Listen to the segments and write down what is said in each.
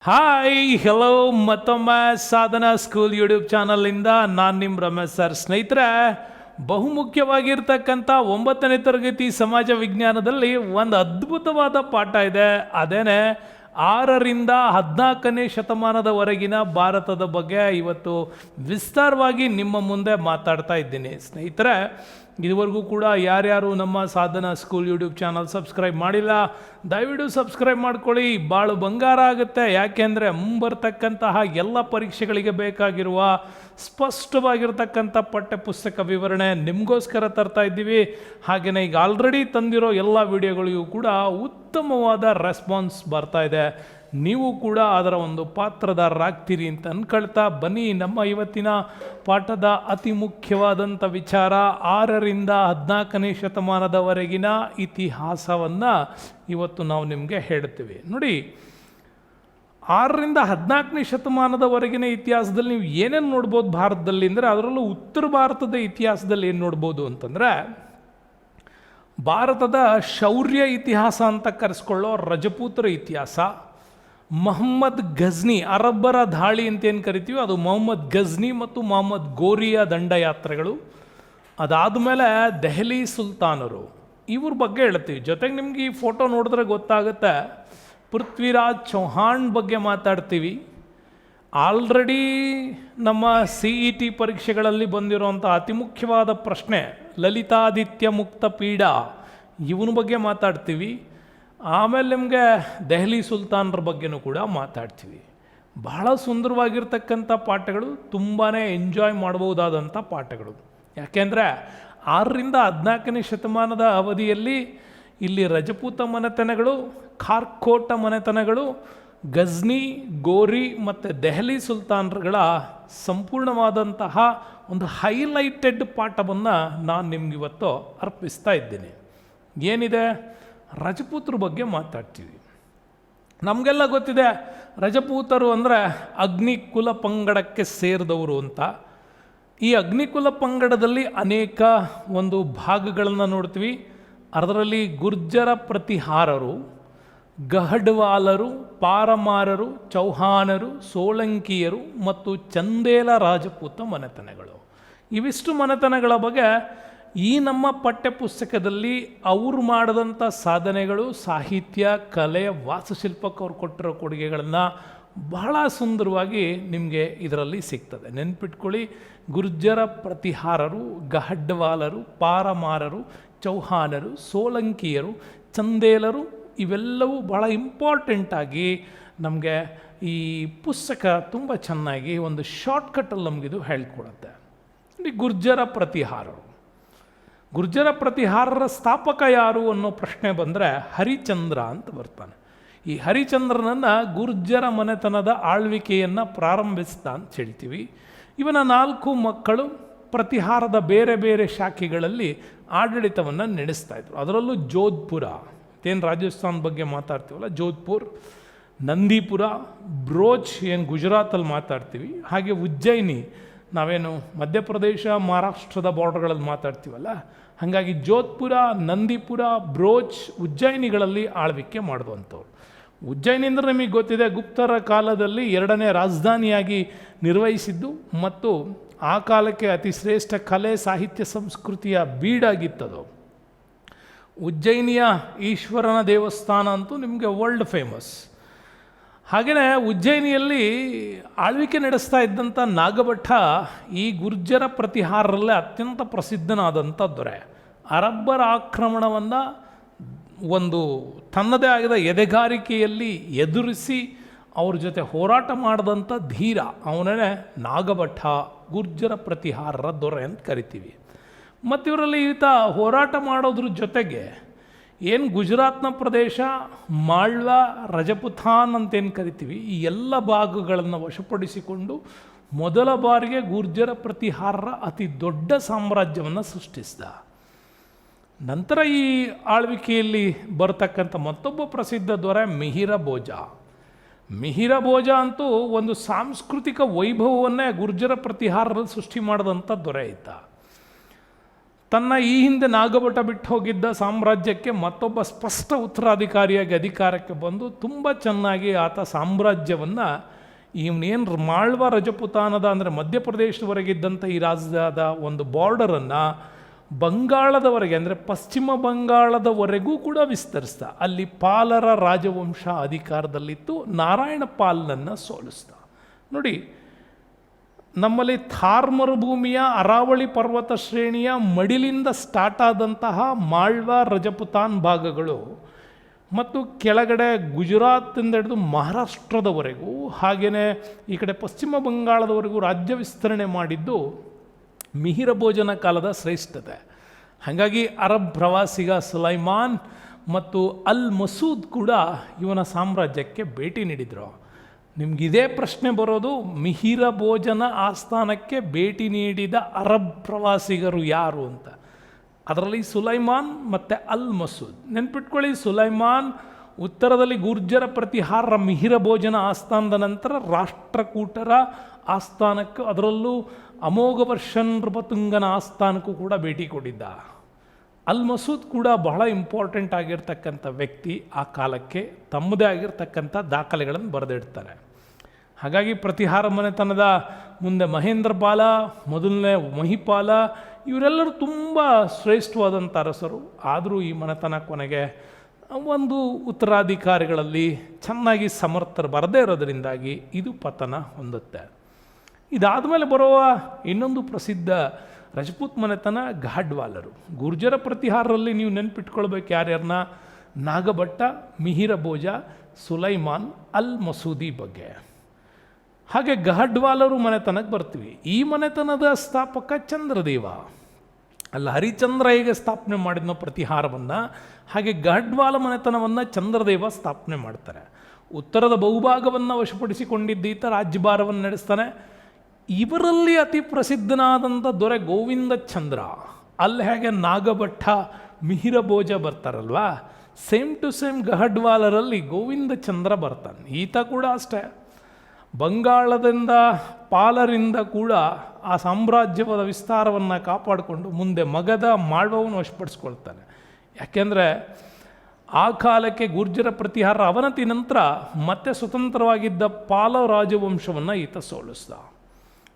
Hi hello ಮತ್ತೊಮ್ಮೆ ಸಾಧನಾ school YouTube ಚಾನಲಿಂದ ನಾನು ನಿಮ್ಮ ರಮೇಶ್ ಸರ್. ಸ್ನೇಹಿತರೆ, ಬಹುಮುಖ್ಯವಾಗಿರ್ತಕ್ಕಂಥ 9ನೇ ತರಗತಿ ಸಮಾಜ ವಿಜ್ಞಾನದಲ್ಲಿ ಒಂದು ಅದ್ಭುತವಾದ ಪಾಠ ಇದೆ. ಅದೇನೆ 6ರಿಂದ 14ನೇ ಶತಮಾನದವರೆಗಿನ ಭಾರತದ ಬಗ್ಗೆ ಇವತ್ತು ವಿಸ್ತಾರವಾಗಿ ನಿಮ್ಮ ಮುಂದೆ ಮಾತಾಡ್ತಾ ಇದ್ದೀನಿ. ಸ್ನೇಹಿತರೆ, ಇದುವರೆಗೂ ಕೂಡ ಯಾರ್ಯಾರು ನಮ್ಮ ಸಾಧನಾ ಸ್ಕೂಲ್ ಯೂಟ್ಯೂಬ್ ಚಾನಲ್ ಸಬ್ಸ್ಕ್ರೈಬ್ ಮಾಡಿಲ್ಲ, ದಯವಿಟ್ಟು ಸಬ್ಸ್ಕ್ರೈಬ್ ಮಾಡ್ಕೊಳ್ಳಿ. ಬಾಳು ಬಂಗಾರ ಆಗುತ್ತೆ. ಯಾಕೆಂದರೆ ಮುಂಬರ್ತಕ್ಕಂತಹ ಎಲ್ಲ ಪರೀಕ್ಷೆಗಳಿಗೆ ಬೇಕಾಗಿರುವ ಸ್ಪಷ್ಟವಾಗಿರ್ತಕ್ಕಂಥ ಪಠ್ಯಪುಸ್ತಕ ವಿವರಣೆ ನಿಮಗೋಸ್ಕರ ತರ್ತಾ ಇದ್ದೀವಿ. ಹಾಗೆಯೇ ಈಗ ಆಲ್ರೆಡಿ ತಂದಿರೋ ಎಲ್ಲ ವಿಡಿಯೋಗಳಿಗೂ ಕೂಡ ಉತ್ತಮವಾದ ರೆಸ್ಪಾನ್ಸ್ ಬರ್ತಾ ಇದೆ. ನೀವು ಕೂಡ ಅದರ ಒಂದು ಪಾತ್ರಧಾರರಾಗ್ತೀರಿ ಅಂತ ಅಂದ್ಕೊಳ್ತಾ ಬನ್ನಿ. ನಮ್ಮ ಇವತ್ತಿನ ಪಾಠದ ಅತಿ ಮುಖ್ಯವಾದಂಥ ವಿಚಾರ 6ರಿಂದ 14ನೇ ಶತಮಾನದವರೆಗಿನ ಇತಿಹಾಸವನ್ನು ಇವತ್ತು ನಾವು ನಿಮಗೆ ಹೇಳ್ತೀವಿ. ನೋಡಿ, 6ರಿಂದ 14ನೇ ಶತಮಾನದವರೆಗಿನ ಇತಿಹಾಸದಲ್ಲಿ ನೀವು ಏನೇನು ನೋಡ್ಬೋದು ಭಾರತದಲ್ಲಿ ಅಂದರೆ, ಅದರಲ್ಲೂ ಉತ್ತರ ಭಾರತದ ಇತಿಹಾಸದಲ್ಲಿ ಏನು ನೋಡ್ಬೋದು ಅಂತಂದರೆ, ಭಾರತದ ಶೌರ್ಯ ಇತಿಹಾಸ ಅಂತ ಕರೆಸ್ಕೊಳ್ಳೋ ರಜಪೂತರ ಇತಿಹಾಸ, ಮೊಹಮ್ಮದ್ ಗಜ್ನಿ ಅರಬ್ಬರ ದಾಳಿ ಅಂತ ಏನು ಕರಿತೀವಿ ಅದು ಮೊಹಮ್ಮದ್ ಗಜ್ನಿ ಮತ್ತು ಮೊಹಮ್ಮದ್ ಗೋರಿಯ ದಂಡಯಾತ್ರೆಗಳು, ಅದಾದಮೇಲೆ ದೆಹಲಿ ಸುಲ್ತಾನರು, ಇವ್ರ ಬಗ್ಗೆ ಹೇಳ್ತೀವಿ. ಜೊತೆಗೆ ನಿಮ್ಗೆ ಈ ಫೋಟೋ ನೋಡಿದ್ರೆ ಗೊತ್ತಾಗುತ್ತೆ, ಪೃಥ್ವಿರಾಜ್ ಚೌಹಾಣ್ ಬಗ್ಗೆ ಮಾತಾಡ್ತೀವಿ. ಆಲ್ರೆಡಿ ನಮ್ಮ CET ಪರೀಕ್ಷೆಗಳಲ್ಲಿ ಬಂದಿರುವಂಥ ಅತಿ ಮುಖ್ಯವಾದ ಪ್ರಶ್ನೆ ಲಲಿತಾದಿತ್ಯ ಮುಕ್ತ ಪೀಡ, ಇವನ ಬಗ್ಗೆ ಮಾತಾಡ್ತೀವಿ. ಆಮೇಲೆ ನಿಮಗೆ ದೆಹಲಿ ಸುಲ್ತಾನರ ಬಗ್ಗೆನೂ ಕೂಡ ಮಾತಾಡ್ತೀವಿ. ಬಹಳ ಸುಂದರವಾಗಿರ್ತಕ್ಕಂಥ ಪಾಠಗಳು, ತುಂಬಾ ಎಂಜಾಯ್ ಮಾಡ್ಬೋದಾದಂಥ ಪಾಠಗಳು. ಯಾಕೆಂದರೆ 6ರಿಂದ 14ನೇ ಶತಮಾನದ ಅವಧಿಯಲ್ಲಿ ಇಲ್ಲಿ ರಜಪೂತ ಮನೆತನಗಳು, ಖಾರ್ಕೋಟ ಮನೆತನಗಳು, ಗಜ್ನಿ, ಗೋರಿ ಮತ್ತು ದೆಹಲಿ ಸುಲ್ತಾನರುಗಳ ಸಂಪೂರ್ಣವಾದಂತಹ ಒಂದು ಹೈಲೈಟೆಡ್ ಪಾಠವನ್ನು ನಾನು ನಿಮಗಿವತ್ತು ಅರ್ಪಿಸ್ತಾ ಇದ್ದೀನಿ. ಏನಿದೆ, ರಜಪೂತರ ಬಗ್ಗೆ ಮಾತಾಡ್ತೀವಿ. ನಮಗೆಲ್ಲ ಗೊತ್ತಿದೆ, ರಜಪೂತರು ಅಂದರೆ ಅಗ್ನಿಕುಲ ಪಂಗಡಕ್ಕೆ ಸೇರಿದವರು ಅಂತ. ಈ ಅಗ್ನಿಕುಲ ಪಂಗಡದಲ್ಲಿ ಅನೇಕ ಒಂದು ಭಾಗಗಳನ್ನು ನೋಡ್ತೀವಿ. ಅದರಲ್ಲಿ ಗುರ್ಜರ ಪ್ರತಿಹಾರರು, ಗಹಡ್ವಾಲರು, ಪಾರಮಾರರು, ಚೌಹಾನರು, ಸೋಳಂಕಿಯರು ಮತ್ತು ಚಂದೇಲ ರಾಜಪೂತ ಮನೆತನಗಳು. ಇವಿಷ್ಟು ಮನೆತನಗಳ ಬಗ್ಗೆ ಈ ನಮ್ಮ ಪಠ್ಯಪುಸ್ತಕದಲ್ಲಿ ಅವರು ಮಾಡಿದಂಥ ಸಾಧನೆಗಳು, ಸಾಹಿತ್ಯ, ಕಲೆ, ವಾಸ್ತುಶಿಲ್ಪಕ್ಕೆ ಅವ್ರು ಕೊಟ್ಟಿರೋ ಕೊಡುಗೆಗಳನ್ನು ಬಹಳ ಸುಂದರವಾಗಿ ನಿಮಗೆ ಇದರಲ್ಲಿ ಸಿಗ್ತದೆ. ನೆನ್ಪಿಟ್ಕೊಳ್ಳಿ, ಗುರ್ಜರ ಪ್ರತಿಹಾರರು, ಗಹಡ್ವಾಲರು, ಪಾರಮಾರರು, ಚೌಹಾನರು, ಸೋಲಂಕಿಯರು, ಚಂದೇಲರು, ಇವೆಲ್ಲವೂ ಬಹಳ ಇಂಪಾರ್ಟೆಂಟಾಗಿ ನಮಗೆ ಈ ಪುಸ್ತಕ ತುಂಬ ಚೆನ್ನಾಗಿ ಒಂದು ಶಾರ್ಟ್ಕಟ್ಟಲ್ಲಿ ನಮಗಿದು ಹೇಳ್ಕೊಡುತ್ತೆ. ಈ ಗುರ್ಜರ ಪ್ರತಿಹಾರರು, ಗುರ್ಜರ ಪ್ರತಿಹಾರರ ಸ್ಥಾಪಕ ಯಾರು ಅನ್ನೋ ಪ್ರಶ್ನೆ ಬಂದರೆ ಹರಿಚಂದ್ರ ಅಂತ ಬರ್ತಾನೆ. ಈ ಹರಿಚಂದ್ರನನ್ನು ಗುರ್ಜರ ಮನೆತನದ ಆಳ್ವಿಕೆಯನ್ನು ಪ್ರಾರಂಭಿಸಿದ ಅಂತ ಹೇಳ್ತೀವಿ. ಇವನ 4 ಮಕ್ಕಳು ಪ್ರತಿಹಾರದ ಬೇರೆ ಬೇರೆ ಶಾಖೆಗಳಲ್ಲಿ ಆಡಳಿತವನ್ನು ನಡೆಸ್ತಾಯಿದ್ರು. ಅದರಲ್ಲೂ ಜೋಧ್ಪುರ, ಏನು ರಾಜಸ್ಥಾನ ಬಗ್ಗೆ ಮಾತಾಡ್ತೀವಲ್ಲ, ಜೋಧ್ಪುರ್, ನಂದಿಪುರ, ಬ್ರೋಚ್ ಏನು ಗುಜರಾತಲ್ಲಿ ಮಾತಾಡ್ತೀವಿ, ಹಾಗೆ ಉಜ್ಜಯಿನಿ ನಾವೇನು ಮಧ್ಯಪ್ರದೇಶ ಮಹಾರಾಷ್ಟ್ರದ ಬಾರ್ಡರ್ಗಳಲ್ಲಿ ಮಾತಾಡ್ತೀವಲ್ಲ, ಹಾಗಾಗಿ ಜೋಧ್ಪುರ, ನಂದಿಪುರ, ಬ್ರೋಚ್, ಉಜ್ಜಯಿನಿಗಳಲ್ಲಿ ಆಳ್ವಿಕೆ ಮಾಡಿದಂಥವ್ರು. ಉಜ್ಜಯಿನಿ ಅಂದರೆ ನಿಮಗೆ ಗೊತ್ತಿದೆ, ಗುಪ್ತರ ಕಾಲದಲ್ಲಿ 2ನೇ ರಾಜಧಾನಿಯಾಗಿ ನಿರ್ವಹಿಸಿದ್ದು ಮತ್ತು ಆ ಕಾಲಕ್ಕೆ ಅತಿ ಶ್ರೇಷ್ಠ ಕಲೆ, ಸಾಹಿತ್ಯ, ಸಂಸ್ಕೃತಿಯ ಬೀಡಾಗಿತ್ತದು. ಉಜ್ಜಯಿನಿಯ ಈಶ್ವರನ ದೇವಸ್ಥಾನ ಅಂತೂ ನಿಮಗೆ ವರ್ಲ್ಡ್ ಫೇಮಸ್. ಹಾಗೆಯೇ ಉಜ್ಜಯಿನಿಯಲ್ಲಿ ಆಳ್ವಿಕೆ ನಡೆಸ್ತಾ ಇದ್ದಂಥ ನಾಗಭಟ್ಟ ಈ ಗುರ್ಜರ ಪ್ರತಿಹಾರರಲ್ಲೇ ಅತ್ಯಂತ ಪ್ರಸಿದ್ಧನಾದಂಥ ದೊರೆ. ಅರಬ್ಬರ ಆಕ್ರಮಣವನ್ನು ಒಂದು ತನ್ನದೇ ಆಗಿದ ಎದೆಗಾರಿಕೆಯಲ್ಲಿ ಎದುರಿಸಿ ಅವ್ರ ಜೊತೆ ಹೋರಾಟ ಮಾಡಿದಂಥ ಧೀರ, ಅವನೇ ನಾಗಭಟ್ಟ, ಗುರ್ಜರ ಪ್ರತಿಹಾರರ ದೊರೆ ಅಂತ ಕರಿತೀವಿ. ಮತ್ತು ಇವರಲ್ಲಿ ಈತ ಹೋರಾಟ ಮಾಡೋದ್ರ ಜೊತೆಗೆ ಏನು ಗುಜರಾತ್ನ ಪ್ರದೇಶ, ಮಾಳ್ವಾ, ರಜಪುತಾನ್ ಅಂತೇನು ಕರಿತೀವಿ, ಈ ಎಲ್ಲ ಭಾಗಗಳನ್ನು ವಶಪಡಿಸಿಕೊಂಡು ಮೊದಲ ಬಾರಿಗೆ ಗುರ್ಜರ ಪ್ರತಿಹಾರರ ಅತಿ ದೊಡ್ಡ ಸಾಮ್ರಾಜ್ಯವನ್ನು ಸೃಷ್ಟಿಸಿದ. ನಂತರ ಈ ಆಳ್ವಿಕೆಯಲ್ಲಿ ಬರ್ತಕ್ಕಂಥ ಮತ್ತೊಬ್ಬ ಪ್ರಸಿದ್ಧ ದೊರೆ ಮಿಹಿರ ಭೋಜ. ಮಿಹಿರ ಭೋಜ ಅಂತೂ ಒಂದು ಸಾಂಸ್ಕೃತಿಕ ವೈಭವವನ್ನೇ ಗುರ್ಜರ ಪ್ರತಿಹಾರರಲ್ಲಿ ಸೃಷ್ಟಿ ಮಾಡಿದಂಥ ದೊರೆ ಇದ್ದ. ತನ್ನ ಈ ಹಿಂದೆ ನಾಗಭಟ ಬಿಟ್ಟು ಹೋಗಿದ್ದ ಸಾಮ್ರಾಜ್ಯಕ್ಕೆ ಮತ್ತೊಬ್ಬ ಸ್ಪಷ್ಟ ಉತ್ತರಾಧಿಕಾರಿಯಾಗಿ ಅಧಿಕಾರಕ್ಕೆ ಬಂದು ತುಂಬ ಚೆನ್ನಾಗಿ ಆತ ಸಾಮ್ರಾಜ್ಯವನ್ನು ಇವನೇನು ಮಾಳ್ವ ರಜಪುತಾನದ ಅಂದರೆ ಮಧ್ಯಪ್ರದೇಶದವರೆಗಿದ್ದಂಥ ಈ ರಾಜ್ಯದ ಒಂದು ಬಾರ್ಡರನ್ನು ಬಂಗಾಳದವರೆಗೆ ಅಂದರೆ ಪಶ್ಚಿಮ ಬಂಗಾಳದವರೆಗೂ ಕೂಡ ವಿಸ್ತರಿಸ್ದ. ಅಲ್ಲಿ ಪಾಲರ ರಾಜವಂಶ ಅಧಿಕಾರದಲ್ಲಿತ್ತು. ನಾರಾಯಣ ಪಾಲ್ನನ್ನು ಸೋಲಿಸ್ದ. ನೋಡಿ, ನಮ್ಮಲ್ಲಿ ಥಾರ್ ಮರುಭೂಮಿಯ ಅರಾವಳಿ ಪರ್ವತ ಶ್ರೇಣಿಯ ಮಡಿಲಿಂದ ಸ್ಟಾರ್ಟ್ ಆದಂತಹ ಮಾಳ್ವ ರಜಪುತಾನ್ ಭಾಗಗಳು ಮತ್ತು ಕೆಳಗಡೆ ಗುಜರಾತಿಂದ ಹಿಡಿದು ಮಹಾರಾಷ್ಟ್ರದವರೆಗೂ ಹಾಗೆಯೇ ಈ ಕಡೆ ಪಶ್ಚಿಮ ಬಂಗಾಳದವರೆಗೂ ರಾಜ್ಯ ವಿಸ್ತರಣೆ ಮಾಡಿದ್ದು ಮಿಹಿರ ಭೋಜನ ಕಾಲದ ಶ್ರೇಷ್ಠತೆ. ಹಾಗಾಗಿ ಅರಬ್ ಪ್ರವಾಸಿಗ ಸುಲೈಮಾನ್ ಮತ್ತು ಅಲ್ ಮಸೂದ್ ಕೂಡ ಇವನ ಸಾಮ್ರಾಜ್ಯಕ್ಕೆ ಭೇಟಿ ನೀಡಿದರು. ನಿಮಗಿದೇ ಪ್ರಶ್ನೆ ಬರೋದು, ಮಿಹಿರ ಭೋಜನ ಆಸ್ಥಾನಕ್ಕೆ ಭೇಟಿ ನೀಡಿದ ಅರಬ್ ಪ್ರವಾಸಿಗರು ಯಾರು ಅಂತ. ಅದರಲ್ಲಿ ಸುಲೈಮಾನ್ ಮತ್ತು ಅಲ್ ಮಸೂದ್ ನೆನ್ಪಿಟ್ಕೊಳ್ಳಿ. ಸುಲೈಮಾನ್ ಉತ್ತರದಲ್ಲಿ ಗುರ್ಜರ ಪ್ರತಿಹಾರ ಮಿಹಿರ ಭೋಜನ ಆಸ್ಥಾನದ ನಂತರ ರಾಷ್ಟ್ರಕೂಟರ ಆಸ್ಥಾನಕ್ಕೂ ಅದರಲ್ಲೂ ಅಮೋಘ ವರ್ಷನ್ ನೃಪತುಂಗನ ಆಸ್ಥಾನಕ್ಕೂ ಕೂಡ ಭೇಟಿ ಕೊಟ್ಟಿದ್ದ. ಅಲ್ ಮಸೂದ್ ಕೂಡ ಬಹಳ ಇಂಪಾರ್ಟೆಂಟ್ ಆಗಿರ್ತಕ್ಕಂಥ ವ್ಯಕ್ತಿ. ಆ ಕಾಲಕ್ಕೆ ತಮ್ಮದೇ ಆಗಿರ್ತಕ್ಕಂಥ ದಾಖಲೆಗಳನ್ನು ಬರೆದಿಡ್ತಾರೆ. ಹಾಗಾಗಿ ಪ್ರತಿಹಾರ ಮನೆತನದ ಮುಂದೆ ಮಹೇಂದ್ರ ಪಾಲ, ಮೊದಲನೇ ಮಹಿಪಾಲ, ಇವರೆಲ್ಲರೂ ತುಂಬ ಶ್ರೇಷ್ಠವಾದಂಥ ಅರಸರು. ಆದರೂ ಈ ಮನೆತನ ಕೊನೆಗೆ ಒಂದು ಉತ್ತರಾಧಿಕಾರಿಗಳಲ್ಲಿ ಚೆನ್ನಾಗಿ ಸಮರ್ಥರು ಬರದೇ ಇರೋದರಿಂದಾಗಿ ಇದು ಪತನ ಹೊಂದುತ್ತೆ. ಇದಾದ ಮೇಲೆ ಬರುವ ಇನ್ನೊಂದು ಪ್ರಸಿದ್ಧ ರಜಪೂತ್ ಮನೆತನ ಗಾಡ್ವಾಲರು. ಗುರ್ಜರ ಪ್ರತಿಹಾರರಲ್ಲಿ ನೀವು ನೆನಪಿಟ್ಕೊಳ್ಬೇಕು ಯಾರ್ಯಾರನ್ನ, ನಾಗಭಟ್ಟ, ಮಿಹಿರ ಭೋಜ, ಸುಲೈಮಾನ್, ಅಲ್ ಮಸೂದಿ ಬಗ್ಗೆ. ಹಾಗೆ ಗಾಡ್ವಾಲರು ಮನೆತನಕ್ಕೆ ಬರ್ತೀವಿ. ಈ ಮನೆತನದ ಸ್ಥಾಪಕ ಚಂದ್ರದೇವ. ಅಲ್ಲ, ಹರಿಚಂದ್ರ ಹೇಗೆ ಸ್ಥಾಪನೆ ಮಾಡಿದ್ನೋ ಪ್ರತಿಹಾರವನ್ನು, ಹಾಗೆ ಗಾಡ್ವಾಲ ಮನೆತನವನ್ನು ಚಂದ್ರದೇವ ಸ್ಥಾಪನೆ ಮಾಡ್ತಾರೆ. ಉತ್ತರದ ಬಹುಭಾಗವನ್ನು ವಶಪಡಿಸಿಕೊಂಡಿದ್ದೀತ ರಾಜ್ಯಭಾರವನ್ನು ನಡೆಸ್ತಾನೆ. ಇವರಲ್ಲಿ ಅತಿ ಪ್ರಸಿದ್ಧನಾದಂಥ ದೊರೆ ಗೋವಿಂದ ಚಂದ್ರ. ಅಲ್ಲಿ ಹೇಗೆ ನಾಗಭಟ್ಟ, ಮಿಹಿರ ಭೋಜ ಬರ್ತಾರಲ್ವಾ, ಸೇಮ್ ಟು ಸೇಮ್ ಗಹಡ್ವಾಲರಲ್ಲಿ ಗೋವಿಂದ ಚಂದ್ರ ಬರ್ತಾನೆ. ಈತ ಕೂಡ ಅಷ್ಟೇ ಬಂಗಾಳದಿಂದ ಪಾಲರಿಂದ ಕೂಡ ಆ ಸಾಮ್ರಾಜ್ಯದ ವಿಸ್ತಾರವನ್ನು ಕಾಪಾಡಿಕೊಂಡು ಮುಂದೆ ಮಗಧ ಮಾಳ್ವವನ್ನು ವಶಪಡಿಸ್ಕೊಳ್ತಾನೆ. ಯಾಕೆಂದರೆ ಆ ಕಾಲಕ್ಕೆ ಗುರ್ಜರ ಪ್ರತಿಹಾರ ಅವನತಿ ನಂತರ ಮತ್ತೆ ಸ್ವತಂತ್ರವಾಗಿದ್ದ ಪಾಲ ರಾಜವಂಶವನ್ನು ಈತ ಸೋಲಿಸ್ದ.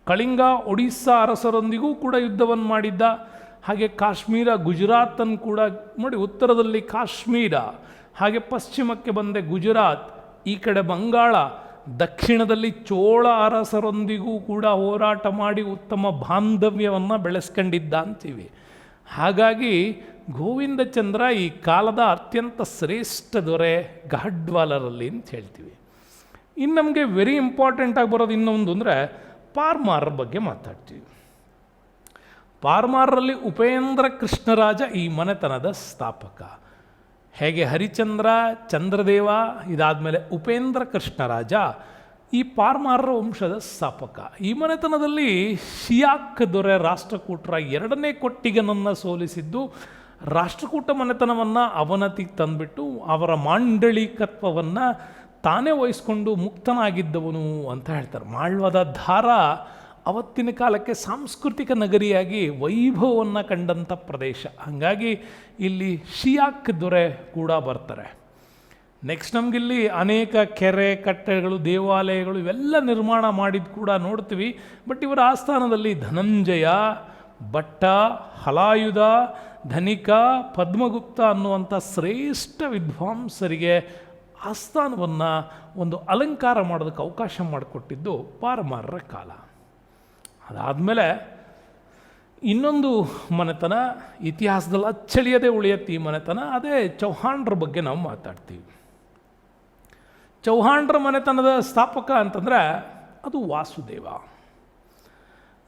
ಕಳಿಂಗ, ಒಡಿಸ್ಸಾ ಅರಸರೊಂದಿಗೂ ಕೂಡ ಯುದ್ಧವನ್ನು ಮಾಡಿದ್ದ. ಹಾಗೆ ಕಾಶ್ಮೀರ, ಗುಜರಾತನ್ನು ಕೂಡ ನೋಡಿ, ಉತ್ತರದಲ್ಲಿ ಕಾಶ್ಮೀರ, ಹಾಗೆ ಪಶ್ಚಿಮಕ್ಕೆ ಬಂದೆ ಗುಜರಾತ್, ಈ ಕಡೆ ಬಂಗಾಳ, ದಕ್ಷಿಣದಲ್ಲಿ ಚೋಳ ಅರಸರೊಂದಿಗೂ ಕೂಡ ಹೋರಾಟ ಮಾಡಿ ಉತ್ತಮ ಬಾಂಧವ್ಯವನ್ನು ಬೆಳೆಸ್ಕೊಂಡಿದ್ದ ಅಂತೀವಿ. ಹಾಗಾಗಿ ಗೋವಿಂದ ಚಂದ್ರ ಈ ಕಾಲದ ಅತ್ಯಂತ ಶ್ರೇಷ್ಠ ದೊರೆ ಗಾಡ್ವಾಲರಲ್ಲಿ ಅಂತ ಹೇಳ್ತೀವಿ. ಇನ್ನು ನಮಗೆ ವೆರಿ ಇಂಪಾರ್ಟೆಂಟ್ ಆಗಿ ಬರೋದು ಇನ್ನೊಂದು ಅಂದರೆ ಪಾರ್ಮಾರರ ಬಗ್ಗೆ ಮಾತಾಡ್ತೀವಿ. ಪಾರ್ಮಾರರಲ್ಲಿ ಉಪೇಂದ್ರ ಕೃಷ್ಣರಾಜ ಈ ಮನೆತನದ ಸ್ಥಾಪಕ. ಹೇಗೆ ಹರಿಚಂದ್ರ, ಚಂದ್ರದೇವ, ಇದಾದಮೇಲೆ ಉಪೇಂದ್ರ ಕೃಷ್ಣರಾಜ ಈ ಪಾರ್ಮಾರರ ವಂಶದ ಸ್ಥಾಪಕ. ಈ ಮನೆತನದಲ್ಲಿ ಶಿಯಾಕ್ ದೊರೆ ರಾಷ್ಟ್ರಕೂಟರ ಎರಡನೇ ಕೊಟ್ಟಿಗನನ್ನು ಸೋಲಿಸಿದ್ದು ರಾಷ್ಟ್ರಕೂಟ ಮನೆತನವನ್ನು ಅವನತಿಗೆ ತಂದುಬಿಟ್ಟು ಅವರ ಮಾಂಡಳಿಕತ್ವವನ್ನು ತಾನೇ ವಹಿಸ್ಕೊಂಡು ಮುಕ್ತನಾಗಿದ್ದವನು ಅಂತ ಹೇಳ್ತಾರೆ. ಮಾಳ್ವದ ಧಾರ ಅವತ್ತಿನ ಕಾಲಕ್ಕೆ ಸಾಂಸ್ಕೃತಿಕ ನಗರಿಯಾಗಿ ವೈಭವವನ್ನು ಕಂಡಂಥ ಪ್ರದೇಶ. ಹಾಗಾಗಿ ಇಲ್ಲಿ ಶಿಯಾಕ್ ದೊರೆ ಕೂಡ ಬರ್ತಾರೆ. ನೆಕ್ಸ್ಟ್ ನಮಗಿಲ್ಲಿ ಅನೇಕ ಕೆರೆ, ಕಟ್ಟೆಗಳು, ದೇವಾಲಯಗಳು ಇವೆಲ್ಲ ನಿರ್ಮಾಣ ಮಾಡಿದ್ದು ಕೂಡ ನೋಡ್ತೀವಿ. ಬಟ್ ಇವರ ಆಸ್ಥಾನದಲ್ಲಿ ಧನಂಜಯ, ಭಟ್ಟ, ಹಲಾಯುಧ, ಧನಿಕ, ಪದ್ಮಗುಪ್ತ ಅನ್ನುವಂಥ ಶ್ರೇಷ್ಠ ವಿದ್ವಾಂಸರಿಗೆ ಆಸ್ಥಾನವನ್ನು ಒಂದು ಅಲಂಕಾರ ಮಾಡೋದಕ್ಕೆ ಅವಕಾಶ ಮಾಡಿಕೊಟ್ಟಿದ್ದು ಪಾರ್ಮಾರರ ಕಾಲ. ಅದಾದಮೇಲೆ ಇನ್ನೊಂದು ಮನೆತನ ಇತಿಹಾಸದಲ್ಲಿ ಅಚ್ಚಳಿಯದೆ ಉಳಿಯತ್ತೆ ಈ ಮನೆತನ, ಅದೇ ಚೌಹಾಣ್ರ ಬಗ್ಗೆ ನಾವು ಮಾತಾಡ್ತೀವಿ. ಚೌಹಾಣ್ರ ಮನೆತನದ ಸ್ಥಾಪಕ ಅಂತಂದರೆ ಅದು ವಾಸುದೇವ.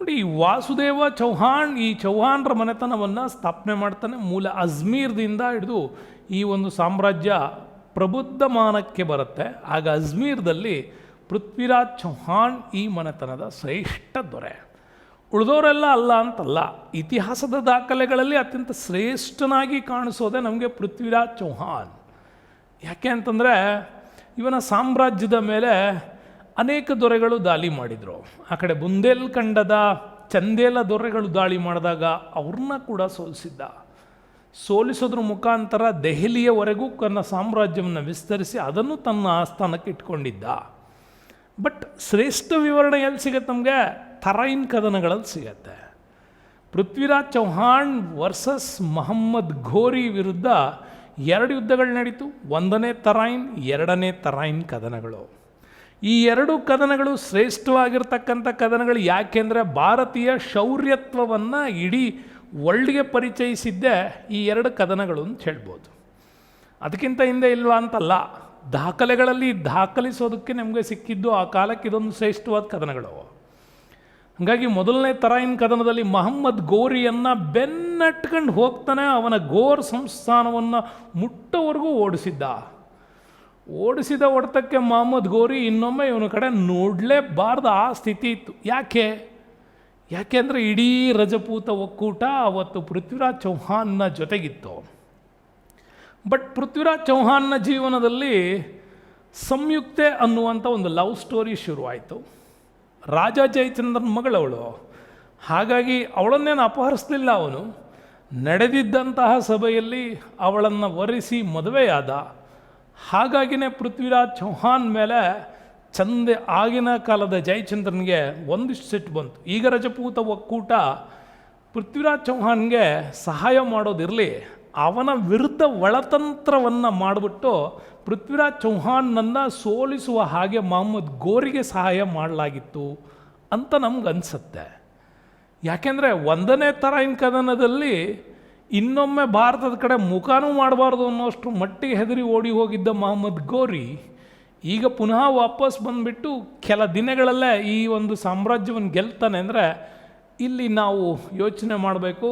ನೋಡಿ, ಈ ವಾಸುದೇವ ಚೌಹಾಣ್ ಈ ಚೌಹಾಣ್ರ ಮನೆತನವನ್ನು ಸ್ಥಾಪನೆ ಮಾಡ್ತಾನೆ. ಮೂಲ ಅಜ್ಮೀರ್ದಿಂದ ಹಿಡಿದು ಈ ಒಂದು ಸಾಮ್ರಾಜ್ಯ ಪ್ರಬುದ್ಧಮಾನಕ್ಕೆ ಬರುತ್ತೆ. ಆಗ ಅಜ್ಮೀರ್ದಲ್ಲಿ ಪೃಥ್ವಿರಾಜ್ ಚೌಹಾಣ್ ಈ ಮನೆತನದ ಶ್ರೇಷ್ಠ ದೊರೆ. ಉಳಿದವರೆಲ್ಲ ಅಲ್ಲ ಅಂತಲ್ಲ, ಇತಿಹಾಸದ ದಾಖಲೆಗಳಲ್ಲಿ ಅತ್ಯಂತ ಶ್ರೇಷ್ಠನಾಗಿ ಕಾಣಿಸೋದೆ ನಮಗೆ ಪೃಥ್ವಿರಾಜ್ ಚೌಹಾಣ್. ಯಾಕೆ ಅಂತಂದರೆ ಇವನ ಸಾಮ್ರಾಜ್ಯದ ಮೇಲೆ ಅನೇಕ ದೊರೆಗಳು ದಾಳಿ ಮಾಡಿದರು. ಆ ಕಡೆ ಬುಂದೇಲ್ಖಂಡದ ಚಂದೇಲ ದೊರೆಗಳು ದಾಳಿ ಮಾಡಿದಾಗ ಅವ್ರನ್ನ ಕೂಡ ಸೋಲಿಸೋದ್ರ ಮುಖಾಂತರ ದೆಹಲಿಯವರೆಗೂ ತನ್ನ ಸಾಮ್ರಾಜ್ಯವನ್ನು ವಿಸ್ತರಿಸಿ ಅದನ್ನು ತನ್ನ ಆಸ್ಥಾನಕ್ಕೆ ಇಟ್ಕೊಂಡಿದ್ದ. ಬಟ್ ಶ್ರೇಷ್ಠ ವಿವರಣೆ ಎಲ್ಲಿ ಸಿಗುತ್ತೆ ನಮಗೆ? ತರೈನ್ ಕದನಗಳಲ್ಲಿ ಸಿಗತ್ತೆ. ಪೃಥ್ವಿರಾಜ್ ಚೌಹಾಣ್ ವರ್ಸಸ್ ಮೊಹಮ್ಮದ್ ಘೋರಿ ವಿರುದ್ಧ 2 ಯುದ್ಧಗಳು ನಡೀತು. 1ನೇ ತರೈನ್, 2ನೇ ತರೈನ್ ಕದನಗಳು. ಈ 2 ಕದನಗಳು ಶ್ರೇಷ್ಠವಾಗಿರ್ತಕ್ಕಂಥ ಕದನಗಳು. ಯಾಕೆಂದರೆ ಭಾರತೀಯ ಶೌರ್ಯತ್ವವನ್ನು ಇಡೀ ವರ್ಲ್ಡ್ಗೆ ಪರಿಚಯಿಸಿದ್ದೇ ಈ 2 ಕದನಗಳು ಅಂತ ಹೇಳ್ಬೋದು. ಅದಕ್ಕಿಂತ ಹಿಂದೆ ಇಲ್ವಾ ಅಂತಲ್ಲ, ದಾಖಲೆಗಳಲ್ಲಿ ದಾಖಲಿಸೋದಕ್ಕೆ ನಮಗೆ ಸಿಕ್ಕಿದ್ದು ಆ ಕಾಲಕ್ಕೆ ಇದೊಂದು ಶ್ರೇಷ್ಠವಾದ ಕದನಗಳು. ಹಾಗಾಗಿ 1ನೇ ತರೈನ್ ಕದನದಲ್ಲಿ ಮೊಹಮ್ಮದ್ ಗೋರಿಯನ್ನು ಬೆನ್ನಟ್ಕೊಂಡು ಹೋಗ್ತಾನೆ. ಅವನ ಗೋರ್ ಸಂಸ್ಥಾನವನ್ನು ಮುಟ್ಟೋವರೆಗೂ ಓಡಿಸಿದ ಹೊಡೆತಕ್ಕೆ ಮೊಹಮ್ಮದ್ ಗೋರಿ ಇನ್ನೊಮ್ಮೆ ಇವನ ಕಡೆ ನೋಡಲೇಬಾರ್ದು ಆ ಸ್ಥಿತಿ ಇತ್ತು. ಯಾಕೆಂದರೆ ಇಡೀ ರಜಪೂತ ಒಕ್ಕೂಟ ಅವತ್ತು ಪೃಥ್ವಿರಾಜ್ ಚೌಹಾನ್ನ ಜೊತೆಗಿತ್ತು. ಬಟ್ ಪೃಥ್ವಿರಾಜ್ ಚೌಹಾನ್ನ ಜೀವನದಲ್ಲಿ ಸಂಯುಕ್ತೆ ಅನ್ನುವಂಥ ಒಂದು ಲವ್ ಸ್ಟೋರಿ ಶುರುವಾಯಿತು. ರಾಜ ಜಯಚಂದ್ರನ ಮಗಳವಳು. ಹಾಗಾಗಿ ಅವಳನ್ನೇನು ಅಪಹರಿಸಲಿಲ್ಲ ಅವನು. ನಡೆದಿದ್ದಂತಹ ಸಭೆಯಲ್ಲಿ ಅವಳನ್ನು ವರಿಸಿ ಮದುವೆಯಾದ. ಹಾಗಾಗಿನೇ ಪೃಥ್ವಿರಾಜ್ ಚೌಹಾನ್ ಮೇಲೆ ಆಗಿನ ಕಾಲದ ಜಯಚಂದ್ರನಿಗೆ ಒಂದಿಷ್ಟು ಸಿಟ್ಟು ಬಂತು. ಈಗ ರಜಪೂತ ಒಕ್ಕೂಟ ಪೃಥ್ವಿರಾಜ್ ಚೌಹಾನ್ಗೆ ಸಹಾಯ ಮಾಡೋದಿರಲಿ, ಅವನ ವಿರುದ್ಧ ಒಳತಂತ್ರವನ್ನು ಮಾಡಿಬಿಟ್ಟು ಪೃಥ್ವಿರಾಜ್ ಚೌಹಾನ್ನನ್ನು ಸೋಲಿಸುವ ಹಾಗೆ ಮೊಹಮ್ಮದ್ ಗೋರಿಗೆ ಸಹಾಯ ಮಾಡಲಾಗಿತ್ತು ಅಂತ ನಮಗನ್ಸುತ್ತೆ. ಯಾಕೆಂದರೆ 1ನೇ ತರೈನ್ ಕದನದಲ್ಲಿ ಇನ್ನೊಮ್ಮೆ ಭಾರತದ ಕಡೆ ಮುಖಾನೂ ಮಾಡಬಾರ್ದು ಅನ್ನೋಷ್ಟು ಮಟ್ಟಿಗೆ ಹೆದರಿ ಓಡಿ ಹೋಗಿದ್ದ ಮೊಹಮ್ಮದ್ ಗೋರಿ ಈಗ ಪುನಃ ವಾಪಸ್ ಬಂದುಬಿಟ್ಟು ಕೆಲ ದಿನಗಳಲ್ಲೇ ಈ ಒಂದು ಸಾಮ್ರಾಜ್ಯವನ್ನು ಗೆಲ್ತಾನೆ. ಅಂದರೆ ಇಲ್ಲಿ ನಾವು ಯೋಚನೆ ಮಾಡಬೇಕು,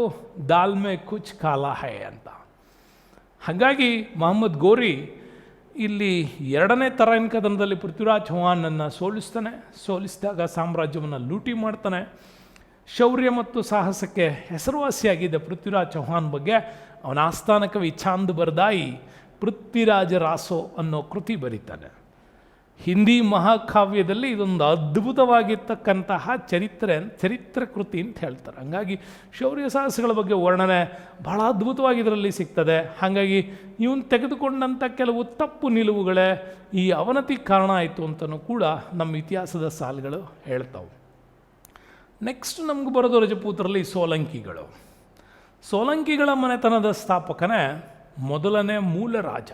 ದಾಲ್ ಮೇ ಕುಚ್ ಕಾಲಾ ಹೈ ಅಂತ. ಹಾಗಾಗಿ ಮೊಹಮ್ಮದ್ ಗೋರಿ ಇಲ್ಲಿ 2ನೇ ತರೈನ್ ಕದನದಲ್ಲಿ ಪೃಥ್ವಿರಾಜ್ ಚೌಹಾನನ್ನು ಸೋಲಿಸಿದಾಗ ಸಾಮ್ರಾಜ್ಯವನ್ನು ಲೂಟಿ ಮಾಡ್ತಾನೆ. ಶೌರ್ಯ ಮತ್ತು ಸಾಹಸಕ್ಕೆ ಹೆಸರುವಾಸಿಯಾಗಿದ್ದ ಪೃಥ್ವಿರಾಜ್ ಚೌಹಾನ್ ಬಗ್ಗೆ ಅವನ ಆಸ್ಥಾನ ಕವಿ ಚಾಂದ್ ಬರ್ದಾಯಿ ಪೃಥ್ವಿರಾಜ ರಾಸೋ ಅನ್ನೋ ಕೃತಿ ಬರೀತಾನೆ. ಹಿಂದಿ ಮಹಾಕಾವ್ಯದಲ್ಲಿ ಇದೊಂದು ಅದ್ಭುತವಾಗಿರ್ತಕ್ಕಂತಹ ಚರಿತ್ರೆ ಕೃತಿ ಅಂತ ಹೇಳ್ತಾರೆ. ಹಾಗಾಗಿ ಶೌರ್ಯ ಸಾಹಸಗಳ ಬಗ್ಗೆ ವರ್ಣನೆ ಬಹಳ ಅದ್ಭುತವಾಗಿ ಇದರಲ್ಲಿ ಸಿಗ್ತದೆ. ಹಾಗಾಗಿ ಇವನು ತೆಗೆದುಕೊಂಡಂಥ ಕೆಲವು ತಪ್ಪು ನಿಲುವುಗಳೇ ಈ ಅವನತಿ ಕಾರಣ ಆಯಿತು ಅಂತಲೂ ಕೂಡ ನಮ್ಮ ಇತಿಹಾಸದ ಸಾಲುಗಳು ಹೇಳ್ತಾವೆ. ನೆಕ್ಸ್ಟ್ ನಮ್ಗೆ ಬರೋದು ರಜಪೂತರಲ್ಲಿ ಸೋಲಂಕಿಗಳ ಮನೆತನದ ಸ್ಥಾಪಕನೇ 1ನೇ ಮೂಲ ರಾಜ.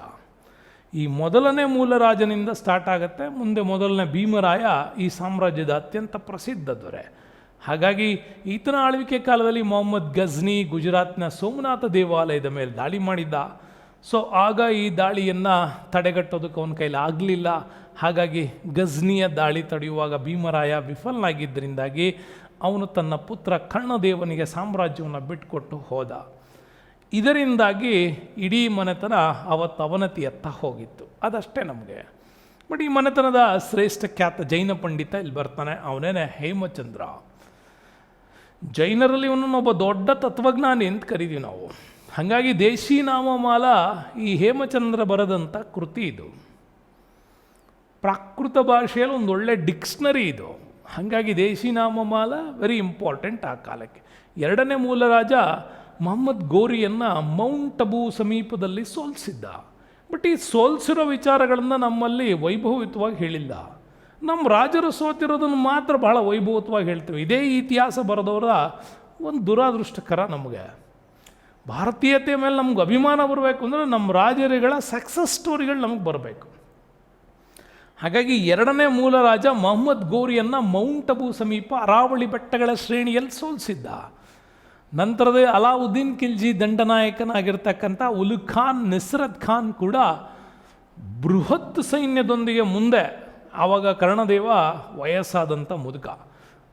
ಈ 1ನೇ ಮೂಲ ರಾಜನಿಂದ ಸ್ಟಾರ್ಟ್ ಆಗುತ್ತೆ. ಮುಂದೆ 1ನೇ ಭೀಮರಾಯ ಈ ಸಾಮ್ರಾಜ್ಯದ ಅತ್ಯಂತ ಪ್ರಸಿದ್ಧ ದೊರೆ. ಹಾಗಾಗಿ ಈತನ ಆಳ್ವಿಕೆ ಕಾಲದಲ್ಲಿ ಮೊಹಮ್ಮದ್ ಗಜ್ನಿ ಗುಜರಾತ್ನ ಸೋಮನಾಥ ದೇವಾಲಯದ ಮೇಲೆ ದಾಳಿ ಮಾಡಿದ್ದ. ಆಗ ಈ ದಾಳಿಯನ್ನು ತಡೆಗಟ್ಟೋದಕ್ಕೆ ಅವನ ಕೈಲಿ ಆಗಲಿಲ್ಲ. ಹಾಗಾಗಿ ಗಜ್ನಿಯ ದಾಳಿ ತಡೆಯುವಾಗ ಭೀಮರಾಯ ವಿಫಲನಾಗಿದ್ದರಿಂದಾಗಿ ಅವನು ತನ್ನ ಪುತ್ರ ಕರ್ಣದೇವನಿಗೆ ಸಾಮ್ರಾಜ್ಯವನ್ನು ಬಿಟ್ಟುಕೊಟ್ಟು ಹೋದ. ಇದರಿಂದಾಗಿ ಇಡೀ ಮನೆತನ ಅವತ್ತು ಅವನತಿಯತ್ತ ಹೋಗಿತ್ತು. ಅದಷ್ಟೇ ನಮಗೆ. ಬಟ್ ಈ ಮನೆತನದ ಶ್ರೇಷ್ಠ ಖ್ಯಾತ ಜೈನ ಪಂಡಿತ ಇಲ್ಲಿ ಬರ್ತಾನೆ. ಅವನೇನೆ ಹೇಮಚಂದ್ರ. ಜೈನರಲ್ಲಿ ಇವನನ್ನು ಒಬ್ಬ ದೊಡ್ಡ ತತ್ವಜ್ಞಾನಿ ಅಂತ ಕರಿತೀವಿ ನಾವು. ಹಾಗಾಗಿ ದೇಶಿ ನಾಮಮಾಲ ಈ ಹೇಮಚಂದ್ರ ಬರೆದಂಥ ಕೃತಿ ಇದು. ಪ್ರಾಕೃತ ಭಾಷೆಯಲ್ಲಿ ಒಂದು ಒಳ್ಳೆ ಡಿಕ್ಷ್ನರಿ ಇದು. ಹಾಗಾಗಿ ದೇಶಿ ನಾಮಮಾಲ ವೆರಿ ಇಂಪಾರ್ಟೆಂಟ್ ಆ ಕಾಲಕ್ಕೆ. 2ನೇ ಮೂಲ ರಾಜ ಮೊಹಮ್ಮದ್ ಗೋರಿಯನ್ನು ಮೌಂಟ್ ಅಬೂ ಸಮೀಪದಲ್ಲಿ ಸೋಲಿಸಿದ್ದ. ಬಟ್ ಈ ಸೋಲಿಸಿರೋ ವಿಚಾರಗಳನ್ನು ನಮ್ಮಲ್ಲಿ ವೈಭವಯುತವಾಗಿ ಹೇಳಿಲ್ಲ. ನಮ್ಮ ರಾಜರು ಸೋತಿರೋದನ್ನು ಮಾತ್ರ ಬಹಳ ವೈಭವಯುತವಾಗಿ ಹೇಳ್ತೀವಿ. ಇದೇ ಇತಿಹಾಸ ಬರೆದವರ ಒಂದು ದುರಾದೃಷ್ಟಕರ. ನಮಗೆ ಭಾರತೀಯತೆಯ ಮೇಲೆ ನಮ್ಗೆ ಅಭಿಮಾನ ಬರಬೇಕು ಅಂದರೆ ನಮ್ಮ ರಾಜರುಗಳ ಸಕ್ಸಸ್ ಸ್ಟೋರಿಗಳು ನಮಗೆ ಬರಬೇಕು. ಹಾಗಾಗಿ 2ನೇ ಮೂಲ ರಾಜ ಮೊಹಮ್ಮದ್ ಗೋರಿಯನ್ನು ಮೌಂಟ್ ಅಬೂ ಸಮೀಪ ಅರಾವಳಿ ಬೆಟ್ಟಗಳ ಶ್ರೇಣಿಯಲ್ಲಿ ಸೋಲಿಸಿದ್ದ. ನಂತರದ ಅಲಾವುದ್ದೀನ್ ಖಿಲ್ಜಿ ದಂಡನಾಯಕನಾಗಿರ್ತಕ್ಕಂಥ ಉಲುಗ್ ಖಾನ್ ನಸ್ರತ್ ಖಾನ್ ಕೂಡ ಬೃಹತ್ ಸೈನ್ಯದೊಂದಿಗೆ ಮುಂದೆ, ಆವಾಗ ಕರ್ಣದೇವ ವಯಸ್ಸಾದಂಥ ಮುದುಕ.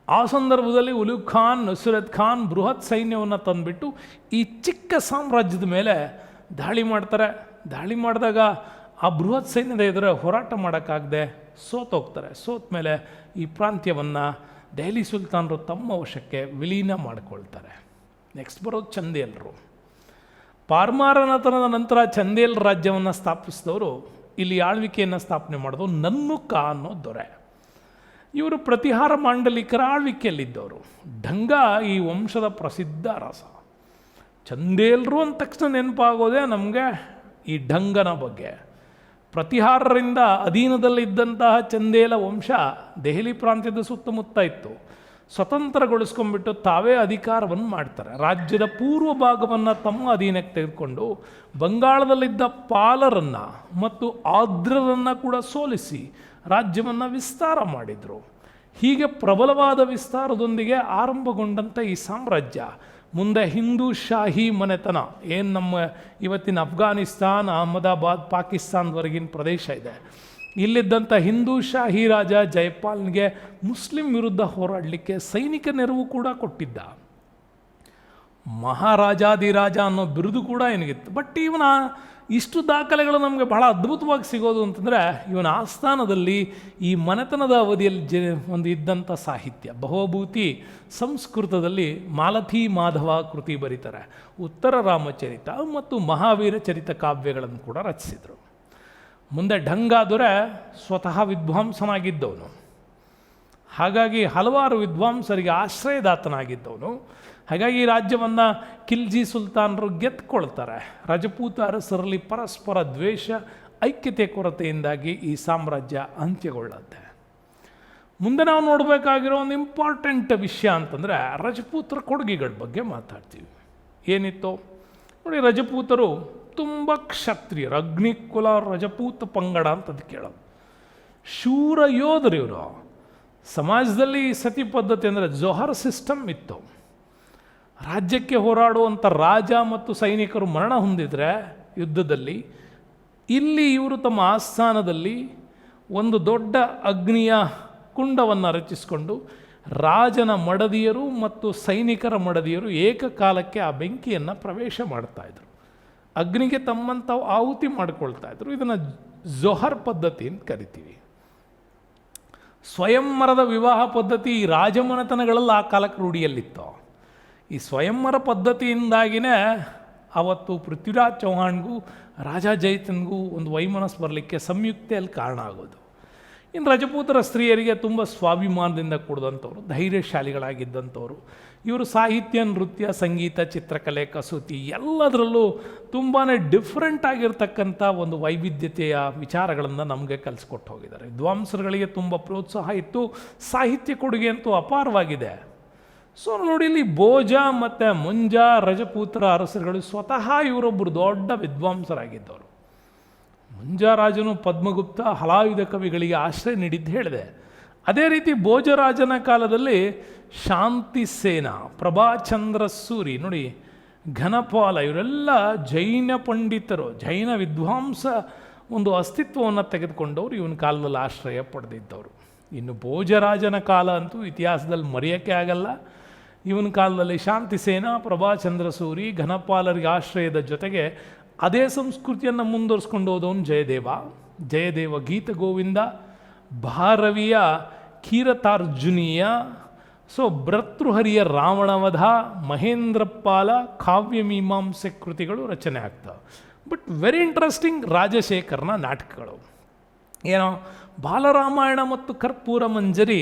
ಆ ಸಂದರ್ಭದಲ್ಲಿ ಉಲುಗ್ ಖಾನ್ ನಸ್ರತ್ ಖಾನ್ ಬೃಹತ್ ಸೈನ್ಯವನ್ನು ತಂದುಬಿಟ್ಟು ಈ ಚಿಕ್ಕ ಸಾಮ್ರಾಜ್ಯದ ಮೇಲೆ ದಾಳಿ ಮಾಡ್ತಾರೆ. ದಾಳಿ ಮಾಡಿದಾಗ ಆ ಬೃಹತ್ ಸೈನ್ಯದ ಎದುರು ಹೋರಾಟ ಮಾಡೋಕ್ಕಾಗದೆ ಸೋತೋಗ್ತಾರೆ. ಸೋತ ಮೇಲೆ ಈ ಪ್ರಾಂತ್ಯವನ್ನು ದೆಹಲಿ ಸುಲ್ತಾನರು ತಮ್ಮ ವಶಕ್ಕೆ ವಿಲೀನ ಮಾಡಿಕೊಳ್ತಾರೆ. ನೆಕ್ಸ್ಟ್ ಬರೋದು ಚಂದೇಲರು. ಪಾರ್ಮಾರನತನದ ನಂತರ ಚಂದೇಲ್ ರಾಜ್ಯವನ್ನು ಸ್ಥಾಪಿಸಿದವರು ಇಲ್ಲಿ ಆಳ್ವಿಕೆಯನ್ನು ಸ್ಥಾಪನೆ ಮಾಡೋದು ನನ್ನುಕ ಅನ್ನೋ ದೊರೆ. ಇವರು ಪ್ರತಿಹಾರ ಮಾಂಡಲಿಕರ ಆಳ್ವಿಕೆಯಲ್ಲಿದ್ದವರು. ಢಂಗ ಈ ವಂಶದ ಪ್ರಸಿದ್ಧ ರಸ. ಚಂದೇಲರು ಅಂದ ತಕ್ಷಣ ನೆನಪಾಗೋದೇ ನಮಗೆ ಈ ಢಂಗನ ಬಗ್ಗೆ. ಪ್ರತಿಹಾರರಿಂದ ಅಧೀನದಲ್ಲಿದ್ದಂತಹ ಚಂದೇಲ ವಂಶ ದೆಹಲಿ ಪ್ರಾಂತ್ಯದ ಸುತ್ತಮುತ್ತ ಇತ್ತು. ಸ್ವತಂತ್ರಗೊಳಿಸ್ಕೊಂಡ್ಬಿಟ್ಟು ತಾವೇ ಅಧಿಕಾರವನ್ನು ಮಾಡ್ತಾರೆ. ರಾಜ್ಯದ ಪೂರ್ವ ಭಾಗವನ್ನು ತಮ್ಮ ಅಧೀನಕ್ಕೆ ತೆಗೆದುಕೊಂಡು ಬಂಗಾಳದಲ್ಲಿದ್ದ ಪಾಲರನ್ನು ಮತ್ತು ಆರ್ದ್ರರನ್ನು ಕೂಡ ಸೋಲಿಸಿ ರಾಜ್ಯವನ್ನು ವಿಸ್ತಾರ ಮಾಡಿದರು. ಹೀಗೆ ಪ್ರಬಲವಾದ ವಿಸ್ತಾರದೊಂದಿಗೆ ಆರಂಭಗೊಂಡಂಥ ಈ ಸಾಮ್ರಾಜ್ಯ ಮುಂದೆ ಹಿಂದೂ ಶಾಹಿ ಮನೆತನ, ಏನು ನಮ್ಮ ಇವತ್ತಿನ ಅಫ್ಘಾನಿಸ್ತಾನ್, ಅಹಮದಾಬಾದ್, ಪಾಕಿಸ್ತಾನದವರೆಗಿನ ಪ್ರದೇಶ ಇದೆ, ಇಲ್ಲಿದ್ದಂಥ ಹಿಂದೂ ಶಾಹಿ ರಾಜ ಜಯಪಾಲ್ನಿಗೆ ಮುಸ್ಲಿಂ ವಿರುದ್ಧ ಹೋರಾಡಲಿಕ್ಕೆ ಸೈನಿಕ ನೆರವು ಕೂಡ ಕೊಟ್ಟಿದ್ದ. ಮಹಾರಾಜಾದಿರಾಜ ಅನ್ನೋ ಬಿರುದು ಕೂಡ ಏನಿಗಿತ್ತು. ಬಟ್ ಇವನ ಇಷ್ಟು ದಾಖಲೆಗಳು ನಮಗೆ ಬಹಳ ಅದ್ಭುತವಾಗಿ ಸಿಗೋದು ಅಂತಂದರೆ, ಇವನ ಆಸ್ಥಾನದಲ್ಲಿ ಈ ಮನೆತನದ ಅವಧಿಯಲ್ಲಿ ಒಂದು ಇದ್ದಂಥ ಸಾಹಿತ್ಯ. ಭವಭೂತಿ ಸಂಸ್ಕೃತದಲ್ಲಿ ಮಾಲತಿ ಮಾಧವ ಕೃತಿ ಬರೀತಾರೆ. ಉತ್ತರ ರಾಮಚರಿತ ಮತ್ತು ಮಹಾವೀರ ಚರಿತ ಕಾವ್ಯಗಳನ್ನು ಕೂಡ ರಚಿಸಿದರು. ಮುಂದೆ ಢಂಗ ದೊರೆ ಸ್ವತಃ ವಿದ್ವಾಂಸನಾಗಿದ್ದವನು. ಹಾಗಾಗಿ ಹಲವಾರು ವಿದ್ವಾಂಸರಿಗೆ ಆಶ್ರಯದಾತನಾಗಿದ್ದವನು. ಹಾಗಾಗಿ ಈ ರಾಜ್ಯವನ್ನು ಖಿಲ್ಜಿ ಸುಲ್ತಾನರು ಗೆದ್ಕೊಳ್ತಾರೆ. ರಜಪೂತ ಅರಸರಲ್ಲಿ ಪರಸ್ಪರ ದ್ವೇಷ, ಐಕ್ಯತೆ ಕೊರತೆಯಿಂದಾಗಿ ಈ ಸಾಮ್ರಾಜ್ಯ ಅಂತ್ಯಗೊಳ್ಳುತ್ತೆ. ಮುಂದೆ ನಾವು ನೋಡಬೇಕಾಗಿರೋ ಒಂದು ಇಂಪಾರ್ಟೆಂಟ್ ವಿಷಯ ಅಂತಂದರೆ ರಜಪೂತರ ಕೊಡುಗೆಗಳ ಬಗ್ಗೆ ಮಾತಾಡ್ತೀವಿ. ಏನಿತ್ತು ನೋಡಿ, ರಜಪೂತರು ತುಂಬ ಕ್ಷತ್ರಿಯರು, ಅಗ್ನಿಕುಲ ರಜಪೂತ ಪಂಗಡ ಅಂತದ್ದು ಕೇಳೋದು. ಶೂರ ಯೋಧರು ಇವರು. ಸಮಾಜದಲ್ಲಿ ಸತಿ ಪದ್ಧತಿ ಅಂದರೆ ಜೊಹರ್ ಸಿಸ್ಟಮ್ ಇತ್ತು. ರಾಜ್ಯಕ್ಕೆ ಹೋರಾಡುವಂಥ ರಾಜ ಮತ್ತು ಸೈನಿಕರು ಮರಣ ಹೊಂದಿದರೆ ಯುದ್ಧದಲ್ಲಿ, ಇಲ್ಲಿ ಇವರು ತಮ್ಮ ಆಸ್ಥಾನದಲ್ಲಿ ಒಂದು ದೊಡ್ಡ ಅಗ್ನಿಯ ಕುಂಡವನ್ನು ರಚಿಸಿಕೊಂಡು ರಾಜನ ಮಡದಿಯರು ಮತ್ತು ಸೈನಿಕರ ಮಡದಿಯರು ಏಕಕಾಲಕ್ಕೆ ಆ ಬೆಂಕಿಯನ್ನು ಪ್ರವೇಶ ಮಾಡ್ತಾಯಿದ್ರು. ಅಗ್ನಿಗೆ ತಮ್ಮಂತಾವು ಆಹುತಿ ಮಾಡಿಕೊಳ್ತಾ ಇದ್ರು. ಇದನ್ನು ಜೊಹರ್ ಪದ್ಧತಿ ಅಂತ ಕರಿತೀವಿ. ಸ್ವಯಂವರದ ವಿವಾಹ ಪದ್ಧತಿ ಈ ರಾಜಮನೆತನಗಳಲ್ಲಿ ಆ ಕಾಲಕ್ಕೆ ರೂಢಿಯಲ್ಲಿತ್ತು. ಈ ಸ್ವಯಂವರ ಪದ್ಧತಿಯಿಂದಾಗಿಯೇ ಅವತ್ತು ಪೃಥ್ವಿರಾಜ್ ಚೌಹಾಣ್ಗೂ ರಾಜಾ ಜೈತನ್ಗೂ ಒಂದು ವೈಮನಸ್ಸು ಬರಲಿಕ್ಕೆ ಸಂಯುಕ್ತೆಯಲ್ಲಿ ಕಾರಣ ಆಗೋದು. ಇನ್ನು ರಜಪೂತರ ಸ್ತ್ರೀಯರಿಗೆ ತುಂಬ ಸ್ವಾಭಿಮಾನದಿಂದ ಕೂಡಿದಂಥವ್ರು, ಧೈರ್ಯಶಾಲಿಗಳಾಗಿದ್ದಂಥವ್ರು. ಇವರು ಸಾಹಿತ್ಯ, ನೃತ್ಯ, ಸಂಗೀತ, ಚಿತ್ರಕಲೆ, ಕಸೂತಿ ಎಲ್ಲದರಲ್ಲೂ ತುಂಬಾ ಡಿಫ್ರೆಂಟ್ ಆಗಿರ್ತಕ್ಕಂಥ ಒಂದು ವೈವಿಧ್ಯತೆಯ ವಿಚಾರಗಳನ್ನು ನಮಗೆ ಕಲಿಸ್ಕೊಟ್ಟು ಹೋಗಿದ್ದಾರೆ. ವಿದ್ವಾಂಸರುಗಳಿಗೆ ತುಂಬ ಪ್ರೋತ್ಸಾಹ ಇತ್ತು. ಸಾಹಿತ್ಯ ಕೊಡುಗೆ ಅಂತೂ ಅಪಾರವಾಗಿದೆ. ಸೊ ನೋಡಿ, ಇಲ್ಲಿ ಭೋಜ ಮತ್ತು ಮುಂಜ ರಜಪೂತರ ಅರಸರುಗಳು ಸ್ವತಃ ಇವರೊಬ್ಬರು ದೊಡ್ಡ ವಿದ್ವಾಂಸರಾಗಿದ್ದವರು. ಮುಂಜ ರಾಜನು ಪದ್ಮಗುಪ್ತ ಹಲಾಯುಧ ಕವಿಗಳಿಗೆ ಆಶ್ರಯ ನೀಡಿದ್ದು ಹೇಳಿದೆ. ಅದೇ ರೀತಿ ಭೋಜರಾಜನ ಕಾಲದಲ್ಲಿ ಶಾಂತಿಸೇನ, ಪ್ರಭಾಚಂದ್ರ ಸೂರಿ, ನೋಡಿ ಘನಪಾಲ, ಇವರೆಲ್ಲ ಜೈನ ಪಂಡಿತರು, ಜೈನ ವಿದ್ವಾಂಸ ಒಂದು ಅಸ್ತಿತ್ವವನ್ನು ತೆಗೆದುಕೊಂಡವರು ಇವನ ಕಾಲದಲ್ಲಿ ಆಶ್ರಯ ಪಡೆದಿದ್ದವರು. ಇನ್ನು ಭೋಜರಾಜನ ಕಾಲ ಅಂತೂ ಇತಿಹಾಸದಲ್ಲಿ ಮರೆಯೋಕ್ಕೆ ಆಗಲ್ಲ. ಇವನ ಕಾಲದಲ್ಲಿ ಶಾಂತಿಸೇನ, ಪ್ರಭಾಚಂದ್ರ ಸೂರಿ, ಘನಪಾಲರಿಗೆ ಆಶ್ರಯದ ಜೊತೆಗೆ ಅದೇ ಸಂಸ್ಕೃತಿಯನ್ನು ಮುಂದುವರಿಸ್ಕೊಂಡು ಹೋದವನು ಜಯದೇವ. ಜಯದೇವ ಗೀತ ಗೋವಿಂದ, ಭಾರವಿಯ ಕೀರತಾರ್ಜುನೀಯ, ಸೊ ಭರ್ತೃಹರಿಯ ರಾವಣವಧ, ಮಹೇಂದ್ರಪಾಲ ಕಾವ್ಯಮೀಮಾಂಸೆ ಕೃತಿಗಳು ರಚನೆ ಆಗ್ತವೆ. ಬಟ್ ವೆರಿ ಇಂಟ್ರೆಸ್ಟಿಂಗ್ ರಾಜಶೇಖರನ ನಾಟಕಗಳು. ಏನೋ ಬಾಲರಾಮಾಯಣ ಮತ್ತು ಕರ್ಪೂರ ಮಂಜರಿ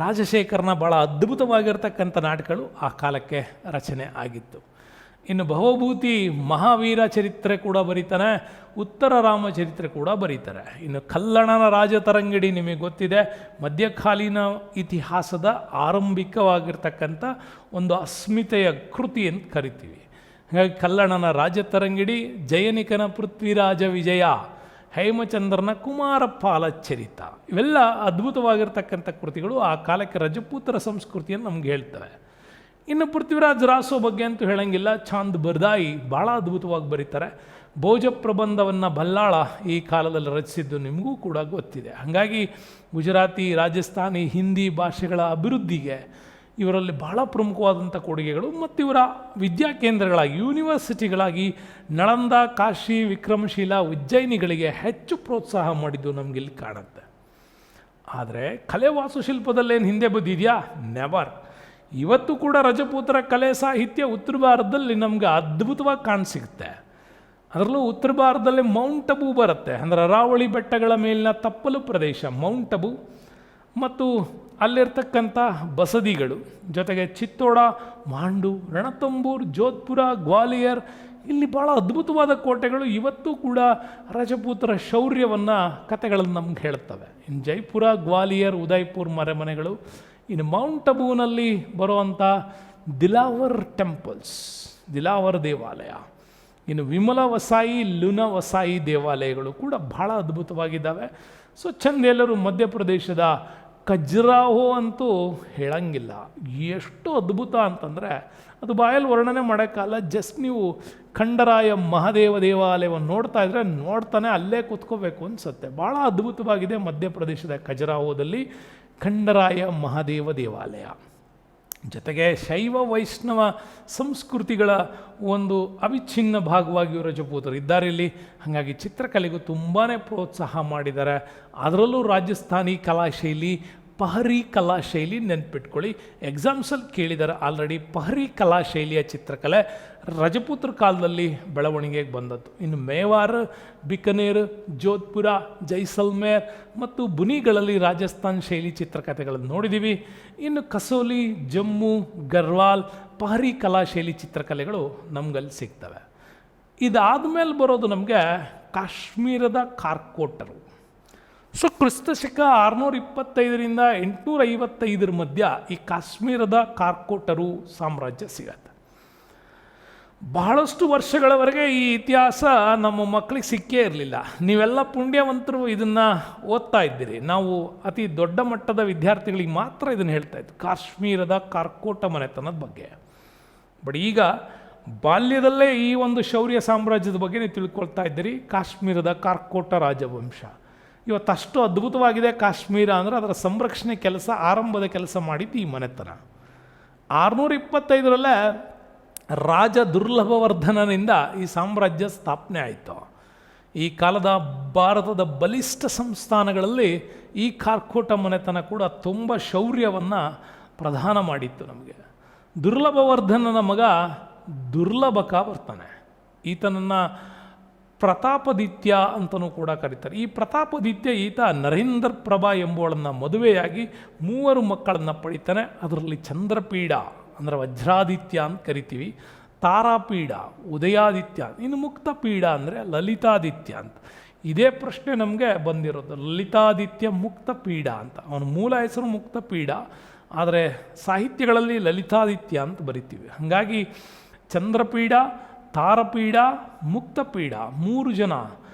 ರಾಜಶೇಖರನ ಭಾಳ ಅದ್ಭುತವಾಗಿರ್ತಕ್ಕಂಥ ನಾಟಕಗಳು ಆ ಕಾಲಕ್ಕೆ ರಚನೆ ಆಗಿತ್ತು. ಇನ್ನು ಭವಭೂತಿ ಮಹಾವೀರ ಚರಿತ್ರೆ ಕೂಡ ಬರೀತಾನೆ, ಉತ್ತರ ರಾಮಚರಿತ್ರೆ ಕೂಡ ಬರೀತಾರೆ. ಇನ್ನು ಕಲ್ಲಣನ ರಾಜತರಂಗಿಣಿ ನಿಮಗೆ ಗೊತ್ತಿದೆ, ಮಧ್ಯಕಾಲೀನ ಇತಿಹಾಸದ ಆರಂಭಿಕವಾಗಿರ್ತಕ್ಕಂಥ ಒಂದು ಅಸ್ಮಿತೆಯ ಕೃತಿ ಅಂತ ಕರಿತೀವಿ. ಹಾಗಾಗಿ ಕಲ್ಲಣನ ರಾಜತರಂಗಿಣಿ, ಜಯನಿಕನ ಪೃಥ್ವಿರಾಜ ವಿಜಯ, ಹೇಮಚಂದ್ರನ ಕುಮಾರಪಾಲ ಚರಿತ, ಇವೆಲ್ಲ ಅದ್ಭುತವಾಗಿರ್ತಕ್ಕಂಥ ಕೃತಿಗಳು ಆ ಕಾಲಕ್ಕೆ ರಜಪೂತರ ಸಂಸ್ಕೃತಿಯನ್ನು ನಮ್ಗೆ ಹೇಳ್ತವೆ. ಇನ್ನು ಪೃಥ್ವಿರಾಜ್ ರಾಸೋ ಬಗ್ಗೆ ಅಂತೂ ಹೇಳಂಗಿಲ್ಲ, ಚಾಂದ್ ಬರ್ದಾಯಿ ಭಾಳ ಅದ್ಭುತವಾಗಿ ಬರೀತಾರೆ. ಭೋಜ ಪ್ರಬಂಧವನ್ನು ಬಲ್ಲಾಳ ಈ ಕಾಲದಲ್ಲಿ ರಚಿಸಿದ್ದು ನಿಮಗೂ ಕೂಡ ಗೊತ್ತಿದೆ. ಹಾಗಾಗಿ ಗುಜರಾತಿ, ರಾಜಸ್ಥಾನಿ, ಹಿಂದಿ ಭಾಷೆಗಳ ಅಭಿವೃದ್ಧಿಗೆ ಇವರಲ್ಲಿ ಬಹಳ ಪ್ರಮುಖವಾದಂಥ ಕೊಡುಗೆಗಳು ಮತ್ತು ಇವರ ವಿದ್ಯಾಕೇಂದ್ರಗಳಾಗಿ, ಯೂನಿವರ್ಸಿಟಿಗಳಾಗಿ ನಳಂದ, ಕಾಶಿ, ವಿಕ್ರಮಶೀಲ, ಉಜ್ಜಯಿನಿಗಳಿಗೆ ಹೆಚ್ಚು ಪ್ರೋತ್ಸಾಹ ಮಾಡಿದ್ದು ನಮಗಿಲ್ಲಿ ಕಾಣುತ್ತೆ. ಆದರೆ ಕಲೆ ವಾಸ್ತುಶಿಲ್ಪದಲ್ಲೇನು ಹಿಂದೆ ಬಂದಿದೆಯಾ? ನೆವರ್. ಇವತ್ತು ಕೂಡ ರಜಪೂತರ ಕಲೆ ಸಾಹಿತ್ಯ ಉತ್ತರ ಭಾರತದಲ್ಲಿ ನಮ್ಗೆ ಅದ್ಭುತವಾಗಿ ಕಾಣಸಿಗುತ್ತೆ. ಅದರಲ್ಲೂ ಉತ್ತರ ಭಾರತದಲ್ಲಿ ಮೌಂಟ್ ಅಬು ಬರುತ್ತೆ, ಅಂದರೆ ಅರಾವಳಿ ಬೆಟ್ಟಗಳ ಮೇಲಿನ ತಪ್ಪಲು ಪ್ರದೇಶ ಮೌಂಟ್ ಅಬು, ಮತ್ತು ಅಲ್ಲಿರ್ತಕ್ಕಂಥ ಬಸದಿಗಳು, ಜೊತೆಗೆ ಚಿತ್ತೋಡ, ಮಾಂಡು, ರಣತಂಬೂರ್, ಜೋಧ್ಪುರ, ಗ್ವಾಲಿಯರ್, ಇಲ್ಲಿ ಭಾಳ ಅದ್ಭುತವಾದ ಕೋಟೆಗಳು ಇವತ್ತೂ ಕೂಡ ರಜಪೂತರ ಶೌರ್ಯವನ್ನು ಕಥೆಗಳನ್ನು ನಮ್ಗೆ ಹೇಳ್ತವೆ. ಇನ್ನು ಜೈಪುರ, ಗ್ವಾಲಿಯರ್, ಉದಯ್ಪುರ್ ಮನೆಗಳು. ಇನ್ನು ಮೌಂಟ್ ಅಬೂನಲ್ಲಿ ಬರುವಂಥ ದಿಲಾವರ್ ಟೆಂಪಲ್ಸ್, ದಿಲಾವರ್ ದೇವಾಲಯ, ಇನ್ನು ವಿಮಲ ವಸಾಯಿ, ಲುನ ವಸಾಯಿ ದೇವಾಲಯಗಳು ಕೂಡ ಭಾಳ ಅದ್ಭುತವಾಗಿದ್ದಾವೆ. ಸೊ ಚಂದ ಎಲ್ಲರೂ ಮಧ್ಯಪ್ರದೇಶದ ಖಜುರಾಹೋ ಅಂತೂ ಹೇಳಂಗಿಲ್ಲ, ಎಷ್ಟು ಅದ್ಭುತ ಅಂತಂದರೆ ಅದು ಬಾಯಲ್ಲಿ ವರ್ಣನೆ ಮಾಡೋಕ್ಕಲ್ಲ. ಜಸ್ಟ್ ನೀವು ಖಂಡರಾಯ ಮಹಾದೇವ ದೇವಾಲಯವನ್ನು ನೋಡ್ತಾ ಇದ್ದರೆ ನೋಡ್ತಾನೆ ಅಲ್ಲೇ ಕೂತ್ಕೋಬೇಕು ಅನಿಸುತ್ತೆ. ಭಾಳ ಅದ್ಭುತವಾಗಿದೆ ಮಧ್ಯಪ್ರದೇಶದ ಖಜುರಾಹೋದಲ್ಲಿ ಖಂಡರಾಯ ಮಹಾದೇವ ದೇವಾಲಯ. ಜೊತೆಗೆ ಶೈವ ವೈಷ್ಣವ ಸಂಸ್ಕೃತಿಗಳ ಒಂದು ಅವಿಚ್ಛಿನ್ನ ಭಾಗವಾಗಿ ರಜಪೂತರು ಇದ್ದಾರೆ ಇಲ್ಲಿ. ಹಾಗಾಗಿ ಚಿತ್ರಕಲೆಗೂ ತುಂಬಾ ಪ್ರೋತ್ಸಾಹ ಮಾಡಿದ್ದಾರೆ. ಅದರಲ್ಲೂ ರಾಜಸ್ಥಾನಿ ಕಲಾಶೈಲಿ, ಪಹರಿ ಕಲಾಶೈಲಿ ನೆನ್ಪಿಟ್ಕೊಳ್ಳಿ. ಎಕ್ಸಾಮ್ಸಲ್ಲಿ ಕೇಳಿದ್ದಾರೆ ಆಲ್ರೆಡಿ. ಪಹರಿ ಕಲಾಶೈಲಿಯ ಚಿತ್ರಕಲೆ ರಜಪೂತ್ರ ಕಾಲದಲ್ಲಿ ಬೆಳವಣಿಗೆಗೆ ಬಂದದ್ದು. ಇನ್ನು ಮೇವಾರ್, ಬಿಕನೇರ್, ಜೋಧ್ಪುರ, ಜೈಸಲ್ಮೇರ್ ಮತ್ತು ಬುನಿಗಳಲ್ಲಿ ರಾಜಸ್ಥಾನ್ ಶೈಲಿ ಚಿತ್ರಕಥೆಗಳನ್ನು ನೋಡಿದ್ದೀವಿ. ಇನ್ನು ಕಸೋಲಿ, ಜಮ್ಮು, ಗರ್ವಾಲ್, ಪಹರಿ ಕಲಾಶೈಲಿ ಚಿತ್ರಕಲೆಗಳು ನಮಗಲ್ಲಿ ಸಿಗ್ತವೆ. ಇದಾದ ಮೇಲೆ ಬರೋದು ನಮಗೆ ಕಾಶ್ಮೀರದ ಕಾರ್ಕೋಟರು. ಸೊ ಕ್ರಿಸ್ತಶಕ 625ರಿಂದ 855 ಮಧ್ಯ ಈ ಕಾಶ್ಮೀರದ ಕಾರ್ಕೋಟರು ಸಾಮ್ರಾಜ್ಯ ಸಿಗತ್ತೆ. ಬಹಳಷ್ಟು ವರ್ಷಗಳವರೆಗೆ ಈ ಇತಿಹಾಸ ನಮ್ಮ ಮಕ್ಕಳಿಗೆ ಸಿಕ್ಕೇ ಇರಲಿಲ್ಲ. ನೀವೆಲ್ಲ ಪುಣ್ಯವಂತರು ಇದನ್ನು ಓದ್ತಾ ಇದ್ದೀರಿ. ನಾವು ಅತಿ ದೊಡ್ಡ ಮಟ್ಟದ ವಿದ್ಯಾರ್ಥಿಗಳಿಗೆ ಮಾತ್ರ ಇದನ್ನು ಹೇಳ್ತಾ ಇದ್ದು ಕಾಶ್ಮೀರದ ಕಾರ್ಕೋಟ ಮನೆತನದ ಬಗ್ಗೆ. ಬಟ್ ಈಗ ಬಾಲ್ಯದಲ್ಲೇ ಈ ಒಂದು ಶೌರ್ಯ ಸಾಮ್ರಾಜ್ಯದ ಬಗ್ಗೆ ನೀವು ತಿಳ್ಕೊಳ್ತಾ ಇದ್ದೀರಿ. ಕಾಶ್ಮೀರದ ಕಾರ್ಕೋಟ ರಾಜವಂಶ ಇವತ್ತಷ್ಟು ಅದ್ಭುತವಾಗಿದೆ. ಕಾಶ್ಮೀರ ಅಂದರೆ ಅದರ ಸಂರಕ್ಷಣೆ ಕೆಲಸ, ಆರಂಭದ ಕೆಲಸ ಮಾಡಿದ್ದು ಈ ಮನೆತನ. 625ರಲ್ಲೇ ರಾಜ ದುರ್ಲಭವರ್ಧನನಿಂದ ಈ ಸಾಮ್ರಾಜ್ಯ ಸ್ಥಾಪನೆ ಆಯಿತು. ಈ ಕಾಲದ ಭಾರತದ ಬಲಿಷ್ಠ ಸಂಸ್ಥಾನಗಳಲ್ಲಿ ಈ ಕಾರ್ಕೋಟ ಮನೆತನ ಕೂಡ ತುಂಬ ಶೌರ್ಯವನ್ನು ಪ್ರದಾನ ಮಾಡಿತ್ತು ನಮಗೆ. ದುರ್ಲಭವರ್ಧನನ ಮಗ ದುರ್ಲಭಕ ಬರ್ತಾನೆ. ಈತನನ್ನು ಪ್ರತಾಪದಿತ್ಯ ಅಂತಲೂ ಕೂಡ ಕರೀತಾರೆ. ಈ ಪ್ರತಾಪದಿತ್ಯ ಈತ ನರೇಂದ್ರ ಪ್ರಭಾ ಎಂಬುವಳನ್ನು ಮದುವೆಯಾಗಿ 3 ಮಕ್ಕಳನ್ನು ಪಡಿತಾನೆ. ಅದರಲ್ಲಿ ಚಂದ್ರಪೀಡ ಅಂದರೆ ವಜ್ರಾದಿತ್ಯ ಅಂತ ಕರಿತೀವಿ, ತಾರಾಪೀಡ, ಉದಯಾದಿತ್ಯ, ಇನ್ನು ಮುಕ್ತಪೀಡ ಅಂದರೆ ಲಲಿತಾದಿತ್ಯ ಅಂತ. ಇದೇ ಪ್ರಶ್ನೆ ನಮಗೆ ಬಂದಿರೋದು, ಲಲಿತಾದಿತ್ಯ ಮುಕ್ತಪೀಡ ಅಂತ. ಅವನ ಮೂಲ ಹೆಸರು ಮುಕ್ತಪೀಡ, ಆದರೆ ಸಾಹಿತ್ಯಗಳಲ್ಲಿ ಲಲಿತಾದಿತ್ಯ ಅಂತ ಬರಿತೀವಿ. ಹಾಗಾಗಿ ಚಂದ್ರಪೀಡ, ತಾರಪೀಡ, ಮುಕ್ತಪೀಡ 3 ಜನ,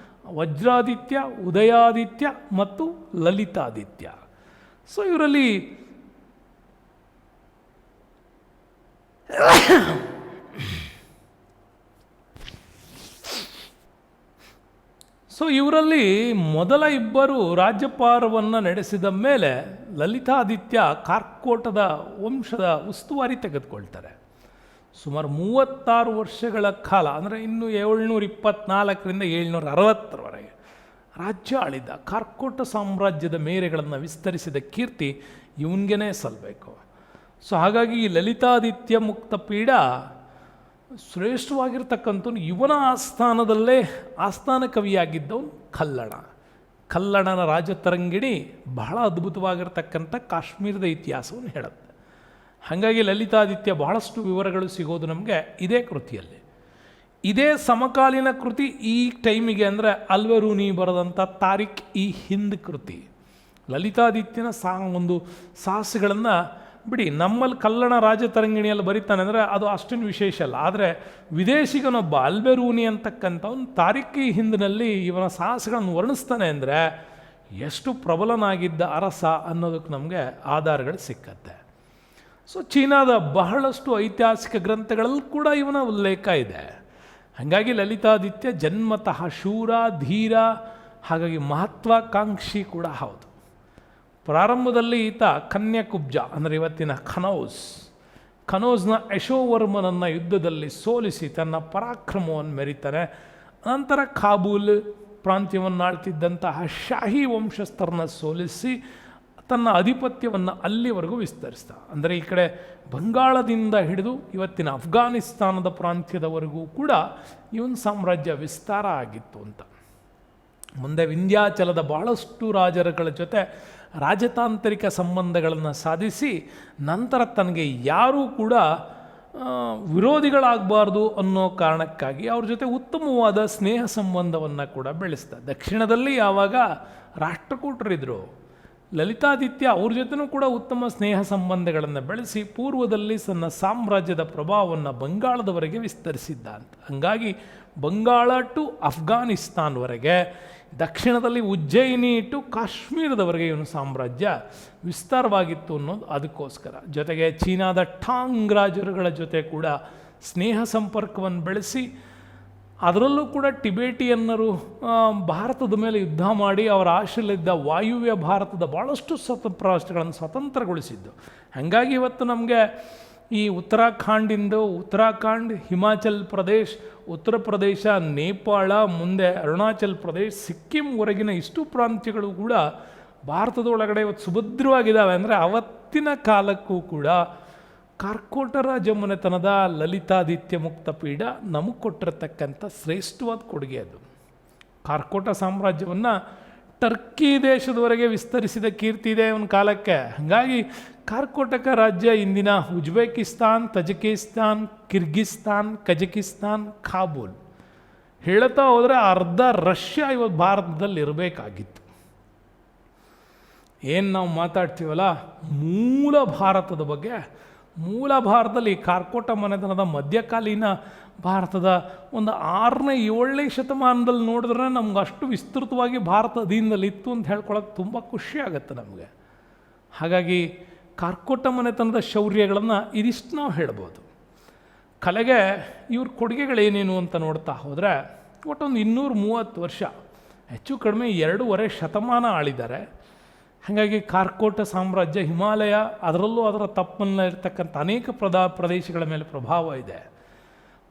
ವಜ್ರಾದಿತ್ಯ, ಉದಯಾದಿತ್ಯ ಮತ್ತು ಲಲಿತಾದಿತ್ಯ. ಸೊ ಇವರಲ್ಲಿ ಮೊದಲ ಇಬ್ಬರು ರಾಜ್ಯಭಾರವನ್ನು ನಡೆಸಿದ ಮೇಲೆ ಲಲಿತಾದಿತ್ಯ ಕಾರ್ಕೋಟದ ವಂಶದ ಉಸ್ತುವಾರಿ ತೆಗೆದುಕೊಳ್ತಾರೆ. ಸುಮಾರು 36 ವರ್ಷಗಳ ಕಾಲ, ಅಂದರೆ ಇನ್ನು 724ರಿಂದ 760ರವರೆಗೆ ರಾಜ್ಯ ಆಳಿದ. ಕಾರ್ಕೋಟ ಸಾಮ್ರಾಜ್ಯದ ಮೇರೆಗಳನ್ನು ವಿಸ್ತರಿಸಿದ ಕೀರ್ತಿ ಇವನಿಗೇ ಸಲ್ಲಬೇಕು. ಸೊ ಹಾಗಾಗಿ ಈ ಲಲಿತಾದಿತ್ಯ ಮುಕ್ತಪೀಡ ಶ್ರೇಷ್ಠವಾಗಿರ್ತಕ್ಕಂಥವ್ನು. ಇವನ ಆಸ್ಥಾನದಲ್ಲೇ ಆಸ್ಥಾನ ಕವಿಯಾಗಿದ್ದವನು ಕಲ್ಲಣನ ರಾಜತರಂಗಿಣಿ ಬಹಳ ಅದ್ಭುತವಾಗಿರ್ತಕ್ಕಂಥ ಕಾಶ್ಮೀರದ ಇತಿಹಾಸವನ್ನು ಹೇಳುತ್ತೆ. ಹಾಗಾಗಿ ಲಲಿತಾದಿತ್ಯ ಬಹಳಷ್ಟು ವಿವರಗಳು ಸಿಗೋದು ನಮಗೆ ಇದೇ ಕೃತಿಯಲ್ಲಿ. ಇದೇ ಸಮಕಾಲೀನ ಕೃತಿ ಈ ಟೈಮಿಗೆ ಅಂದರೆ ಅಲ್ವರೂನಿ ಬರೆದಂಥ ತಾರಿಕ್ ಇ ಹಿಂದ್ ಕೃತಿ. ಲಲಿತಾದಿತ್ಯನ ಒಂದು ಸಾಹಸಗಳನ್ನು ಬಿಡಿ, ನಮ್ಮಲ್ಲಿ ಕಲ್ಲಣ ರಾಜತರಂಗಿಣಿಯಲ್ಲಿ ಬರೀತಾನೆ ಅಂದರೆ ಅದು ಅಷ್ಟೇನು ವಿಶೇಷ ಅಲ್ಲ. ಆದರೆ ವಿದೇಶಿಗನೊಬ್ಬ ಅಲ್ಬೆರೂನಿ ಅಂತಕ್ಕಂಥವ್ನು ತಾರಿಕ್ ಇ ಹಿಂದ್ನಲ್ಲಿ ಇವನ ಸಾಹಸಗಳನ್ನು ವರ್ಣಿಸ್ತಾನೆ ಅಂದರೆ ಎಷ್ಟು ಪ್ರಬಲನಾಗಿದ್ದ ಅರಸ ಅನ್ನೋದಕ್ಕೆ ನಮಗೆ ಆಧಾರಗಳು ಸಿಕ್ಕತ್ತೆ. ಸೊ ಚೀನಾದ ಬಹಳಷ್ಟು ಐತಿಹಾಸಿಕ ಗ್ರಂಥಗಳಲ್ಲಿ ಕೂಡ ಇವನ ಉಲ್ಲೇಖ ಇದೆ. ಹಾಗಾಗಿ ಲಲಿತಾದಿತ್ಯ ಜನ್ಮತಃ ಶೂರ, ಧೀರ, ಹಾಗಾಗಿ ಮಹತ್ವಾಕಾಂಕ್ಷಿ ಕೂಡ ಹೌದು. ಪ್ರಾರಂಭದಲ್ಲಿ ಈತ ಕನ್ಯಾಕುಬ್ಜ ಅಂದರೆ ಇವತ್ತಿನ ಖನೌಜ್ನ ಯಶೋವರ್ಮನನ್ನು ಯುದ್ಧದಲ್ಲಿ ಸೋಲಿಸಿ ತನ್ನ ಪರಾಕ್ರಮವನ್ನು ಮೆರೀತಾನೆ. ನಂತರ ಕಾಬೂಲ್ ಪ್ರಾಂತ್ಯವನ್ನು ಆಳ್ತಿದ್ದಂತಹ ಶಾಹಿ ವಂಶಸ್ಥರನ್ನ ಸೋಲಿಸಿ ತನ್ನ ಆಧಿಪತ್ಯವನ್ನು ಅಲ್ಲಿವರೆಗೂ ವಿಸ್ತರಿಸ್ದ. ಅಂದರೆ ಈ ಕಡೆ ಬಂಗಾಳದಿಂದ ಹಿಡಿದು ಇವತ್ತಿನ ಅಫ್ಘಾನಿಸ್ತಾನದ ಪ್ರಾಂತ್ಯದವರೆಗೂ ಕೂಡ ಇವನ ಸಾಮ್ರಾಜ್ಯ ವಿಸ್ತಾರ ಆಗಿತ್ತು ಅಂತ. ಮುಂದೆ ವಿಂಧ್ಯಾಚಲದ ಭಾಳಷ್ಟು ರಾಜರುಗಳ ಜೊತೆ ರಾಜತಾಂತ್ರಿಕ ಸಂಬಂಧಗಳನ್ನು ಸಾಧಿಸಿ ನಂತರ ತನಗೆ ಯಾರೂ ಕೂಡ ವಿರೋಧಿಗಳಾಗಬಾರ್ದು ಅನ್ನೋ ಕಾರಣಕ್ಕಾಗಿ ಅವ್ರ ಜೊತೆ ಉತ್ತಮವಾದ ಸ್ನೇಹ ಸಂಬಂಧವನ್ನು ಕೂಡ ಬೆಳೆಸ್ದ. ದಕ್ಷಿಣದಲ್ಲಿ ಯಾವಾಗ ರಾಷ್ಟ್ರಕೂಟರಿದ್ದರು, ಲಲಿತಾದಿತ್ಯ ಅವ್ರ ಜೊತೆನೂ ಕೂಡ ಉತ್ತಮ ಸ್ನೇಹ ಸಂಬಂಧಗಳನ್ನು ಬೆಳೆಸಿ ಪೂರ್ವದಲ್ಲಿ ತನ್ನ ಸಾಮ್ರಾಜ್ಯದ ಪ್ರಭಾವವನ್ನು ಬಂಗಾಳದವರೆಗೆ ವಿಸ್ತರಿಸಿದ್ದ ಅಂತ. ಹಂಗಾಗಿ ಬಂಗಾಳ ಟು ಅಫ್ಘಾನಿಸ್ತಾನ್ವರೆಗೆ, ದಕ್ಷಿಣದಲ್ಲಿ ಉಜ್ಜಯಿನಿ ಟು ಕಾಶ್ಮೀರದವರೆಗೆ ಇವನು ಸಾಮ್ರಾಜ್ಯ ವಿಸ್ತಾರವಾಗಿತ್ತು ಅನ್ನೋದು ಅದಕ್ಕೋಸ್ಕರ. ಜೊತೆಗೆ ಚೀನಾದ ಟಾಂಗ್ ರಾಜರುಗಳ ಜೊತೆ ಕೂಡ ಸ್ನೇಹ ಸಂಪರ್ಕವನ್ನು ಬೆಳೆಸಿ, ಅದರಲ್ಲೂ ಕೂಡ ಟಿಬೇಟಿಯನ್ನರು ಭಾರತದ ಮೇಲೆ ಯುದ್ಧ ಮಾಡಿ ಅವರ ಆಶ್ರಯದಲ್ಲಿದ್ದ ವಾಯುವ್ಯ ಭಾರತದ ಭಾಳಷ್ಟು ರಾಷ್ಟ್ರಗಳನ್ನು ಸ್ವತಂತ್ರಗೊಳಿಸಿದ್ದು. ಹಾಗಾಗಿ ಇವತ್ತು ನಮಗೆ ಈ ಉತ್ತರಾಖಂಡ್, ಹಿಮಾಚಲ್ ಪ್ರದೇಶ್, ಉತ್ತರ ಪ್ರದೇಶ, ನೇಪಾಳ, ಮುಂದೆ ಅರುಣಾಚಲ್ ಪ್ರದೇಶ್, ಸಿಕ್ಕಿಂವರೆಗಿನ ಇಷ್ಟು ಪ್ರಾಂತ್ಯಗಳು ಕೂಡ ಭಾರತದ ಒಳಗಡೆ ಇವತ್ತು ಸುಭದ್ರವಾಗಿದ್ದಾವೆ. ಅಂದರೆ ಅವತ್ತಿನ ಕಾಲಕ್ಕೂ ಕೂಡ ಕಾರ್ಕೋಟ ರಾಜಮನೆತನದ ಲಲಿತಾದಿತ್ಯ ಮುಕ್ತಪೀಠ ನಮಗೆ ಕೊಟ್ಟಿರತಕ್ಕಂಥ ಶ್ರೇಷ್ಠವಾದ ಕೊಡುಗೆ ಅದು. ಕಾರ್ಕೋಟ ಸಾಮ್ರಾಜ್ಯವನ್ನು ಟರ್ಕಿ ದೇಶದವರೆಗೆ ವಿಸ್ತರಿಸಿದ ಕೀರ್ತಿ ಇದೆ ಅವನ ಕಾಲಕ್ಕೆ. ಹಾಗಾಗಿ ಕಾರ್ಕೋಟಕ ರಾಜ್ಯ ಇಂದಿನ Uzbekistan, Tajikistan, Kyrgyzstan, Kazakhstan, Kabul ಹೇಳ್ತಾ ಹೋದರೆ ಅರ್ಧ ರಷ್ಯಾ ಇವತ್ತು ಭಾರತದಲ್ಲಿ ಇರಬೇಕಾಗಿತ್ತು. ಏನು ನಾವು ಮಾತಾಡ್ತೀವಲ್ಲ ಮೂಲ ಭಾರತದ ಬಗ್ಗೆ, ಮೂಲ ಭಾರತದಲ್ಲಿ ಕಾರ್ಕೋಟ ಮನೆತನದ ಮಧ್ಯಕಾಲೀನ ಭಾರತದ ಒಂದು 6ನೇ 7ನೇ ಶತಮಾನದಲ್ಲಿ ನೋಡಿದ್ರೆ ನಮ್ಗೆ ಅಷ್ಟು ವಿಸ್ತೃತವಾಗಿ ಭಾರತ ಅಧೀನದಲ್ಲಿ ಇತ್ತು ಅಂತ ಹೇಳ್ಕೊಳಕ್ಕೆ ತುಂಬ ಖುಷಿ ಆಗುತ್ತೆ ನಮಗೆ. ಹಾಗಾಗಿ ಕಾರ್ಕೋಟ ಮನೆತನದ ಶೌರ್ಯಗಳನ್ನು ಇದಿಷ್ಟು ನಾವು ಹೇಳ್ಬೋದು. ಕಲೆಗೆ ಇವ್ರ ಕೊಡುಗೆಗಳೇನೇನು ಅಂತ ನೋಡ್ತಾ ಹೋದರೆ ಒಟ್ಟೊಂದು 230 ವರ್ಷ, ಹೆಚ್ಚು ಕಡಿಮೆ 2.5 ಶತಮಾನ ಆಳಿದ್ದಾರೆ. ಹಾಗಾಗಿ ಕಾರ್ಕೋಟ ಸಾಮ್ರಾಜ್ಯ ಹಿಮಾಲಯ, ಅದರಲ್ಲೂ ಅದರ ತಪ್ಪಲಿರ್ತಕ್ಕಂಥ ಅನೇಕ ಪ್ರದೇಶಗಳ ಮೇಲೆ ಪ್ರಭಾವ ಇದೆ.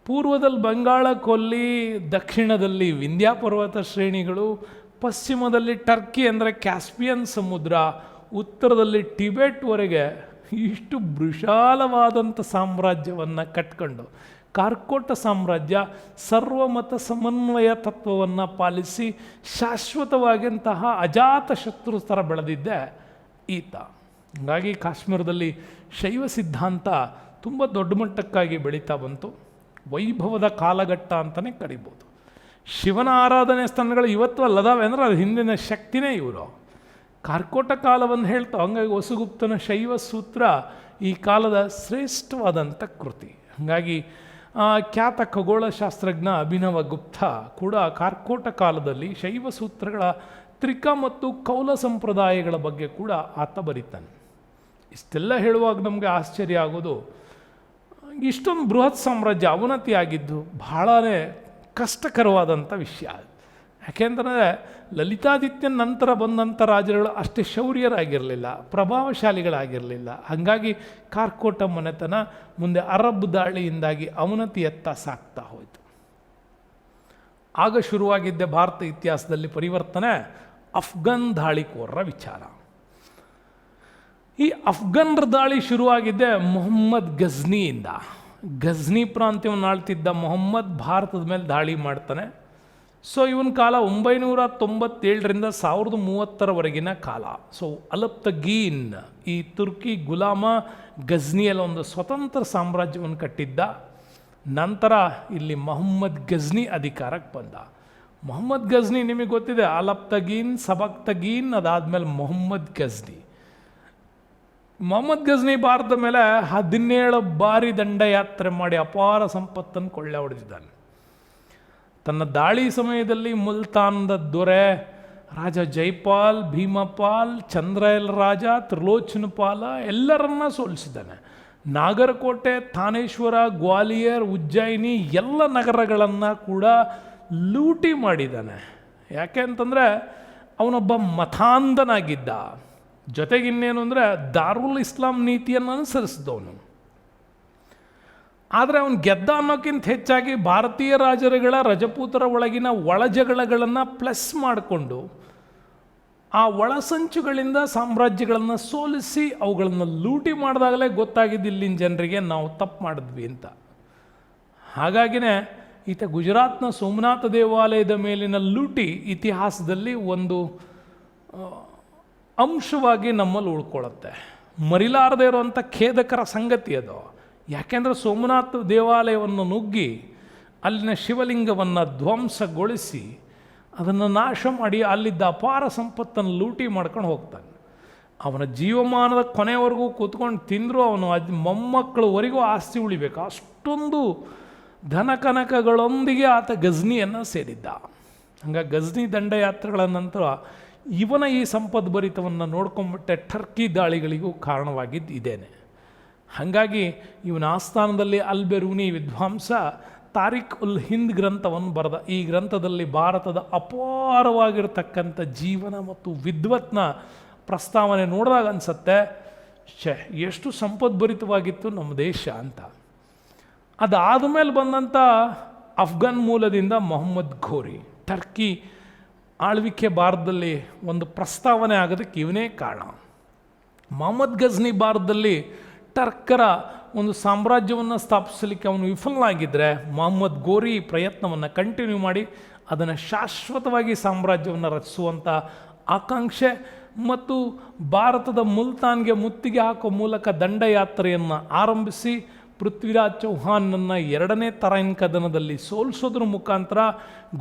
ಪೂರ್ವದಲ್ಲಿ ಬಂಗಾಳ ಕೊಲ್ಲಿ, ದಕ್ಷಿಣದಲ್ಲಿ ವಿಂಧ್ಯ ಪರ್ವತ ಶ್ರೇಣಿಗಳು, ಪಶ್ಚಿಮದಲ್ಲಿ ಟರ್ಕಿ ಅಂದರೆ ಕ್ಯಾಸ್ಪಿಯನ್ ಸಮುದ್ರ, ಉತ್ತರದಲ್ಲಿ ಟಿಬೆಟ್ವರೆಗೆ ಇಷ್ಟು ವಿಶಾಲವಾದಂಥ ಸಾಮ್ರಾಜ್ಯವನ್ನು ಕಟ್ಕೊಂಡು ಕಾರ್ಕೋಟ ಸಾಮ್ರಾಜ್ಯ ಸರ್ವಮತ ಸಮನ್ವಯ ತತ್ವವನ್ನು ಪಾಲಿಸಿ ಶಾಶ್ವತವಾದಂತಹ ಅಜಾತ ಶತ್ರು ಥರ ಬೆಳೆದಿದ್ದೆ ಈತ. ಹಾಗಾಗಿ ಕಾಶ್ಮೀರದಲ್ಲಿ ಶೈವ ಸಿದ್ಧಾಂತ ತುಂಬ ದೊಡ್ಡ ಮಟ್ಟಕ್ಕಾಗಿ ಬೆಳೀತಾ ಬಂತು. ವೈಭವದ ಕಾಲಘಟ್ಟ ಅಂತಲೇ ಕರಿಬೋದು. ಶಿವನ ಆರಾಧನೆ ಸ್ಥಾನಗಳು ಇವತ್ತು ಅಲ್ಲದಾವೆ ಅಂದರೆ ಅದು ಹಿಂದಿನ ಶಕ್ತಿನೇ ಇವರು. ಕಾರ್ಕೋಟ ಕಾಲವನ್ನು ಹೇಳ್ತಾ, ಹಂಗಾಗಿ ವಸುಗುಪ್ತನ ಶೈವ ಸೂತ್ರ ಈ ಕಾಲದ ಶ್ರೇಷ್ಠವಾದಂಥ ಕೃತಿ. ಹಾಗಾಗಿ ಖ್ಯಾತ ಖಗೋಳಶಾಸ್ತ್ರಜ್ಞ ಅಭಿನವ ಗುಪ್ತ ಕೂಡ ಕಾರ್ಕೋಟ ಕಾಲದಲ್ಲಿ ಶೈವ ಸೂತ್ರಗಳ ತ್ರಿಕ ಮತ್ತು ಕೌಲ ಸಂಪ್ರದಾಯಗಳ ಬಗ್ಗೆ ಕೂಡ ಆತ ಬರೀತಾನೆ. ಇಷ್ಟೆಲ್ಲ ಹೇಳುವಾಗ ನಮಗೆ ಆಶ್ಚರ್ಯ ಆಗೋದು, ಇಷ್ಟೊಂದು ಬೃಹತ್ ಸಾಮ್ರಾಜ್ಯ ಅವನತಿಯಾಗಿದ್ದು ಬಹಳನೇ ಕಷ್ಟಕರವಾದಂಥ ವಿಷಯ. ಯಾಕೆಂದರೆ ಲಲಿತಾದಿತ್ಯನ ನಂತರ ಬಂದಂಥ ರಾಜರುಗಳು ಅಷ್ಟೇ ಶೌರ್ಯರಾಗಿರಲಿಲ್ಲ, ಪ್ರಭಾವಶಾಲಿಗಳಾಗಿರಲಿಲ್ಲ. ಹಾಗಾಗಿ ಕಾರ್ಕೋಟ ಮನೆತನ ಮುಂದೆ ಅರಬ್ ದಾಳಿಯಿಂದಾಗಿ ಅವನತಿಯತ್ತ ಸಾಗ್ತಾ ಹೋಯಿತು. ಆಗ ಶುರುವಾಗಿದ್ದ ಭಾರತ ಇತಿಹಾಸದಲ್ಲಿ ಪರಿವರ್ತನೆ ಅಫ್ಘನ್ ದಾಳಿಕೋರರ ವಿಚಾರ. ಈ ಅಫ್ಘನ್ರ ದಾಳಿ ಶುರುವಾಗಿದ್ದೆ ಮೊಹಮ್ಮದ್ ಗಜ್ನಿಯಿಂದ. ಗಜ್ನಿ ಪ್ರಾಂತ್ಯವನ್ನು ಆಳ್ತಿದ್ದ ಮೊಹಮ್ಮದ್ ಭಾರತದ ಮೇಲೆ ದಾಳಿ ಮಾಡ್ತಾನೆ. ಸೊ ಇವನ ಕಾಲ 997ರಿಂದ 1030ರವರೆಗಿನ ಕಾಲ. ಸೊ ಅಲಪ್ತಗೀನ್ ಈ ತುರ್ಕಿ ಗುಲಾಮ ಗಜ್ನಿಯಲ್ಲಿ ಒಂದು ಸ್ವತಂತ್ರ ಸಾಮ್ರಾಜ್ಯವನ್ನು ಕಟ್ಟಿದ್ದ. ನಂತರ ಇಲ್ಲಿ ಮೊಹಮ್ಮದ್ ಗಜ್ನಿ ಅಧಿಕಾರಕ್ಕೆ ಬಂದ. ಮೊಹಮ್ಮದ್ ಗಜ್ನಿ ನಿಮಗೆ ಗೊತ್ತಿದೆ, ಅಲಪ್ತಗೀನ್, ಸಬಕ್ತಗೀನ್, ಅದಾದಮೇಲೆ ಮೊಹಮ್ಮದ್ ಗಜ್ನಿ. ಮೊಹಮ್ಮದ್ ಗಜ್ನಿ ಭಾರತದ ಮೇಲೆ 17 ಬಾರಿ ದಂಡಯಾತ್ರೆ ಮಾಡಿ ಅಪಾರ ಸಂಪತ್ತನ್ನು ಕೊಳ್ಳೆ ಹೊಡೆದಿದ್ದಾನೆ. ತನ್ನ ದಾಳಿ ಸಮಯದಲ್ಲಿ ಮುಲ್ತಾನದ ದೊರೆ ರಾಜ ಜೈಪಾಲ್, ಭೀಮಪಾಲ್, ಚಂದ್ರಯಲ್ ರಾಜ, ತ್ರಿಲೋಚನಪಾಲ ಎಲ್ಲರನ್ನ ಸೋಲಿಸಿದ್ದಾನೆ. ನಾಗರಕೋಟೆ, ಥಾನೇಶ್ವರ, ಗ್ವಾಲಿಯರ್, ಉಜ್ಜಯಿನಿ ಎಲ್ಲ ನಗರಗಳನ್ನು ಕೂಡ ಲೂಟಿ ಮಾಡಿದ್ದಾನೆ. ಯಾಕೆ ಅಂತಂದರೆ ಅವನೊಬ್ಬ ಮತಾಂಧನಾಗಿದ್ದ. ಜೊತೆಗಿನ್ನೇನು ಅಂದರೆ ದಾರುಲ್ ಇಸ್ಲಾಂ ನೀತಿಯನ್ನು ಅನುಸರಿಸಿದವನು. ಆದರೆ ಅವನು ಗೆದ್ದ ಅನ್ನೋಕ್ಕಿಂತ ಹೆಚ್ಚಾಗಿ ಭಾರತೀಯ ರಾಜರುಗಳ ರಜಪೂತರ ಒಳಗಿನ ಒಳಜಗಳಗಳನ್ನು ಪ್ಲಸ್ ಮಾಡಿಕೊಂಡು ಆ ಒಳಸಂಚುಗಳಿಂದ ಸಾಮ್ರಾಜ್ಯಗಳನ್ನು ಸೋಲಿಸಿ ಅವುಗಳನ್ನು ಲೂಟಿ ಮಾಡಿದಾಗಲೇ ಗೊತ್ತಾಗಿದ್ದು ಇಲ್ಲಿನ ಜನರಿಗೆ ನಾವು ತಪ್ಪು ಮಾಡಿದ್ವಿ ಅಂತ. ಹಾಗಾಗಿನೇ ಈತ ಗುಜರಾತ್ನ ಸೋಮನಾಥ ದೇವಾಲಯದ ಮೇಲಿನ ಲೂಟಿ ಇತಿಹಾಸದಲ್ಲಿ ಒಂದು ಅಂಶವಾಗಿ ನಮ್ಮಲ್ಲಿ ಉಳ್ಕೊಳ್ಳುತ್ತೆ. ಮರಿಲಾರದೇ ಇರುವಂಥ ಖೇದಕರ ಸಂಗತಿ ಅದು. ಯಾಕೆಂದರೆ ಸೋಮನಾಥ ದೇವಾಲಯವನ್ನು ನುಗ್ಗಿ ಅಲ್ಲಿನ ಶಿವಲಿಂಗವನ್ನು ಧ್ವಂಸಗೊಳಿಸಿ ಅದನ್ನು ನಾಶ ಮಾಡಿ ಅಲ್ಲಿದ್ದ ಅಪಾರ ಸಂಪತ್ತನ್ನು ಲೂಟಿ ಮಾಡ್ಕೊಂಡು ಹೋಗ್ತಾನೆ. ಅವನ ಜೀವಮಾನದ ಕೊನೆಯವರೆಗೂ ಕೂತ್ಕೊಂಡು ತಿಂದರೂ ಅವನು ಮೊಮ್ಮಕ್ಕಳವರೆಗೂ ಆಸ್ತಿ ಉಳಿಬೇಕು, ಅಷ್ಟೊಂದು ಧನ ಕನಕಗಳೊಂದಿಗೆ ಆತ ಗಜ್ನಿಯನ್ನು ಸೇರಿದ್ದ. ಹಂಗಾಗಿ ಗಜ್ನಿ ದಂಡಯಾತ್ರೆಗಳ ನಂತರ ಇವನ ಈ ಸಂಪದ್ಭರಿತವನ್ನು ನೋಡ್ಕೊಂಬಿಟ್ಟೆ ಟರ್ಕಿ ದಾಳಿಗಳಿಗೂ ಕಾರಣವಾಗಿದ್ದು ಇದೇನೆ. ಹಾಗಾಗಿ ಇವನ ಆಸ್ಥಾನದಲ್ಲಿ ಅಲ್ಬೆರೂನಿ ವಿದ್ವಾಂಸ ತಾರಿಕ್ ಉಲ್ ಹಿಂದ್ ಗ್ರಂಥವನ್ನು ಬರೆದ. ಈ ಗ್ರಂಥದಲ್ಲಿ ಭಾರತದ ಅಪಾರವಾಗಿರ್ತಕ್ಕಂಥ ಜೀವನ ಮತ್ತು ವಿದ್ವತ್ನ ಪ್ರಸ್ತಾವನೆ ನೋಡಿದಾಗ ಅನಿಸುತ್ತೆ, ಎಷ್ಟು ಸಂಪದ್ಭರಿತವಾಗಿತ್ತು ನಮ್ಮ ದೇಶ ಅಂತ. ಅದಾದ ಮೇಲೆ ಬಂದಂಥ ಅಫ್ಘಾನ್ ಮೂಲದಿಂದ ಮೊಹಮ್ಮದ್ ಘೋರಿ ಟರ್ಕಿ ಆಳ್ವಿಕೆ ಭಾರತದಲ್ಲಿ ಒಂದು ಪ್ರಸ್ತಾವನೆ ಆಗೋದಕ್ಕೆ ಇವನೇ ಕಾರಣ. ಮೊಹಮ್ಮದ್ ಗಜ್ನಿ ಭಾರತದಲ್ಲಿ ಟರ್ಕರ ಒಂದು ಸಾಮ್ರಾಜ್ಯವನ್ನು ಸ್ಥಾಪಿಸಲಿಕ್ಕೆ ಅವನು ವಿಫಲನಾಗಿದ್ದರೆ, ಮೊಹಮ್ಮದ್ ಘೋರಿ ಪ್ರಯತ್ನವನ್ನು ಕಂಟಿನ್ಯೂ ಮಾಡಿ ಅದನ್ನು ಶಾಶ್ವತವಾಗಿ ಸಾಮ್ರಾಜ್ಯವನ್ನು ರಚಿಸುವಂಥ ಆಕಾಂಕ್ಷೆ ಮತ್ತು ಭಾರತದ ಮುಲ್ತಾನ್ಗೆ ಮುತ್ತಿಗೆ ಹಾಕೋ ಮೂಲಕ ದಂಡಯಾತ್ರೆಯನ್ನು ಆರಂಭಿಸಿ ಪೃಥ್ವಿರಾಜ್ ಚೌಹಾನ್ನನ್ನು 2ನೇ ತರೈನ್ ಕದನದಲ್ಲಿ ಸೋಲಿಸೋದ್ರ ಮುಖಾಂತರ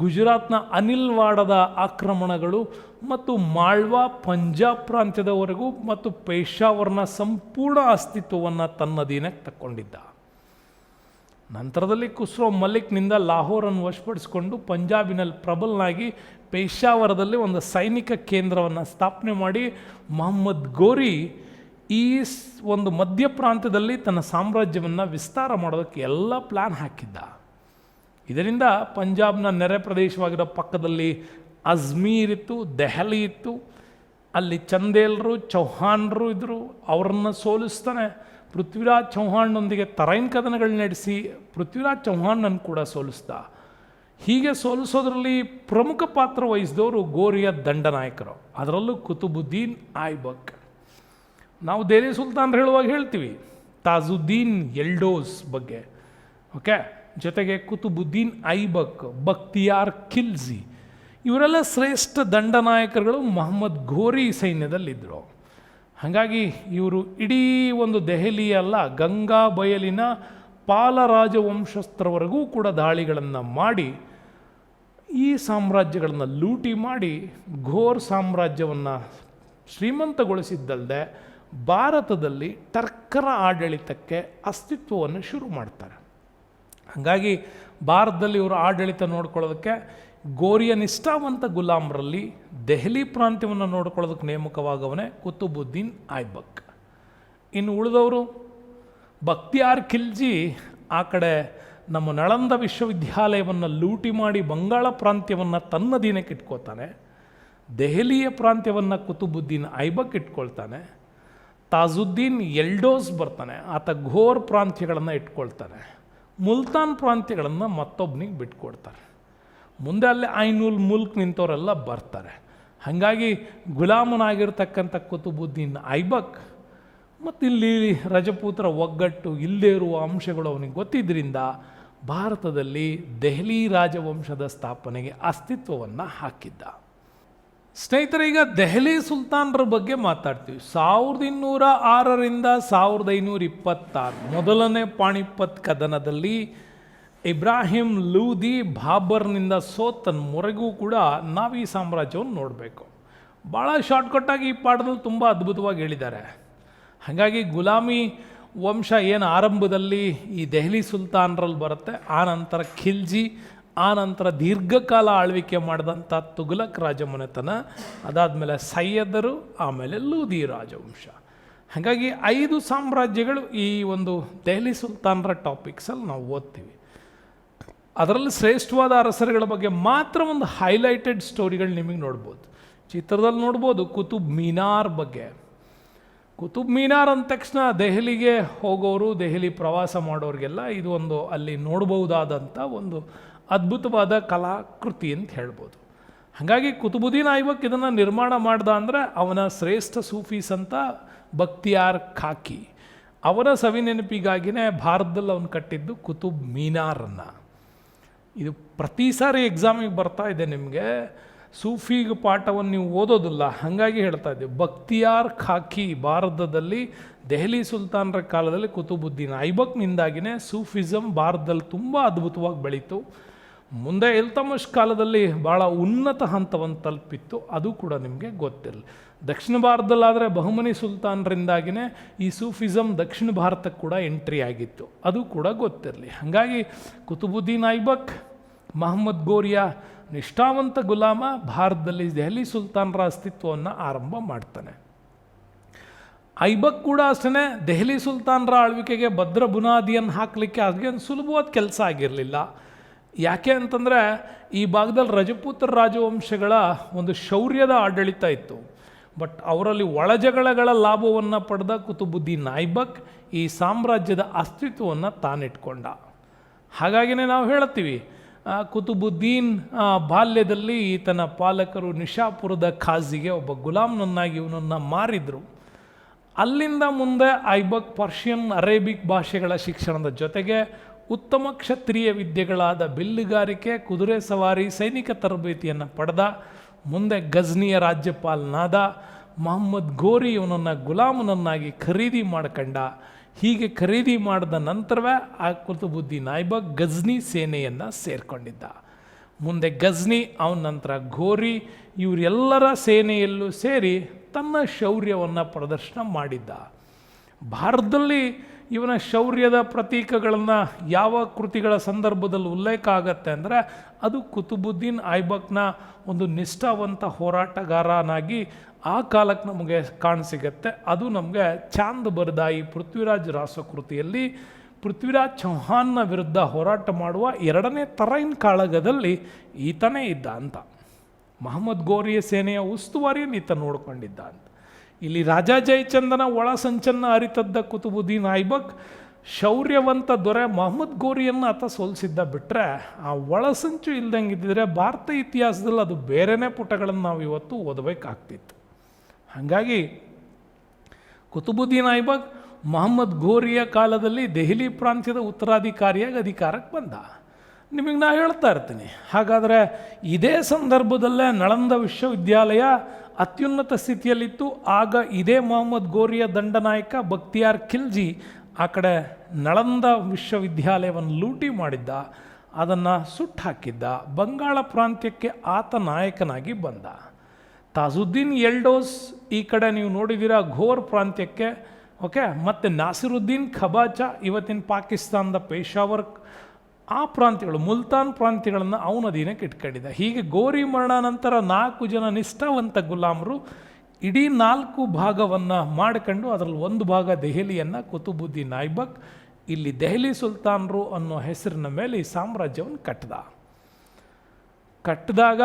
ಗುಜರಾತ್ನ ಅನಿಲ್ವಾಡದ ಆಕ್ರಮಣಗಳು ಮತ್ತು ಮಾಳ್ವಾ ಪಂಜಾಬ್ ಪ್ರಾಂತ್ಯದವರೆಗೂ ಮತ್ತು ಪೇಶಾವರ್ನ ಸಂಪೂರ್ಣ ಅಸ್ತಿತ್ವವನ್ನು ತನ್ನದೀನಕ್ಕೆ ತಕ್ಕೊಂಡಿದ್ದ. ನಂತರದಲ್ಲಿ ಖುಸ್ರೋ ಮಲಿಕ್ನಿಂದ ಲಾಹೋರನ್ನು ವಶಪಡಿಸಿಕೊಂಡು ಪಂಜಾಬಿನಲ್ಲಿ ಪ್ರಬಲನಾಗಿ ಪೇಶಾವರದಲ್ಲಿ ಒಂದು ಸೈನಿಕ ಕೇಂದ್ರವನ್ನು ಸ್ಥಾಪನೆ ಮಾಡಿ ಮೊಹಮ್ಮದ್ ಘೋರಿ ಈ ಒಂದು ಮಧ್ಯ ಪ್ರಾಂತ್ಯದಲ್ಲಿ ತನ್ನ ಸಾಮ್ರಾಜ್ಯವನ್ನು ವಿಸ್ತಾರ ಮಾಡೋದಕ್ಕೆ ಎಲ್ಲ ಪ್ಲ್ಯಾನ್ ಹಾಕಿದ್ದ. ಇದರಿಂದ ಪಂಜಾಬ್ನ ನೆರೆ ಪ್ರದೇಶವಾಗಿರೋ ಪಕ್ಕದಲ್ಲಿ ಅಜ್ಮೀರ್ ಇತ್ತು, ದೆಹಲಿ ಇತ್ತು, ಅಲ್ಲಿ ಚಂದೇಲರು ಚೌಹಾಣರು ಇದ್ದರು, ಅವರನ್ನು ಸೋಲಿಸ್ತಾನೆ. ಪೃಥ್ವಿರಾಜ್ ಚೌಹಾಣ್ಣೊಂದಿಗೆ ತರೈನ್ ಕದನಗಳು ನಡೆಸಿ ಪೃಥ್ವಿರಾಜ್ ಚೌಹಾಣ್ಣನ್ನು ಕೂಡ ಸೋಲಿಸ್ದ. ಹೀಗೆ ಸೋಲಿಸೋದ್ರಲ್ಲಿ ಪ್ರಮುಖ ಪಾತ್ರ ವಹಿಸಿದವರು ಗೋರಿಯ ದಂಡನಾಯಕರು, ಅದರಲ್ಲೂ ಕುತುಬುದ್ದೀನ್ ಐಬಕ್. ನಾವು ದೆಹಲಿ ಸುಲ್ತಾನ್ ಹೇಳುವಾಗ ಹೇಳ್ತೀವಿ ತಾಜುದ್ದೀನ್ ಎಲ್ಡೋಸ್ ಬಗ್ಗೆ, ಓಕೆ, ಜೊತೆಗೆ ಕುತುಬುದ್ದೀನ್ ಐಬಕ್, ಬಕ್ತಿಯಾರ್ ಖಿಲ್ಜಿ, ಇವರೆಲ್ಲ ಶ್ರೇಷ್ಠ ದಂಡನಾಯಕರುಗಳು ಮೊಹಮ್ಮದ್ ಘೋರಿ ಸೈನ್ಯದಲ್ಲಿದ್ದರು. ಹಾಗಾಗಿ ಇವರು ಇಡೀ ಒಂದು ದೆಹಲಿಯಲ್ಲ, ಗಂಗಾ ಬಯಲಿನ ಪಾಲ ರಾಜವಂಶಸ್ಥರವರೆಗೂ ಕೂಡ ದಾಳಿಗಳನ್ನು ಮಾಡಿ ಈ ಸಾಮ್ರಾಜ್ಯಗಳನ್ನು ಲೂಟಿ ಮಾಡಿ ಘೋರ್ ಸಾಮ್ರಾಜ್ಯವನ್ನು ಶ್ರೀಮಂತಗೊಳಿಸಿದ್ದಲ್ಲದೆ ಭಾರತದಲ್ಲಿ ಟರ್ಕರ ಆಡಳಿತಕ್ಕೆ ಅಸ್ತಿತ್ವವನ್ನು ಶುರು ಮಾಡ್ತಾರೆ. ಹಾಗಾಗಿ ಭಾರತದಲ್ಲಿ ಇವರು ಆಡಳಿತ ನೋಡ್ಕೊಳ್ಳೋದಕ್ಕೆ ಗೋರಿಯ ನಿಷ್ಠಾವಂತ ಗುಲಾಮರಲ್ಲಿ ದೆಹಲಿ ಪ್ರಾಂತ್ಯವನ್ನು ನೋಡ್ಕೊಳ್ಳೋದಕ್ಕೆ ನೇಮಕವಾಗವನೇ ಕುತುಬುದ್ದೀನ್ ಐಬಕ್. ಇನ್ನು ಉಳಿದವರು ಬಕ್ತಿಯಾರ್ ಖಿಲ್ಜಿ ಆ ಕಡೆ ನಮ್ಮ ನಳಂದ ವಿಶ್ವವಿದ್ಯಾಲಯವನ್ನು ಲೂಟಿ ಮಾಡಿ ಬಂಗಾಳ ಪ್ರಾಂತ್ಯವನ್ನು ತನ್ನ ದೀನಕ್ಕೆ ಇಟ್ಕೊಳ್ತಾನೆ. ದೆಹಲಿಯ ಪ್ರಾಂತ್ಯವನ್ನು ಕುತುಬುದ್ದೀನ್ ಐಬಕ್ ಇಟ್ಕೊಳ್ತಾನೆ. ತಾಜುದ್ದೀನ್ ಎಲ್ಡೋಸ್ ಬರ್ತಾನೆ, ಆತ ಘೋರ್ ಪ್ರಾಂತ್ಯಗಳನ್ನು ಇಟ್ಕೊಳ್ತಾನೆ. ಮುಲ್ತಾನ್ ಪ್ರಾಂತ್ಯಗಳನ್ನು ಮತ್ತೊಬ್ಬನಿಗೆ ಬಿಟ್ಕೊಡ್ತಾರೆ. ಮುಂದೆ ಅಲ್ಲಿ ಐನೂಲ್ ಮುಲ್ಕ್ ನಿಂತವರೆಲ್ಲ ಬರ್ತಾರೆ. ಹಾಗಾಗಿ ಗುಲಾಮನಾಗಿರ್ತಕ್ಕಂಥ ಕುತುಬುದ್ದೀನ್ ಐಬಕ್ ಮತ್ತು ಇಲ್ಲಿ ರಜಪೂತರ ಒಗ್ಗಟ್ಟು ಇಲ್ಲದೇ ಇರುವ ಅಂಶಗಳು ಅವನಿಗೆ ಗೊತ್ತಿದ್ದರಿಂದ ಭಾರತದಲ್ಲಿ ದೆಹಲಿ ರಾಜವಂಶದ ಸ್ಥಾಪನೆಗೆ ಅಸ್ತಿತ್ವವನ್ನು ಹಾಕಿದ್ದ. ಸ್ನೇಹಿತರೆ, ಈಗ ದೆಹಲಿ ಸುಲ್ತಾನರ ಬಗ್ಗೆ ಮಾತಾಡ್ತೀವಿ. 1206ರಿಂದ 1526 ಮೊದಲನೇ ಪಾಣಿಪತ್ ಕದನದಲ್ಲಿ ಇಬ್ರಾಹಿಂ ಲೂದಿ ಬಾಬರ್ನಿಂದ ಸೋತನ್ವರೆಗೂ ಕೂಡ ನಾವು ಈ ಸಾಮ್ರಾಜ್ಯವನ್ನು ನೋಡಬೇಕು. ಭಾಳ ಶಾರ್ಟ್ಕಟ್ಟಾಗಿ ಈ ಪಾಠದಲ್ಲಿ ತುಂಬ ಅದ್ಭುತವಾಗಿ ಹೇಳಿದ್ದಾರೆ. ಹಾಗಾಗಿ ಗುಲಾಮಿ ವಂಶ ಏನು ಆರಂಭದಲ್ಲಿ ಈ ದೆಹಲಿ ಸುಲ್ತಾನರಲ್ಲಿ ಬರುತ್ತೆ, ಆ ನಂತರ ಖಿಲ್ಜಿ, ಆ ನಂತರ ದೀರ್ಘಕಾಲ ಆಳ್ವಿಕೆ ಮಾಡಿದಂಥ ತುಘಲಕ್ ರಾಜಮನೆತನ, ಅದಾದಮೇಲೆ ಸೈಯದರು, ಆಮೇಲೆ ಲೂದಿ ರಾಜವಂಶ. ಹಾಗಾಗಿ 5 ಸಾಮ್ರಾಜ್ಯಗಳು ಈ ಒಂದು ದೆಹಲಿ ಸುಲ್ತಾನರ ಟಾಪಿಕ್ಸಲ್ಲಿ ನಾವು ಓದ್ತೀವಿ. ಅದರಲ್ಲಿ ಶ್ರೇಷ್ಠವಾದ ಅರಸರುಗಳ ಬಗ್ಗೆ ಮಾತ್ರ ಒಂದು ಹೈಲೈಟೆಡ್ ಸ್ಟೋರಿಗಳು ನಿಮಗೆ ನೋಡ್ಬೋದು. ಚಿತ್ರದಲ್ಲಿ ನೋಡ್ಬೋದು ಕುತುಬ್ ಮೀನಾರ್ ಬಗ್ಗೆ. ಕುತುಬ್ ಮೀನಾರ್ ಅಂದ ತಕ್ಷಣ ದೆಹಲಿಗೆ ಹೋಗೋರು, ದೆಹಲಿ ಪ್ರವಾಸ ಮಾಡೋರಿಗೆಲ್ಲ ಇದು ಒಂದು ಅಲ್ಲಿ ನೋಡ್ಬೋದಾದಂಥ ಒಂದು ಅದ್ಭುತವಾದ ಕಲಾಕೃತಿ ಅಂತ ಹೇಳ್ಬೋದು. ಹಾಗಾಗಿ ಕುತುಬುದ್ದೀನ್ ಐಬಕ್ ಇದನ್ನು ನಿರ್ಮಾಣ ಮಾಡ್ದ ಅಂದರೆ ಅವನ ಶ್ರೇಷ್ಠ ಸೂಫೀಸ್ ಅಂತ ಬಕ್ತಿಯಾರ್ ಖಾಕಿ, ಅವರ ಸವಿನೆನಪಿಗಾಗಿಯೇ ಭಾರತದಲ್ಲಿ ಅವನು ಕಟ್ಟಿದ್ದು ಕುತುಬ್ ಮೀನಾರನ್ನು. ಇದು ಪ್ರತಿ ಸಾರಿ ಎಕ್ಸಾಮಿಗೆ ಬರ್ತಾ ಇದೆ ನಿಮಗೆ. ಸೂಫಿಗೆ ಪಾಠವನ್ನು ನೀವು ಓದೋದಿಲ್ಲ, ಹಾಗಾಗಿ ಹೇಳ್ತಾ ಇದ್ದೀವಿ. ಬಕ್ತಿಯಾರ್ ಖಾಕಿ ಭಾರತದಲ್ಲಿ ದೆಹಲಿ ಸುಲ್ತಾನರ ಕಾಲದಲ್ಲಿ ಕುತುಬುದ್ದೀನ್ ಐಬಕ್ನಿಂದಾಗಿಯೇ ಸೂಫಿಸಮ್ ಭಾರತದಲ್ಲಿ ತುಂಬ ಅದ್ಭುತವಾಗಿ ಬೆಳೀತು. ಮುಂದೆ ಇಲ್ತಮಷ್ ಕಾಲದಲ್ಲಿ ಭಾಳ ಉನ್ನತ ಹಂತವನ್ನು ತಲುಪಿತ್ತು, ಅದು ಕೂಡ ನಿಮಗೆ ಗೊತ್ತಿರಲಿ. ದಕ್ಷಿಣ ಭಾರತದಲ್ಲಾದರೆ ಬಹುಮನಿ ಸುಲ್ತಾನರಿಂದಾಗಿಯೇ ಈ ಸೂಫಿಸಮ್ ದಕ್ಷಿಣ ಭಾರತಕ್ಕೆ ಕೂಡ ಎಂಟ್ರಿ ಆಗಿತ್ತು, ಅದು ಕೂಡ ಗೊತ್ತಿರಲಿ. ಹಾಗಾಗಿ ಕುತುಬುದ್ದೀನ್ ಐಬಕ್, ಮಹಮ್ಮದ್ ಗೋರಿಯ ನಿಷ್ಠಾವಂತ ಗುಲಾಮ ಭಾರತದಲ್ಲಿ ದೆಹಲಿ ಸುಲ್ತಾನರ ಅಸ್ತಿತ್ವವನ್ನು ಆರಂಭ ಮಾಡ್ತಾನೆ. ಐಬಕ್ ಕೂಡ ಅಷ್ಟೇ ದೆಹಲಿ ಸುಲ್ತಾನರ ಆಳ್ವಿಕೆಗೆ ಭದ್ರ ಬುನಾದಿಯನ್ನು ಹಾಕಲಿಕ್ಕೆ ಅದಕ್ಕೇನು ಸುಲಭವಾದ ಕೆಲಸ ಆಗಿರಲಿಲ್ಲ. ಯಾಕೆ ಅಂತಂದರೆ ಈ ಭಾಗದಲ್ಲಿ ರಜಪೂತ್ರ ರಾಜವಂಶಗಳ ಒಂದು ಶೌರ್ಯದ ಆಡಳಿತ ಇತ್ತು. ಬಟ್ ಅವರಲ್ಲಿ ಒಳಜಗಳಗಳ ಲಾಭವನ್ನು ಪಡೆದ ಕುತುಬುದ್ದೀನ್ ಐಬಕ್ ಈ ಸಾಮ್ರಾಜ್ಯದ ಅಸ್ತಿತ್ವವನ್ನು ತಾನಿಟ್ಕೊಂಡ. ಹಾಗಾಗಿನೇ ನಾವು ಹೇಳ್ತೀವಿ, ಕುತುಬುದ್ದೀನ್ ಬಾಲ್ಯದಲ್ಲಿ ಈತನ ಪಾಲಕರು ನಿಶಾಪುರದ ಖಾಜಿಗೆ ಒಬ್ಬ ಗುಲಾಮ್ನನ್ನಾಗಿ ಇವನನ್ನು ಮಾರಿದರು. ಅಲ್ಲಿಂದ ಮುಂದೆ ಐಬಕ್ ಪರ್ಷಿಯನ್, ಅರೇಬಿಕ್ ಭಾಷೆಗಳ ಶಿಕ್ಷಣದ ಜೊತೆಗೆ ಉತ್ತಮ ಕ್ಷತ್ರಿಯ ವಿದ್ಯೆಗಳಾದ ಬಿಲ್ಲುಗಾರಿಕೆ, ಕುದುರೆ ಸವಾರಿ, ಸೈನಿಕ ತರಬೇತಿಯನ್ನು ಪಡೆದ. ಮುಂದೆ ಗಜ್ನಿಯ ರಾಜ್ಯಪಾಲನಾದ. ಮಹಮ್ಮದ್ ಗೋರಿ ಇವನನ್ನು ಗುಲಾಮನನ್ನಾಗಿ ಖರೀದಿ ಮಾಡ್ಕೊಂಡ. ಹೀಗೆ ಖರೀದಿ ಮಾಡಿದ ನಂತರವೇ ಆ ಕುತುಬುದ್ದೀನ್ ಐಬಕ್ ಗಜ್ನಿ ಸೇನೆಯನ್ನು ಸೇರಿಕೊಂಡಿದ್ದ. ಮುಂದೆ ಗಜ್ನಿ, ಅವನ ನಂತರ ಗೋರಿ, ಇವರೆಲ್ಲರ ಸೇನೆಯಲ್ಲೂ ಸೇರಿ ತನ್ನ ಶೌರ್ಯವನ್ನು ಪ್ರದರ್ಶನ ಮಾಡಿದ್ದ. ಭಾರತದಲ್ಲಿ ಇವನ ಶೌರ್ಯದ ಪ್ರತೀಕಗಳನ್ನು ಯಾವ ಕೃತಿಗಳ ಸಂದರ್ಭದಲ್ಲಿ ಉಲ್ಲೇಖ ಆಗತ್ತೆ ಅಂದರೆ ಅದು ಕುತುಬುದ್ದೀನ್ ಐಬಕ್ನ ಒಂದು ನಿಷ್ಠಾವಂತ ಹೋರಾಟಗಾರನಾಗಿ ಆ ಕಾಲಕ್ಕೆ ನಮಗೆ ಕಾಣಸಿಗತ್ತೆ. ಅದು ನಮಗೆ ಚಾಂದ್ ಬರೆದ ಈ ಪೃಥ್ವಿರಾಜ್ ರಾಸಕೃತಿಯಲ್ಲಿ ಪೃಥ್ವಿರಾಜ್ ಚೌಹಾನ್ನ ವಿರುದ್ಧ ಹೋರಾಟ ಮಾಡುವ 2ನೇ ತರೈನ್ ಕಾಳಗದಲ್ಲಿ ಈತನೇ ಇದ್ದ ಅಂತ. ಮಹಮ್ಮದ್ ಗೋರಿಯ ಸೇನೆಯ ಉಸ್ತುವಾರಿಯನ್ನು ಈತ ನೋಡಿಕೊಂಡಿದ್ದ ಅಂತ. ಇಲ್ಲಿ ರಾಜಾ ಜಯಚಂದನ ಒಳ ಸಂಚನ್ನು ಅರಿತದ್ದ ಕುತುಬುದ್ದೀನ್ ಐಬಕ್ ಶೌರ್ಯವಂತ ದೊರೆ ಮಹಮ್ಮದ್ ಗೋರಿಯನ್ನು ಆತ ಸೋಲಿಸಿದ್ದ. ಬಿಟ್ಟರೆ ಆ ಒಳಸಂಚು ಇಲ್ದಂಗೆ ಇದ್ದಿದ್ರೆ ಭಾರತ ಇತಿಹಾಸದಲ್ಲಿ ಅದು ಬೇರೆಯೇ ಪುಟಗಳನ್ನು ನಾವು ಇವತ್ತು ಓದಬೇಕಾಗ್ತಿತ್ತು. ಹಾಗಾಗಿ ಕುತುಬುದ್ದೀನ್ ಐಬಕ್ ಮಹಮ್ಮದ್ ಗೋರಿಯ ಕಾಲದಲ್ಲಿ ದೆಹಲಿ ಪ್ರಾಂತ್ಯದ ಉತ್ತರಾಧಿಕಾರಿಯಾಗಿ ಅಧಿಕಾರಕ್ಕೆ ಬಂದ. ನಿಮಗೆ ನಾನು ಹೇಳ್ತಾ ಇರ್ತೀನಿ. ಹಾಗಾದರೆ ಇದೇ ಸಂದರ್ಭದಲ್ಲೇ ನಳಂದ ವಿಶ್ವವಿದ್ಯಾಲಯ ಅತ್ಯುನ್ನತ ಸ್ಥಿತಿಯಲ್ಲಿತ್ತು. ಆಗ ಇದೇ ಮಹಮ್ಮದ್ ಗೋರಿಯ ದಂಡನಾಯಕ ಬಕ್ತಿಯಾರ್ ಖಿಲ್ಜಿ ಆ ಕಡೆ ನಳಂದ ವಿಶ್ವವಿದ್ಯಾಲಯವನ್ನು ಲೂಟಿ ಮಾಡಿದ್ದ, ಅದನ್ನು ಸುಟ್ಟು ಹಾಕಿದ್ದ. ಬಂಗಾಳ ಪ್ರಾಂತ್ಯಕ್ಕೆ ಆತ ನಾಯಕನಾಗಿ ಬಂದ. ತಾಜುದ್ದೀನ್ ಎಲ್ಡೋಸ್ ಈ ಕಡೆ ನೀವು ನೋಡಿದ್ದೀರಾ ಘೋರ್ ಪ್ರಾಂತ್ಯಕ್ಕೆ, ಓಕೆ. ಮತ್ತು ನಾಸಿರುದ್ದೀನ್ ಖಬಾಚಾ ಇವತ್ತಿನ ಪಾಕಿಸ್ತಾನದ ಪೇಶಾವರ್ ಆ ಪ್ರಾಂತ್ಯಗಳು, ಮುಲ್ತಾನ್ ಪ್ರಾಂತ್ಯಗಳನ್ನು ಅವನ ಅಧೀನಕ್ಕೆ ಇಟ್ಕೊಂಡಿದ್ದ. ಹೀಗೆ ಗೋರಿ ಮರಣ ನಂತರ 4 ಜನ ನಿಷ್ಠಾವಂತ ಗುಲಾಮರು ಇಡೀ 4 ಭಾಗವನ್ನು ಮಾಡ್ಕೊಂಡು ಅದರಲ್ಲಿ ಒಂದು ಭಾಗ ದೆಹಲಿಯನ್ನು ಕುತುಬುದ್ದೀನ್ ಐಬಕ್ ಇಲ್ಲಿ ದೆಹಲಿ ಸುಲ್ತಾನರು ಅನ್ನೋ ಹೆಸರಿನ ಮೇಲೆ ಈ ಸಾಮ್ರಾಜ್ಯವನ್ನು ಕಟ್ಟಿದಾಗ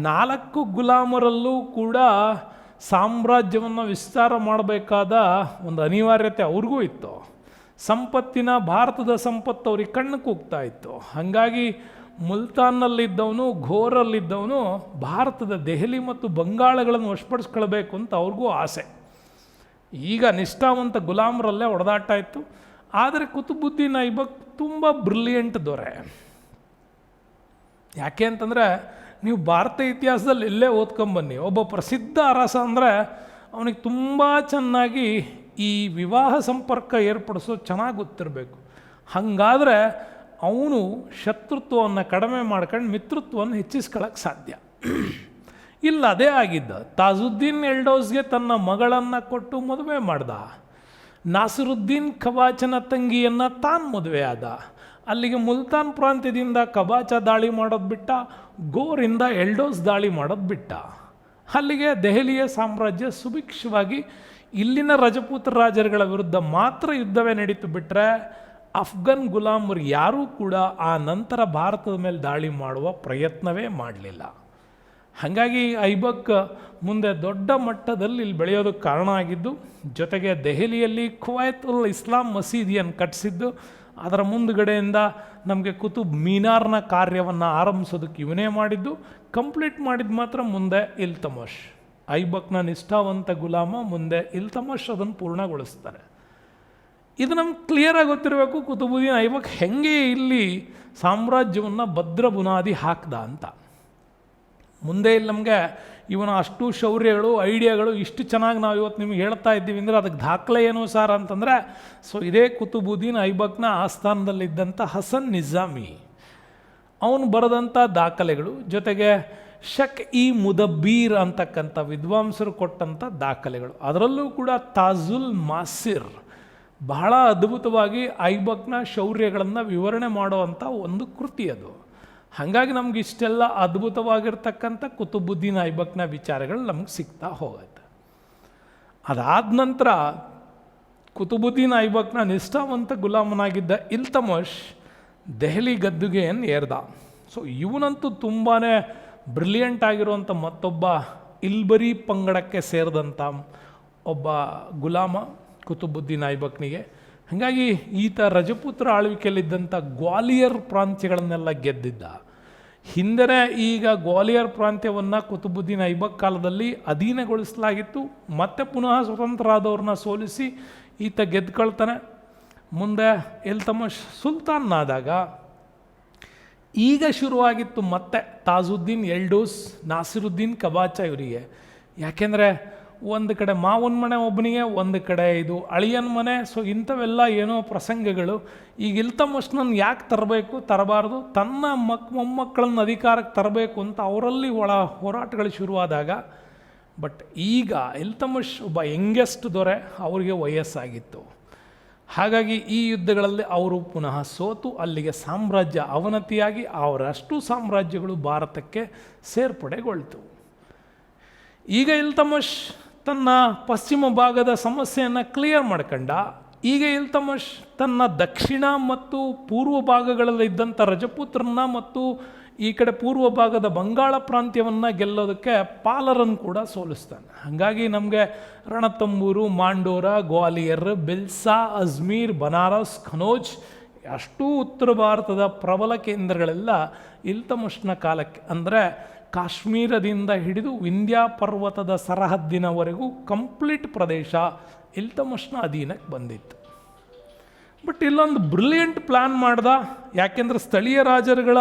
4 ಗುಲಾಮರಲ್ಲೂ ಕೂಡ ಸಾಮ್ರಾಜ್ಯವನ್ನು ವಿಸ್ತಾರ ಮಾಡಬೇಕಾದ ಒಂದು ಅನಿವಾರ್ಯತೆ ಅವ್ರಿಗೂ ಇತ್ತು. ಸಂಪತ್ತಿನ ಭಾರತದ ಸಂಪತ್ತು ಅವ್ರಿಗೆ ಕಣ್ಣು ಕೂಗ್ತಾ ಇತ್ತು. ಹಾಗಾಗಿ ಮುಲ್ತಾನ್ನಲ್ಲಿದ್ದವನು, ಘೋರಲ್ಲಿದ್ದವನು ಭಾರತದ ದೆಹಲಿ ಮತ್ತು ಬಂಗಾಳಗಳನ್ನು ವಶಪಡಿಸ್ಕೊಳ್ಬೇಕು ಅಂತ ಅವ್ರಿಗೂ ಆಸೆ. ಈಗ ನಿಷ್ಠಾವಂತ ಗುಲಾಮರಲ್ಲೇ ಹೊಡೆದಾಟ ಇತ್ತು. ಆದರೆ ಕುತುಬುದ್ದೀನ್ ಐಬಕ್ ತುಂಬ ಬ್ರಿಲಿಯಂಟ್ ದೊರೆ. ಯಾಕೆ ಅಂತಂದರೆ ನೀವು ಭಾರತ ಇತಿಹಾಸದಲ್ಲಿ ಎಲ್ಲೇ ಓದ್ಕೊಂಬನ್ನಿ, ಒಬ್ಬ ಪ್ರಸಿದ್ಧ ಅರಸ ಅಂದರೆ ಅವನಿಗೆ ತುಂಬ ಚೆನ್ನಾಗಿ ಈ ವಿವಾಹ ಸಂಪರ್ಕ ಏರ್ಪಡಿಸೋದು ಚೆನ್ನಾಗಿ ಗೊತ್ತಿರಬೇಕು. ಹಾಗಾದರೆ ಅವನು ಶತ್ರುತ್ವವನ್ನು ಕಡಿಮೆ ಮಾಡ್ಕೊಂಡು ಮಿತ್ರತ್ವವನ್ನು ಹೆಚ್ಚಿಸ್ಕೊಳ್ಳೋಕ್ಕೆ ಸಾಧ್ಯ ಇಲ್ಲ. ಅದೇ ಆಗಿದ್ದ. ತಾಜುದ್ದೀನ್ ಎಲ್ಡೋಸ್ಗೆ ತನ್ನ ಮಗಳನ್ನು ಕೊಟ್ಟು ಮದುವೆ ಮಾಡ್ದ. ನಾಸಿರುದ್ದೀನ್ ಖಬಾಚನ ತಂಗಿಯನ್ನು ತಾನು ಮದುವೆ ಆದ. ಅಲ್ಲಿಗೆ ಮುಲ್ತಾನ್ ಪ್ರಾಂತ್ಯದಿಂದ ಕಬಾಚ ದಾಳಿ ಮಾಡೋದು ಬಿಟ್ಟ, ಗೋರಿಂದ ಎಲ್ಡೋಸ್ ದಾಳಿ ಮಾಡೋದು ಬಿಟ್ಟ. ಅಲ್ಲಿಗೆ ದೆಹಲಿಯ ಸಾಮ್ರಾಜ್ಯ ಸುಭಿಕ್ಷವಾಗಿ ಇಲ್ಲಿನ ರಜಪೂತ್ರ ರಾಜರುಗಳ ವಿರುದ್ಧ ಮಾತ್ರ ಯುದ್ಧವೇ ನಡೀತು. ಬಿಟ್ಟರೆ ಅಫ್ಘನ್ ಗುಲಾಮರು ಯಾರೂ ಕೂಡ ಆ ನಂತರ ಭಾರತದ ಮೇಲೆ ದಾಳಿ ಮಾಡುವ ಪ್ರಯತ್ನವೇ ಮಾಡಲಿಲ್ಲ. ಹಾಗಾಗಿ ಐಬಕ್ ಮುಂದೆ ದೊಡ್ಡ ಮಟ್ಟದಲ್ಲಿ ಇಲ್ಲಿ ಬೆಳೆಯೋದಕ್ಕೆ ಕಾರಣ ಆಗಿದ್ದು. ಜೊತೆಗೆ ದೆಹಲಿಯಲ್ಲಿ ಕುವೈತ್ ಉಲ್ ಇಸ್ಲಾಂ ಮಸೀದಿಯನ್ನು ಕಟ್ಟಿಸಿದ್ದು. ಅದರ ಮುಂದುಗಡೆಯಿಂದ ನಮಗೆ ಕುತುಬ್ ಮೀನಾರ್ನ ಕಾರ್ಯವನ್ನು ಆರಂಭಿಸೋದಕ್ಕೆ ಇವನೇ ಮಾಡಿದ್ದು. ಕಂಪ್ಲೀಟ್ ಮಾಡಿದ್ದು ಮಾತ್ರ ಮುಂದೆ ಇಲ್ತಮಷ್. ಐಬಕ್ನ ನಿಷ್ಠಾವಂತ ಗುಲಾಮ, ಮುಂದೆ ಇಲ್ತಮಷ್ ಅದನ್ನು ಪೂರ್ಣಗೊಳಿಸ್ತಾರೆ. ಇದು ನಮ್ಗೆ ಕ್ಲಿಯರಾಗಿ ಗೊತ್ತಿರಬೇಕು ಕುತುಬುದ್ದೀನ್ ಐಬಕ್ ಹೆಂಗೆ ಇಲ್ಲಿ ಸಾಮ್ರಾಜ್ಯವನ್ನು ಭದ್ರ ಬುನಾದಿ ಹಾಕ್ದ ಅಂತ. ಮುಂದೆ ಇಲ್ಲಿ ನಮಗೆ ಇವನ ಅಷ್ಟು ಶೌರ್ಯಗಳು ಐಡಿಯಾಗಳು ಇಷ್ಟು ಚೆನ್ನಾಗಿ ನಾವು ಇವತ್ತು ನಿಮ್ಗೆ ಹೇಳ್ತಾ ಇದ್ದೀವಿ ಅಂದರೆ ಅದಕ್ಕೆ ದಾಖಲೆ ಏನು ಸರ್ ಅಂತಂದರೆ ಸೊ ಇದೇ ಕುತುಬುದ್ದೀನ್ ಐಬಕ್ನ ಆಸ್ಥಾನದಲ್ಲಿದ್ದಂಥ ಹಸನ್ ನಿಜಾಮಿ ಅವನು ಬರೆದಂಥ ದಾಖಲೆಗಳು, ಜೊತೆಗೆ ಶಕ್ ಇ ಮುದಬ್ಬೀರ್ ಅಂತಕ್ಕಂಥ ವಿದ್ವಾಂಸರು ಕೊಟ್ಟಂಥ ದಾಖಲೆಗಳು, ಅದರಲ್ಲೂ ಕೂಡ ತಾಜುಲ್ ಮಾಸಿರ್ ಬಹಳ ಅದ್ಭುತವಾಗಿ ಐಬಕ್ನ ಶೌರ್ಯಗಳನ್ನು ವಿವರಣೆ ಮಾಡುವಂಥ ಒಂದು ಕೃತಿ ಅದು. ಹಾಗಾಗಿ ನಮ್ಗೆ ಇಷ್ಟೆಲ್ಲ ಅದ್ಭುತವಾಗಿರ್ತಕ್ಕಂಥ ಕುತುಬುದ್ದೀನ್ ಐಬಕ್ನ ವಿಚಾರಗಳು ನಮ್ಗೆ ಸಿಗ್ತಾ ಹೋಗುತ್ತೆ. ಅದಾದ ನಂತರ ಕುತುಬುದ್ದೀನ್ ಐಬಕ್ನ ನಿಷ್ಠಾವಂತ ಗುಲಾಮನಾಗಿದ್ದ ಇಲ್ತಮಷ್ ದೆಹಲಿ ಗದ್ದುಗೆಯನ್ನು ಏರ್ದ. ಸೊ ಇವನಂತೂ ತುಂಬಾ ಬ್ರಿಲಿಯಂಟ್ ಆಗಿರುವಂಥ ಮತ್ತೊಬ್ಬ ಇಲ್ಬರಿ ಪಂಗಡಕ್ಕೆ ಸೇರಿದಂಥ ಒಬ್ಬ ಗುಲಾಮ ಕುತುಬುದ್ದೀನ್ ಐಬಕ್ನಿಗೆ. ಹಾಗಾಗಿ ಈತ ರಜಪೂತ್ರ ಆಳ್ವಿಕೆಯಲ್ಲಿದ್ದಂಥ ಗ್ವಾಲಿಯರ್ ಪ್ರಾಂತ್ಯಗಳನ್ನೆಲ್ಲ ಗೆದ್ದಿದ್ದ. ಹಿಂದೆ ಈಗ ಗ್ವಾಲಿಯರ್ ಪ್ರಾಂತ್ಯವನ್ನು ಕುತುಬುದ್ದೀನ್ ಐಬಕ್ ಕಾಲದಲ್ಲಿ ಅಧೀನಗೊಳಿಸಲಾಗಿತ್ತು. ಮತ್ತೆ ಪುನಃ ಸ್ವತಂತ್ರ ಆದವ್ರನ್ನ ಸೋಲಿಸಿ ಈತ ಗೆದ್ಕೊಳ್ತಾನೆ. ಮುಂದೆ ಇಲ್ತಮಷ್ ಸುಲ್ತಾನ್ನಾದಾಗ ಈಗ ಶುರುವಾಗಿತ್ತು ಮತ್ತೆ ತಾಜುದ್ದೀನ್ ಎಲ್ಡೋಸ್, ನಾಸಿರುದ್ದೀನ್ ಕಬಾಚ ಇವರಿಗೆ. ಯಾಕೆಂದರೆ ಒಂದು ಕಡೆ ಮಾವನ ಮನೆ ಒಬ್ಬನಿಗೆ, ಒಂದು ಕಡೆ ಇದು ಅಳಿಯನ ಮನೆ. ಸೊ ಇಂಥವೆಲ್ಲ ಏನೋ ಪ್ರಸಂಗಗಳು. ಈಗ ಇಲ್ತಮಷ್ನನ್ನು ಯಾಕೆ ತರಬಾರ್ದು, ತನ್ನ ಮೊಮ್ಮಕ್ಕಳನ್ನ ಅಧಿಕಾರಕ್ಕೆ ತರಬೇಕು ಅಂತ ಅವರಲ್ಲಿ ಹೋರಾಟಗಳು ಶುರುವಾದಾಗ, ಬಟ್ ಈಗ ಇಲ್ತಮಷ್ ಒಬ್ಬ ಯಂಗೆಸ್ಟ್ ದೊರೆ, ಅವರಿಗೆ ವಯಸ್ಸಾಗಿತ್ತು. ಹಾಗಾಗಿ ಈ ಯುದ್ಧಗಳಲ್ಲಿ ಅವರು ಪುನಃ ಸೋತು ಅಲ್ಲಿಗೆ ಸಾಮ್ರಾಜ್ಯ ಅವನತಿಯಾಗಿ ಅವರಷ್ಟು ಸಾಮ್ರಾಜ್ಯಗಳು ಭಾರತಕ್ಕೆ ಸೇರ್ಪಡೆಗೊಳ್ತು. ಈಗ ಇಲ್ತಮಷ್ ತನ್ನ ಪಶ್ಚಿಮ ಭಾಗದ ಸಮಸ್ಯೆಯನ್ನು ಕ್ಲಿಯರ್ ಮಾಡ್ಕೊಂಡ. ಈಗ ಇಲ್ತಮಷ್ ತನ್ನ ದಕ್ಷಿಣ ಮತ್ತು ಪೂರ್ವ ಭಾಗಗಳಲ್ಲಿದ್ದಂಥ ರಜಪೂತ್ರನ್ನ ಮತ್ತು ಈ ಕಡೆ ಪೂರ್ವ ಭಾಗದ ಬಂಗಾಳ ಪ್ರಾಂತ್ಯವನ್ನು ಗೆಲ್ಲೋದಕ್ಕೆ ಪಾಲರನ್ನು ಕೂಡ ಸೋಲಿಸ್ತಾನೆ. ಹಾಗಾಗಿ ನಮಗೆ ರಣತಂಬೂರು, ಮಾಂಡೋರ, ಗ್ವಾಲಿಯರ್, ಬಿಲ್ಸಾ, ಅಜ್ಮೀರ್, ಬನಾರಸ್, ಖನೋಜ್ ಅಷ್ಟೂ ಉತ್ತರ ಭಾರತದ ಪ್ರಬಲ ಕೇಂದ್ರಗಳೆಲ್ಲ ಇಲ್ತಮಷ್ನ ಕಾಲಕ್ಕೆ, ಅಂದರೆ ಕಾಶ್ಮೀರದಿಂದ ಹಿಡಿದು ವಿಂಧ್ಯ ಪರ್ವತದ ಸರಹದ್ದಿನವರೆಗೂ ಕಂಪ್ಲೀಟ್ ಪ್ರದೇಶ ಇಲ್ತಮಷ್ನ ಅಧೀನಕ್ಕೆ ಬಂದಿತ್ತು. ಬಟ್ ಇಲ್ಲೊಂದು ಬ್ರಿಲಿಯಂಟ್ ಪ್ಲ್ಯಾನ್ ಮಾಡ್ದ. ಯಾಕೆಂದರೆ ಸ್ಥಳೀಯ ರಾಜರುಗಳ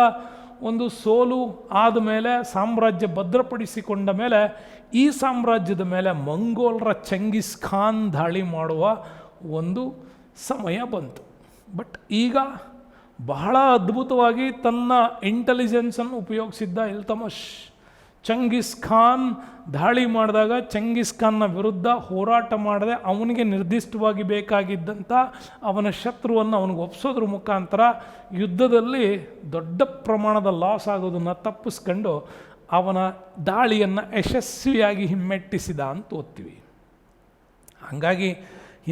ಒಂದು ಸೋಲು ಆದಮೇಲೆ ಸಾಮ್ರಾಜ್ಯ ಭದ್ರಪಡಿಸಿಕೊಂಡ ಮೇಲೆ ಈ ಸಾಮ್ರಾಜ್ಯದ ಮೇಲೆ ಮಂಗೋಲರ ಚೆಂಗಿಸ್ ಖಾನ್ ದಾಳಿ ಮಾಡುವ ಒಂದು ಸಮಯ ಬಂತು. ಬಟ್ ಈಗ ಬಹಳ ಅದ್ಭುತವಾಗಿ ತನ್ನ ಇಂಟೆಲಿಜೆನ್ಸನ್ನು ಉಪಯೋಗಿಸಿದ್ದ ಇಲ್ತಮಷ್. ಚೆಂಗಿಸ್ ಖಾನ್ ದಾಳಿ ಮಾಡಿದಾಗ ಚೆಂಗಿಸ್ ಖಾನ್ನ ವಿರುದ್ಧ ಹೋರಾಟ ಮಾಡದೆ ಅವನಿಗೆ ನಿರ್ದಿಷ್ಟವಾಗಿ ಬೇಕಾಗಿದ್ದಂಥ ಅವನ ಶತ್ರುವನ್ನು ಅವನಿಗೆ ಒಪ್ಸೋದ್ರ ಮುಖಾಂತರ ಯುದ್ಧದಲ್ಲಿ ದೊಡ್ಡ ಪ್ರಮಾಣದ ಲಾಸ್ ಆಗೋದನ್ನು ತಪ್ಪಿಸ್ಕೊಂಡು ಅವನ ದಾಳಿಯನ್ನು ಯಶಸ್ವಿಯಾಗಿ ಹಿಮ್ಮೆಟ್ಟಿಸಿದ ಅಂತ ಓದ್ತೀವಿ. ಹಾಗಾಗಿ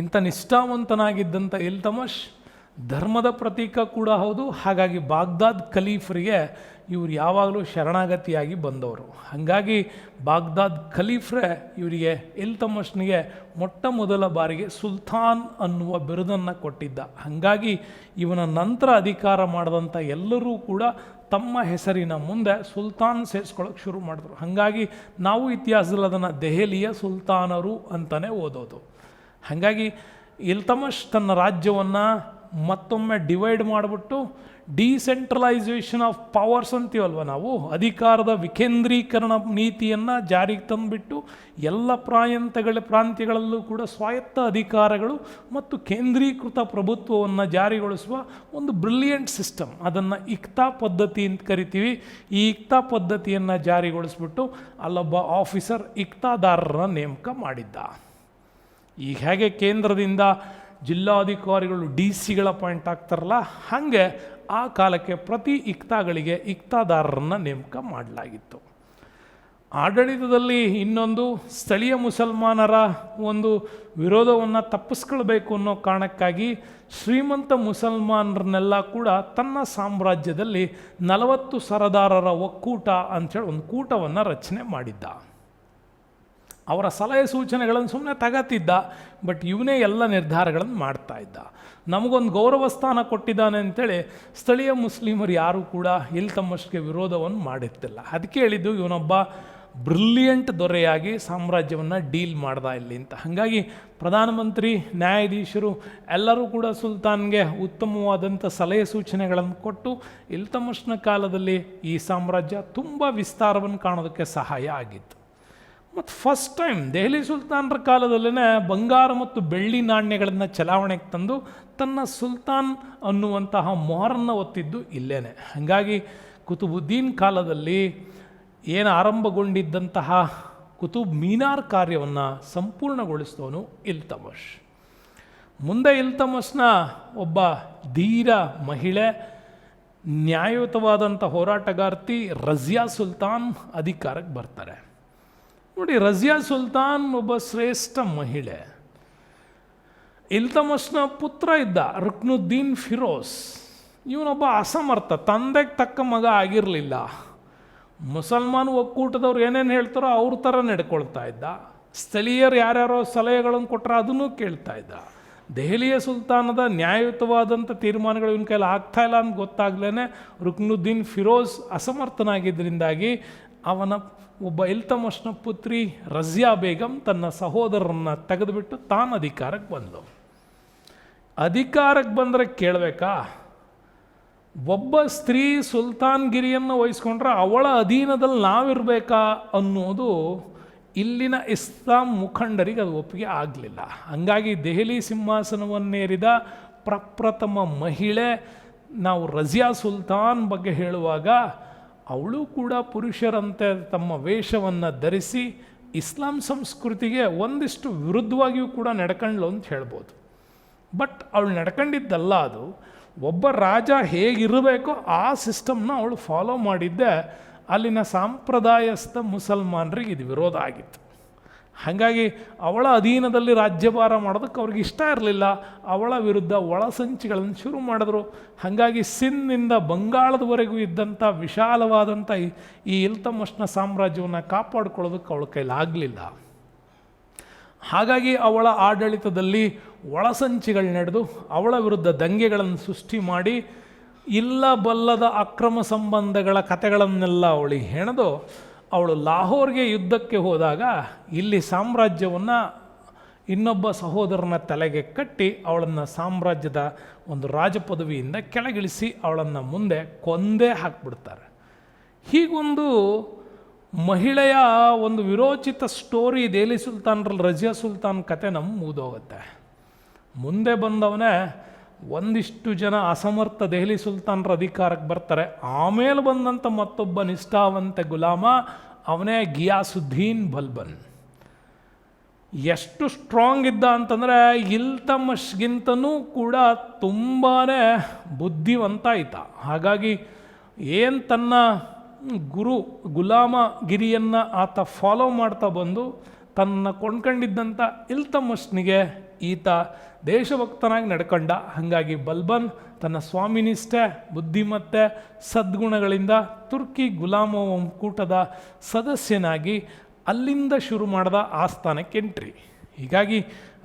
ಇಂಥ ನಿಷ್ಠಾವಂತನಾಗಿದ್ದಂಥ ಇಲ್ತಮಷ್ ಧರ್ಮದ ಪ್ರತೀಕ ಕೂಡ ಹೌದು. ಹಾಗಾಗಿ ಬಾಗ್ದಾದ್ ಖಲೀಫರಿಗೆ ಇವರು ಯಾವಾಗಲೂ ಶರಣಾಗತಿಯಾಗಿ ಬಂದವರು. ಹಾಗಾಗಿ ಬಾಗ್ದಾದ್ ಖಲೀಫ್ರೆ ಇವರಿಗೆ ಇಲ್ತಮಷ್ನಿಗೆ ಮೊಟ್ಟ ಮೊದಲ ಬಾರಿಗೆ ಸುಲ್ತಾನ್ ಅನ್ನುವ ಬಿರುದನ್ನು ಕೊಟ್ಟಿದ್ದ. ಹಾಗಾಗಿ ಇವನ ನಂತರ ಅಧಿಕಾರ ಮಾಡಿದಂಥ ಎಲ್ಲರೂ ಕೂಡ ತಮ್ಮ ಹೆಸರಿನ ಮುಂದೆ ಸುಲ್ತಾನ್ ಸೇರಿಸ್ಕೊಳ್ಳೋಕೆ ಶುರು ಮಾಡಿದ್ರು. ಹಾಗಾಗಿ ನಾವು ಇತಿಹಾಸದಲ್ಲಿ ಅದನ್ನು ದೆಹಲಿಯ ಸುಲ್ತಾನರು ಅಂತಲೇ ಓದೋದು. ಹಾಗಾಗಿ ಇಲ್ತಮಷ್ ತನ್ನ ರಾಜ್ಯವನ್ನು ಮತ್ತೊಮ್ಮೆ ಡಿವೈಡ್ ಮಾಡಿಬಿಟ್ಟು ಡಿಸೆಂಟ್ರಲೈಸೇಷನ್ ಆಫ್ ಪವರ್ಸ್ ಅಂತೀವಲ್ವ ನಾವು, ಅಧಿಕಾರದ ವಿಕೇಂದ್ರೀಕರಣ ನೀತಿಯನ್ನು ಜಾರಿಗೆ ತಂದುಬಿಟ್ಟು ಎಲ್ಲ ಪ್ರಾಂತ್ಯಗಳಲ್ಲೂ ಕೂಡ ಸ್ವಾಯತ್ತ ಅಧಿಕಾರಗಳು ಮತ್ತು ಕೇಂದ್ರೀಕೃತ ಪ್ರಭುತ್ವವನ್ನು ಜಾರಿಗೊಳಿಸುವ ಒಂದು ಬ್ರಿಲಿಯಂಟ್ ಸಿಸ್ಟಮ್, ಅದನ್ನು ಇಕ್ತಾ ಪದ್ಧತಿ ಅಂತ ಕರಿತೀವಿ. ಈ ಇಕ್ತಾ ಪದ್ಧತಿಯನ್ನು ಜಾರಿಗೊಳಿಸ್ಬಿಟ್ಟು ಅಲ್ಲೊಬ್ಬ ಆಫೀಸರ್ ಇಕ್ತಾದಾರರನ್ನು ನೇಮಕ ಮಾಡಿದ್ದ. ಈಗ ಹೇಗೆ ಕೇಂದ್ರದಿಂದ ಜಿಲ್ಲಾಧಿಕಾರಿಗಳು DC ಅಪಾಯಿಂಟ್ ಆಗ್ತಾರಲ್ಲ, ಹಾಗೆ ಆ ಕಾಲಕ್ಕೆ ಪ್ರತಿ ಇಕ್ತಾಗಳಿಗೆ ಇಕ್ತಾದಾರರನ್ನು ನೇಮಕ ಮಾಡಲಾಗಿತ್ತು. ಆಡಳಿತದಲ್ಲಿ ಇನ್ನೊಂದು ಸ್ಥಳೀಯ ಮುಸಲ್ಮಾನರ ಒಂದು ವಿರೋಧವನ್ನು ತಪ್ಪಿಸ್ಕೊಳ್ಬೇಕು ಅನ್ನೋ ಕಾರಣಕ್ಕಾಗಿ ಶ್ರೀಮಂತ ಮುಸಲ್ಮಾನರನ್ನೆಲ್ಲ ಕೂಡ ತನ್ನ ಸಾಮ್ರಾಜ್ಯದಲ್ಲಿ 40 ಸರದಾರರ ಒಕ್ಕೂಟ ಅಂಥೇಳಿ ಒಂದು ಕೂಟವನ್ನು ರಚನೆ ಮಾಡಿದ್ದ. ಅವರ ಸಲಹೆ ಸೂಚನೆಗಳನ್ನು ಸುಮ್ಮನೆ ತಗತ್ತಿದ್ದ, ಬಟ್ ಇವನೇ ಎಲ್ಲ ನಿರ್ಧಾರಗಳನ್ನು ಮಾಡ್ತಾ ಇದ್ದ. ನಮಗೊಂದು ಗೌರವ ಸ್ಥಾನ ಕೊಟ್ಟಿದ್ದಾನೆ ಅಂಥೇಳಿ ಸ್ಥಳೀಯ ಮುಸ್ಲಿಮರು ಯಾರೂ ಕೂಡ ಇಲ್ತಮಷ್ಗೆ ವಿರೋಧವನ್ನು ಮಾಡಿರ್ತಿಲ್ಲ. ಅದಕ್ಕೆ ಹೇಳಿದ್ದು ಇವನೊಬ್ಬ ಬ್ರಿಲಿಯಂಟ್ ದೊರೆಯಾಗಿ ಸಾಮ್ರಾಜ್ಯವನ್ನು ಡೀಲ್ ಮಾಡ್ದ ಇಲ್ಲಿ ಅಂತ. ಹಾಗಾಗಿ ಪ್ರಧಾನಮಂತ್ರಿ, ನ್ಯಾಯಾಧೀಶರು ಎಲ್ಲರೂ ಕೂಡ ಸುಲ್ತಾನ್ಗೆ ಉತ್ತಮವಾದಂಥ ಸಲಹೆ ಸೂಚನೆಗಳನ್ನು ಕೊಟ್ಟು ಇಲ್ತಮಸ್ನ ಕಾಲದಲ್ಲಿ ಈ ಸಾಮ್ರಾಜ್ಯ ತುಂಬ ವಿಸ್ತಾರವನ್ನು ಕಾಣೋದಕ್ಕೆ ಸಹಾಯ ಆಗಿತ್ತು. ಮತ್ತು ಫಸ್ಟ್ ಟೈಮ್ ದೆಹಲಿ ಸುಲ್ತಾನರ ಕಾಲದಲ್ಲೇ ಬಂಗಾರ ಮತ್ತು ಬೆಳ್ಳಿ ನಾಣ್ಯಗಳನ್ನು ಚಲಾವಣೆಗೆ ತಂದು ತನ್ನ ಸುಲ್ತಾನ್ ಅನ್ನುವಂತಹ ಮೊಹರನ್ನು ಒತ್ತಿದ್ದು ಇಲ್ಲೇನೆ. ಹಾಗಾಗಿ ಕುತುಬುದ್ದೀನ್ ಕಾಲದಲ್ಲಿ ಏನು ಆರಂಭಗೊಂಡಿದ್ದಂತಹ ಕುತುಬ್ ಮೀನಾರ್ ಕಾರ್ಯವನ್ನು ಸಂಪೂರ್ಣಗೊಳಿಸಿದವನು ಇಲ್ತಮಷ್. ಮುಂದೆ ಇಲ್ತಮಸ್ನ ಒಬ್ಬ ಧೀರ ಮಹಿಳೆ, ನ್ಯಾಯಯುತವಾದಂಥ ಹೋರಾಟಗಾರ್ತಿ ರಜಿಯಾ ಸುಲ್ತಾನ್ ಅಧಿಕಾರಕ್ಕೆ ಬರ್ತಾರೆ. ನೋಡಿ, ರಜಿಯಾ ಸುಲ್ತಾನ್ ಒಬ್ಬ ಶ್ರೇಷ್ಠ ಮಹಿಳೆ. ಇಲ್ತಮಸ್ನ ಪುತ್ರ ಇದ್ದ ರುಕ್ನುದ್ದೀನ್ ಫಿರೋಸ್, ಇವನೊಬ್ಬ ಅಸಮರ್ಥ, ತಂದೆಗೆ ತಕ್ಕ ಮಗ ಆಗಿರಲಿಲ್ಲ. ಮುಸಲ್ಮಾನ್ ಒಕ್ಕೂಟದವ್ರು ಏನೇನು ಹೇಳ್ತಾರೋ ಅವ್ರ ಥರ ನಡ್ಕೊಳ್ತಾ ಇದ್ದ. ಸ್ಥಳೀಯರು ಯಾರ್ಯಾರೋ ಸಲಹೆಗಳನ್ನು ಕೊಟ್ಟರೆ ಅದನ್ನು ಕೇಳ್ತಾ ಇದ್ದ. ದೆಹಲಿಯ ಸುಲ್ತಾನದ ನ್ಯಾಯಯುತವಾದಂಥ ತೀರ್ಮಾನಗಳು ಇವನ ಕೈಲಿ ಆಗ್ತಾ ಇಲ್ಲ ಅಂತ ಗೊತ್ತಾಗ್ಲೇ ರುಕ್ನುದ್ದೀನ್ ಫಿರೋಸ್ ಅಸಮರ್ಥನಾಗಿದ್ದರಿಂದಾಗಿ ಅವನ ಒಬ್ಬ ಇಲ್ತಮಸ್ನ ಪುತ್ರಿ ರಜಿಯಾ ಬೇಗಂ ತನ್ನ ಸಹೋದರರನ್ನು ತೆಗೆದುಬಿಟ್ಟು ತಾನು ಅಧಿಕಾರಕ್ಕೆ ಬಂದಳು. ಅಧಿಕಾರಕ್ಕೆ ಬಂದರೆ ಕೇಳಬೇಕಾ, ಒಬ್ಬ ಸ್ತ್ರೀ ಸುಲ್ತಾನ್ಗಿರಿಯನ್ನು ವಹಿಸ್ಕೊಂಡ್ರೆ ಅವಳ ಅಧೀನದಲ್ಲಿ ನಾವಿರಬೇಕಾ ಅನ್ನೋದು ಇಲ್ಲಿನ ಇಸ್ಲಾಂ ಮುಖಂಡರಿಗೆ ಅದು ಒಪ್ಪಿಗೆ ಆಗಲಿಲ್ಲ. ಹಂಗಾಗಿ ದೆಹಲಿ ಸಿಂಹಾಸನವನ್ನೇರಿದ ಪ್ರಪ್ರಥಮ ಮಹಿಳೆ ನಾವು ರಜಿಯಾ ಸುಲ್ತಾನ್ ಬಗ್ಗೆ ಹೇಳುವಾಗ ಅವಳು ಕೂಡ ಪುರುಷರಂತೆ ತಮ್ಮ ವೇಷವನ್ನು ಧರಿಸಿ ಇಸ್ಲಾಂ ಸಂಸ್ಕೃತಿಗೆ ಒಂದಿಷ್ಟು ವಿರುದ್ಧವಾಗಿಯೂ ಕೂಡ ನಡ್ಕೊಂಡ್ಲು ಅಂತ ಹೇಳ್ಬೋದು. ಬಟ್ ಅವಳು ನಡ್ಕೊಂಡಿದ್ದಲ್ಲ, ಅದು ಒಬ್ಬ ರಾಜ ಹೇಗಿರಬೇಕೋ ಆ ಸಿಸ್ಟಮ್ನ ಅವಳು ಫಾಲೋ ಮಾಡಿದ್ದೆ. ಅಲ್ಲಿನ ಸಾಂಪ್ರದಾಯಸ್ಥ ಮುಸಲ್ಮಾನರಿಗೆ ಇದು ವಿರೋಧ ಆಗಿತ್ತು. ಹಾಗಾಗಿ ಅವಳ ಅಧೀನದಲ್ಲಿ ರಾಜ್ಯಭಾರ ಮಾಡೋದಕ್ಕೆ ಅವ್ರಿಗೆ ಇಷ್ಟ ಇರಲಿಲ್ಲ. ಅವಳ ವಿರುದ್ಧ ಒಳಸಂಚಿಗಳನ್ನು ಶುರು ಮಾಡಿದ್ರು. ಹಾಗಾಗಿ ಸಿಂಧ್ನಿಂದ ಬಂಗಾಳದವರೆಗೂ ಇದ್ದಂಥ ವಿಶಾಲವಾದಂಥ ಈ ಇಲ್ತಮಸ್ನ ಸಾಮ್ರಾಜ್ಯವನ್ನು ಕಾಪಾಡಿಕೊಳ್ಳೋದಕ್ಕೆ ಅವಳ ಕೈಲಾಗಲಿಲ್ಲ. ಹಾಗಾಗಿ ಅವಳ ಆಡಳಿತದಲ್ಲಿ ಒಳಸಂಚಿಗಳು ನಡೆದು ಅವಳ ವಿರುದ್ಧ ದಂಗೆಗಳನ್ನು ಸೃಷ್ಟಿ ಮಾಡಿ ಇಲ್ಲ ಬಲ್ಲದ ಅಕ್ರಮ ಸಂಬಂಧಗಳ ಕಥೆಗಳನ್ನೆಲ್ಲ ಅವಳಿಗೆ ಹೆಣೆದು ಅವಳು ಲಾಹೋರ್ಗೆ ಯುದ್ಧಕ್ಕೆ ಹೋದಾಗ ಇಲ್ಲಿ ಸಾಮ್ರಾಜ್ಯವನ್ನು ಇನ್ನೊಬ್ಬ ಸಹೋದರನ ತಲೆಗೆ ಕಟ್ಟಿ ಅವಳನ್ನು ಸಾಮ್ರಾಜ್ಯದ ಒಂದು ರಾಜಪದವಿಯಿಂದ ಕೆಳಗಿಳಿಸಿ ಅವಳನ್ನು ಮುಂದೆ ಕೊಂದೇ ಹಾಕಿಬಿಡ್ತಾರೆ. ಹೀಗೊಂದು ಮಹಿಳೆಯ ಒಂದು ವಿರೋಚಿತ ಸ್ಟೋರಿ ದೆಹಲಿ ಸುಲ್ತಾನ್ರಲ್ಲಿ ರಜಿಯಾ ಸುಲ್ತಾನ್ ಕತೆ ನಮ್ಮ ಮುಗಿದೋಗುತ್ತೆ. ಮುಂದೆ ಬಂದವನೇ ಒಂದಿಷ್ಟು ಜನ ಅಸಮರ್ಥ ದೆಹಲಿ ಸುಲ್ತಾನರ ಅಧಿಕಾರಕ್ಕೆ ಬರ್ತಾರೆ. ಆಮೇಲೆ ಬಂದಂಥ ಮತ್ತೊಬ್ಬ ನಿಷ್ಠಾವಂತ ಗುಲಾಮ ಅವನೇ ಗಿಯಾಸುದ್ದೀನ್ ಬಲ್ಬನ್. ಎಷ್ಟು ಸ್ಟ್ರಾಂಗ್ ಇದ್ದ ಅಂತಂದರೆ ಇಲ್ತಮಷ್ಗಿಂತನೂ ಕೂಡ ತುಂಬಾ ಬುದ್ಧಿವಂತ ಆಯ್ತ. ಹಾಗಾಗಿ ಏನು ತನ್ನ ಗುಲಾಮಗಿರಿಯನ್ನು ಆತ ಫಾಲೋ ಮಾಡ್ತಾ ಬಂದು ತನ್ನ ಕೊಂಡ್ಕೊಂಡಿದ್ದಂಥ ಇಲ್ತಮಷ್ನಿಗೆ ಈತ ದೇಶಭಕ್ತನಾಗಿ ನಡ್ಕೊಂಡ. ಹಾಗಾಗಿ ಬಲ್ಬನ್ ತನ್ನ ಸ್ವಾಮಿನಿಷ್ಠೆ, ಬುದ್ಧಿಮತ್ತೆ, ಸದ್ಗುಣಗಳಿಂದ ತುರ್ಕಿ ಗುಲಾಮ ಒಕ್ಕೂಟದ ಸದಸ್ಯನಾಗಿ ಅಲ್ಲಿಂದ ಶುರು ಮಾಡಿದ ಆಸ್ಥಾನಕ್ಕೆ ಎಂಟ್ರಿ. ಹೀಗಾಗಿ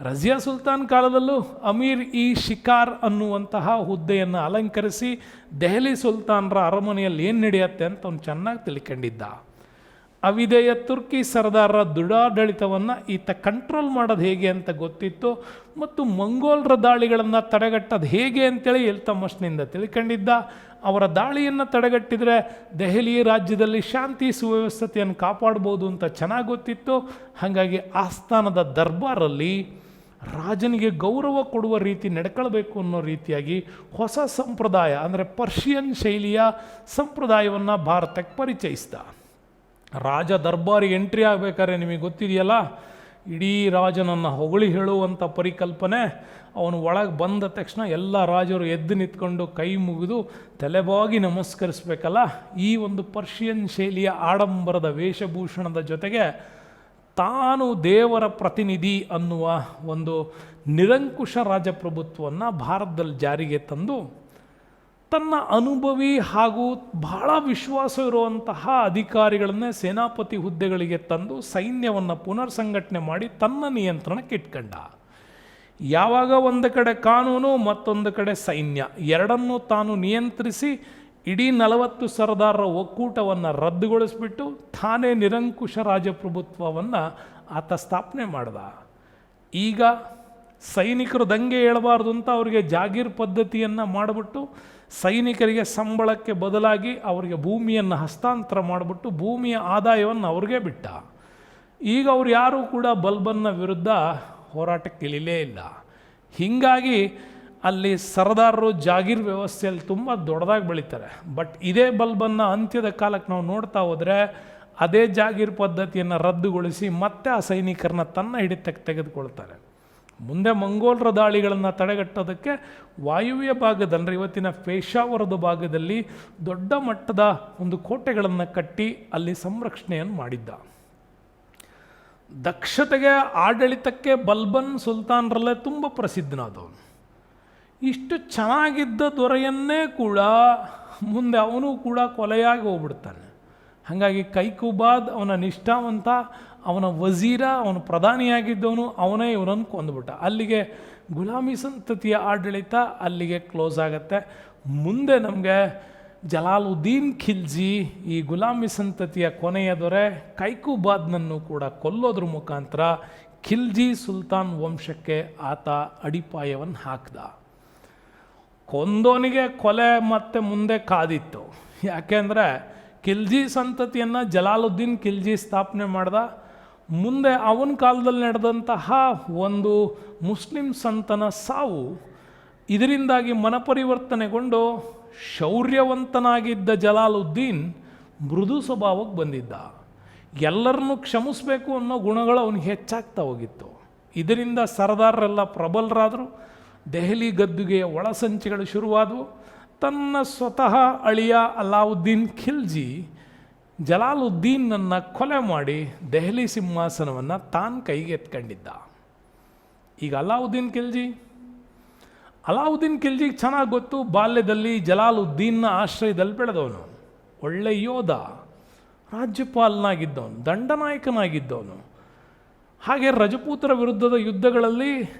ರಜಿಯಾ ಸುಲ್ತಾನ್ ಕಾಲದಲ್ಲೂ ಅಮೀರ್ ಇ ಶಿಕಾರ್ ಅನ್ನುವಂತಹ ಹುದ್ದೆಯನ್ನು ಅಲಂಕರಿಸಿ ದೆಹಲಿ ಸುಲ್ತಾನರ ಅರಮನೆಯಲ್ಲಿ ಏನು ನಡೆಯುತ್ತೆ ಅಂತ ಅವನು ಚೆನ್ನಾಗಿ ತಿಳ್ಕೊಂಡಿದ್ದ. ಅವಿಧೇಯ ತುರ್ಕಿ ಸರ್ದಾರರ ದುರಾಡಳಿತವನ್ನು ಈತ ಕಂಟ್ರೋಲ್ ಮಾಡೋದು ಹೇಗೆ ಅಂತ ಗೊತ್ತಿತ್ತು ಮತ್ತು ಮಂಗೋಲರ ದಾಳಿಗಳನ್ನು ತಡೆಗಟ್ಟೋದು ಹೇಗೆ ಅಂತೇಳಿ ಇಲ್ತಮಷ್ನಿಂದ ತಿಳ್ಕೊಂಡಿದ್ದ. ಅವರ ದಾಳಿಯನ್ನು ತಡೆಗಟ್ಟಿದರೆ ದೆಹಲಿ ರಾಜ್ಯದಲ್ಲಿ ಶಾಂತಿ ಸುವ್ಯವಸ್ಥತೆಯನ್ನು ಕಾಪಾಡ್ಬೋದು ಅಂತ ಚೆನ್ನಾಗಿ ಗೊತ್ತಿತ್ತು. ಹಾಗಾಗಿ ಆಸ್ಥಾನದ ದರ್ಬಾರಲ್ಲಿ ರಾಜನಿಗೆ ಗೌರವ ಕೊಡುವ ರೀತಿ ನಡ್ಕೊಳ್ಬೇಕು ಅನ್ನೋ ರೀತಿಯಾಗಿ ಹೊಸ ಸಂಪ್ರದಾಯ ಅಂದರೆ ಪರ್ಷಿಯನ್ ಶೈಲಿಯ ಸಂಪ್ರದಾಯವನ್ನು ಭಾರತಕ್ಕೆ ಪರಿಚಯಿಸಿದ. ರಾಜ ದರ್ಬಾರಿಗೆ ಎಂಟ್ರಿ ಆಗಬೇಕಾದ್ರೆ ನಿಮಗೆ ಗೊತ್ತಿದೆಯಲ್ಲ, ಇಡೀ ರಾಜನನ್ನು ಹೊಗಳಿ ಹೇಳುವಂಥ ಪರಿಕಲ್ಪನೆ. ಅವನು ಒಳಗೆ ಬಂದ ತಕ್ಷಣ ಎಲ್ಲ ರಾಜರು ಎದ್ದು ನಿಂತ್ಕೊಂಡು ಕೈ ಮುಗಿದು ತಲೆಬಾಗಿ ನಮಸ್ಕರಿಸಬೇಕಲ್ಲ. ಈ ಒಂದು ಪರ್ಷಿಯನ್ ಶೈಲಿಯ ಆಡಂಬರದ ವೇಷಭೂಷಣದ ಜೊತೆಗೆ ತಾನು ದೇವರ ಪ್ರತಿನಿಧಿ ಅನ್ನುವ ಒಂದು ನಿರಂಕುಶ ರಾಜಪ್ರಭುತ್ವವನ್ನು ಭಾರತದಲ್ಲಿ ಜಾರಿಗೆ ತಂದು ತನ್ನ ಅನುಭವಿ ಹಾಗೂ ಬಹಳ ವಿಶ್ವಾಸ ಇರುವಂತಹ ಅಧಿಕಾರಿಗಳನ್ನೇ ಸೇನಾಪತಿ ಹುದ್ದೆಗಳಿಗೆ ತಂದು ಸೈನ್ಯವನ್ನು ಪುನರ್ ಸಂಘಟನೆ ಮಾಡಿ ತನ್ನ ನಿಯಂತ್ರಣಕ್ಕೆ ಇಟ್ಕೊಂಡ. ಯಾವಾಗ ಒಂದು ಕಡೆ ಕಾನೂನು ಮತ್ತೊಂದು ಕಡೆ ಸೈನ್ಯ ಎರಡನ್ನೂ ತಾನು ನಿಯಂತ್ರಿಸಿ ಇಡೀ 40 ಸರ್ದಾರರ ಒಕ್ಕೂಟವನ್ನು ರದ್ದುಗೊಳಿಸ್ಬಿಟ್ಟು ತಾನೇ ನಿರಂಕುಶ ರಾಜಪ್ರಭುತ್ವವನ್ನು ಆತ ಸ್ಥಾಪನೆ ಮಾಡ್ದ. ಈಗ ಸೈನಿಕರು ದಂಗೆ ಏಳಬಾರ್ದು ಅಂತ ಅವರಿಗೆ ಜಾಗೀರ್ ಪದ್ಧತಿಯನ್ನು ಮಾಡಿಬಿಟ್ಟು ಸೈನಿಕರಿಗೆ ಸಂಬಳಕ್ಕೆ ಬದಲಾಗಿ ಅವರಿಗೆ ಭೂಮಿಯನ್ನು ಹಸ್ತಾಂತರ ಮಾಡಿಬಿಟ್ಟು ಭೂಮಿಯ ಆದಾಯವನ್ನು ಅವ್ರಿಗೆ ಬಿಟ್ಟ. ಈಗ ಅವ್ರು ಯಾರೂ ಕೂಡ ಬಲ್ಬನ್ನ ವಿರುದ್ಧ ಹೋರಾಟಕ್ಕೆ ಇಳಿಲೇ ಇಲ್ಲ. ಹೀಗಾಗಿ ಅಲ್ಲಿ ಸರ್ದಾರರು ಜಾಗೀರ್ ವ್ಯವಸ್ಥೆಯಲ್ಲಿ ತುಂಬ ದೊಡ್ಡದಾಗಿ ಬೆಳೀತಾರೆ. ಬಟ್ ಇದೇ ಬಲ್ಬನ್ನು ಅಂತ್ಯದ ಕಾಲಕ್ಕೆ ನಾವು ನೋಡ್ತಾ ಹೋದರೆ ಅದೇ ಜಾಗೀರ್ ಪದ್ಧತಿಯನ್ನು ರದ್ದುಗೊಳಿಸಿ ಮತ್ತೆ ಆ ಸೈನಿಕರನ್ನ ತನ್ನ ಹಿಡಿತಕ್ಕೆ ತೆಗೆದುಕೊಳ್ತಾರೆ. ಮುಂದೆ ಮಂಗೋಲರ ದಾಳಿಗಳನ್ನು ತಡೆಗಟ್ಟೋದಕ್ಕೆ ವಾಯುವ್ಯ ಭಾಗದಲ್ಲಿ ಇವತ್ತಿನ ಪೇಶಾವರದ ಭಾಗದಲ್ಲಿ ದೊಡ್ಡ ಮಟ್ಟದ ಒಂದು ಕೋಟೆಗಳನ್ನು ಕಟ್ಟಿ ಅಲ್ಲಿ ಸಂರಕ್ಷಣೆಯನ್ನು ಮಾಡಿದ್ದ. ದಕ್ಷತೆಗೆ ಆಡಳಿತಕ್ಕೆ ಬಲ್ಬನ್ ಸುಲ್ತಾನರಲ್ಲೇ ತುಂಬ ಪ್ರಸಿದ್ಧನಾದವನು. ಇಷ್ಟು ಚೆನ್ನಾಗಿದ್ದ ದೊರೆಯನ್ನೇ ಕೂಡ ಮುಂದೆ ಅವನು ಕೂಡ ಕೊಲೆಯಾಗಿ ಹೋಗ್ಬಿಡ್ತಾನೆ. ಹಾಗಾಗಿ ಕೈಕುಬಾದ್ ಅವನ ನಿಷ್ಠಾವಂತ, ಅವನ ವಜೀರ, ಅವನು ಪ್ರಧಾನಿಯಾಗಿದ್ದವನು, ಅವನೇ ಇವನನ್ನು ಕೊಂದುಬಿಟ್ಟ. ಅಲ್ಲಿಗೆ ಗುಲಾಮಿ ಸಂತತಿಯ ಆಡಳಿತ ಅಲ್ಲಿಗೆ ಕ್ಲೋಸ್ ಆಗುತ್ತೆ. ಮುಂದೆ ನಮಗೆ ಜಲಾಲುದ್ದೀನ್ ಖಿಲ್ಜಿ ಈ ಗುಲಾಮಿ ಸಂತತಿಯ ಕೊನೆಯ ದೊರೆ ಕೈಕುಬಾದ್ನನ್ನು ಕೂಡ ಕೊಲ್ಲೋದ್ರ ಮುಖಾಂತರ ಖಿಲ್ಜಿ ಸುಲ್ತಾನ್ ವಂಶಕ್ಕೆ ಆತ ಅಡಿಪಾಯವನ್ನು ಹಾಕ್ದ. ಕೊಂದೋನಿಗೆ ಕೊಲೆ ಮತ್ತೆ ಮುಂದೆ ಕಾದಿತ್ತು. ಯಾಕೆಂದರೆ ಖಿಲ್ಜಿ ಸಂತತಿಯನ್ನು ಜಲಾಲುದ್ದೀನ್ ಖಿಲ್ಜಿ ಸ್ಥಾಪನೆ ಮಾಡ್ದ. ಮುಂದೆ ಅವನ ಕಾಲದಲ್ಲಿ ನಡೆದಂತಹ ಒಂದು ಮುಸ್ಲಿಂ ಸಂತನ ಸಾವು ಇದರಿಂದಾಗಿ ಮನಪರಿವರ್ತನೆಗೊಂಡು ಶೌರ್ಯವಂತನಾಗಿದ್ದ ಜಲಾಲುದ್ದೀನ್ ಮೃದು ಸ್ವಭಾವಕ್ಕೆ ಬಂದಿದ್ದ. ಎಲ್ಲರನ್ನೂ ಕ್ಷಮಿಸಬೇಕು ಅನ್ನೋ ಗುಣಗಳು ಅವನಿಗೆ ಹೆಚ್ಚಾಗ್ತಾ ಹೋಗಿತ್ತು. ಇದರಿಂದ ಸರ್ದಾರರೆಲ್ಲ ಪ್ರಬಲರಾದರು. ದೆಹಲಿ ಗದ್ದುಗೆಯ ಒಳಸಂಚಿಗಳು ಶುರುವಾದವು. ತನ್ನ ಸ್ವತಃ ಅಳಿಯ ಅಲಾವುದ್ದೀನ್ ಖಿಲ್ಜಿ ಜಲಾಲುದ್ದೀನನ್ನು ಕೊಲೆ ಮಾಡಿ ದೆಹಲಿ ಸಿಂಹಾಸನವನ್ನು ತಾನು ಕೈಗೆ ಎತ್ಕೊಂಡಿದ್ದ. ಈಗ ಅಲಾವುದ್ದೀನ್ ಖಿಲ್ಜಿಗೆ ಚೆನ್ನಾಗಿ ಗೊತ್ತು, ಬಾಲ್ಯದಲ್ಲಿ ಜಲಾಲುದ್ದೀನ್ನ ಆಶ್ರಯದಲ್ಲಿ ಬೆಳೆದವನು, ಒಳ್ಳೆ ಯೋಧ, ರಾಜ್ಯಪಾಲನಾಗಿದ್ದವನು, ದಂಡನಾಯಕನಾಗಿದ್ದವನು, ಹಾಗೆ ರಜಪೂತರ ವಿರುದ್ಧದ ಯುದ್ಧಗಳಲ್ಲಿ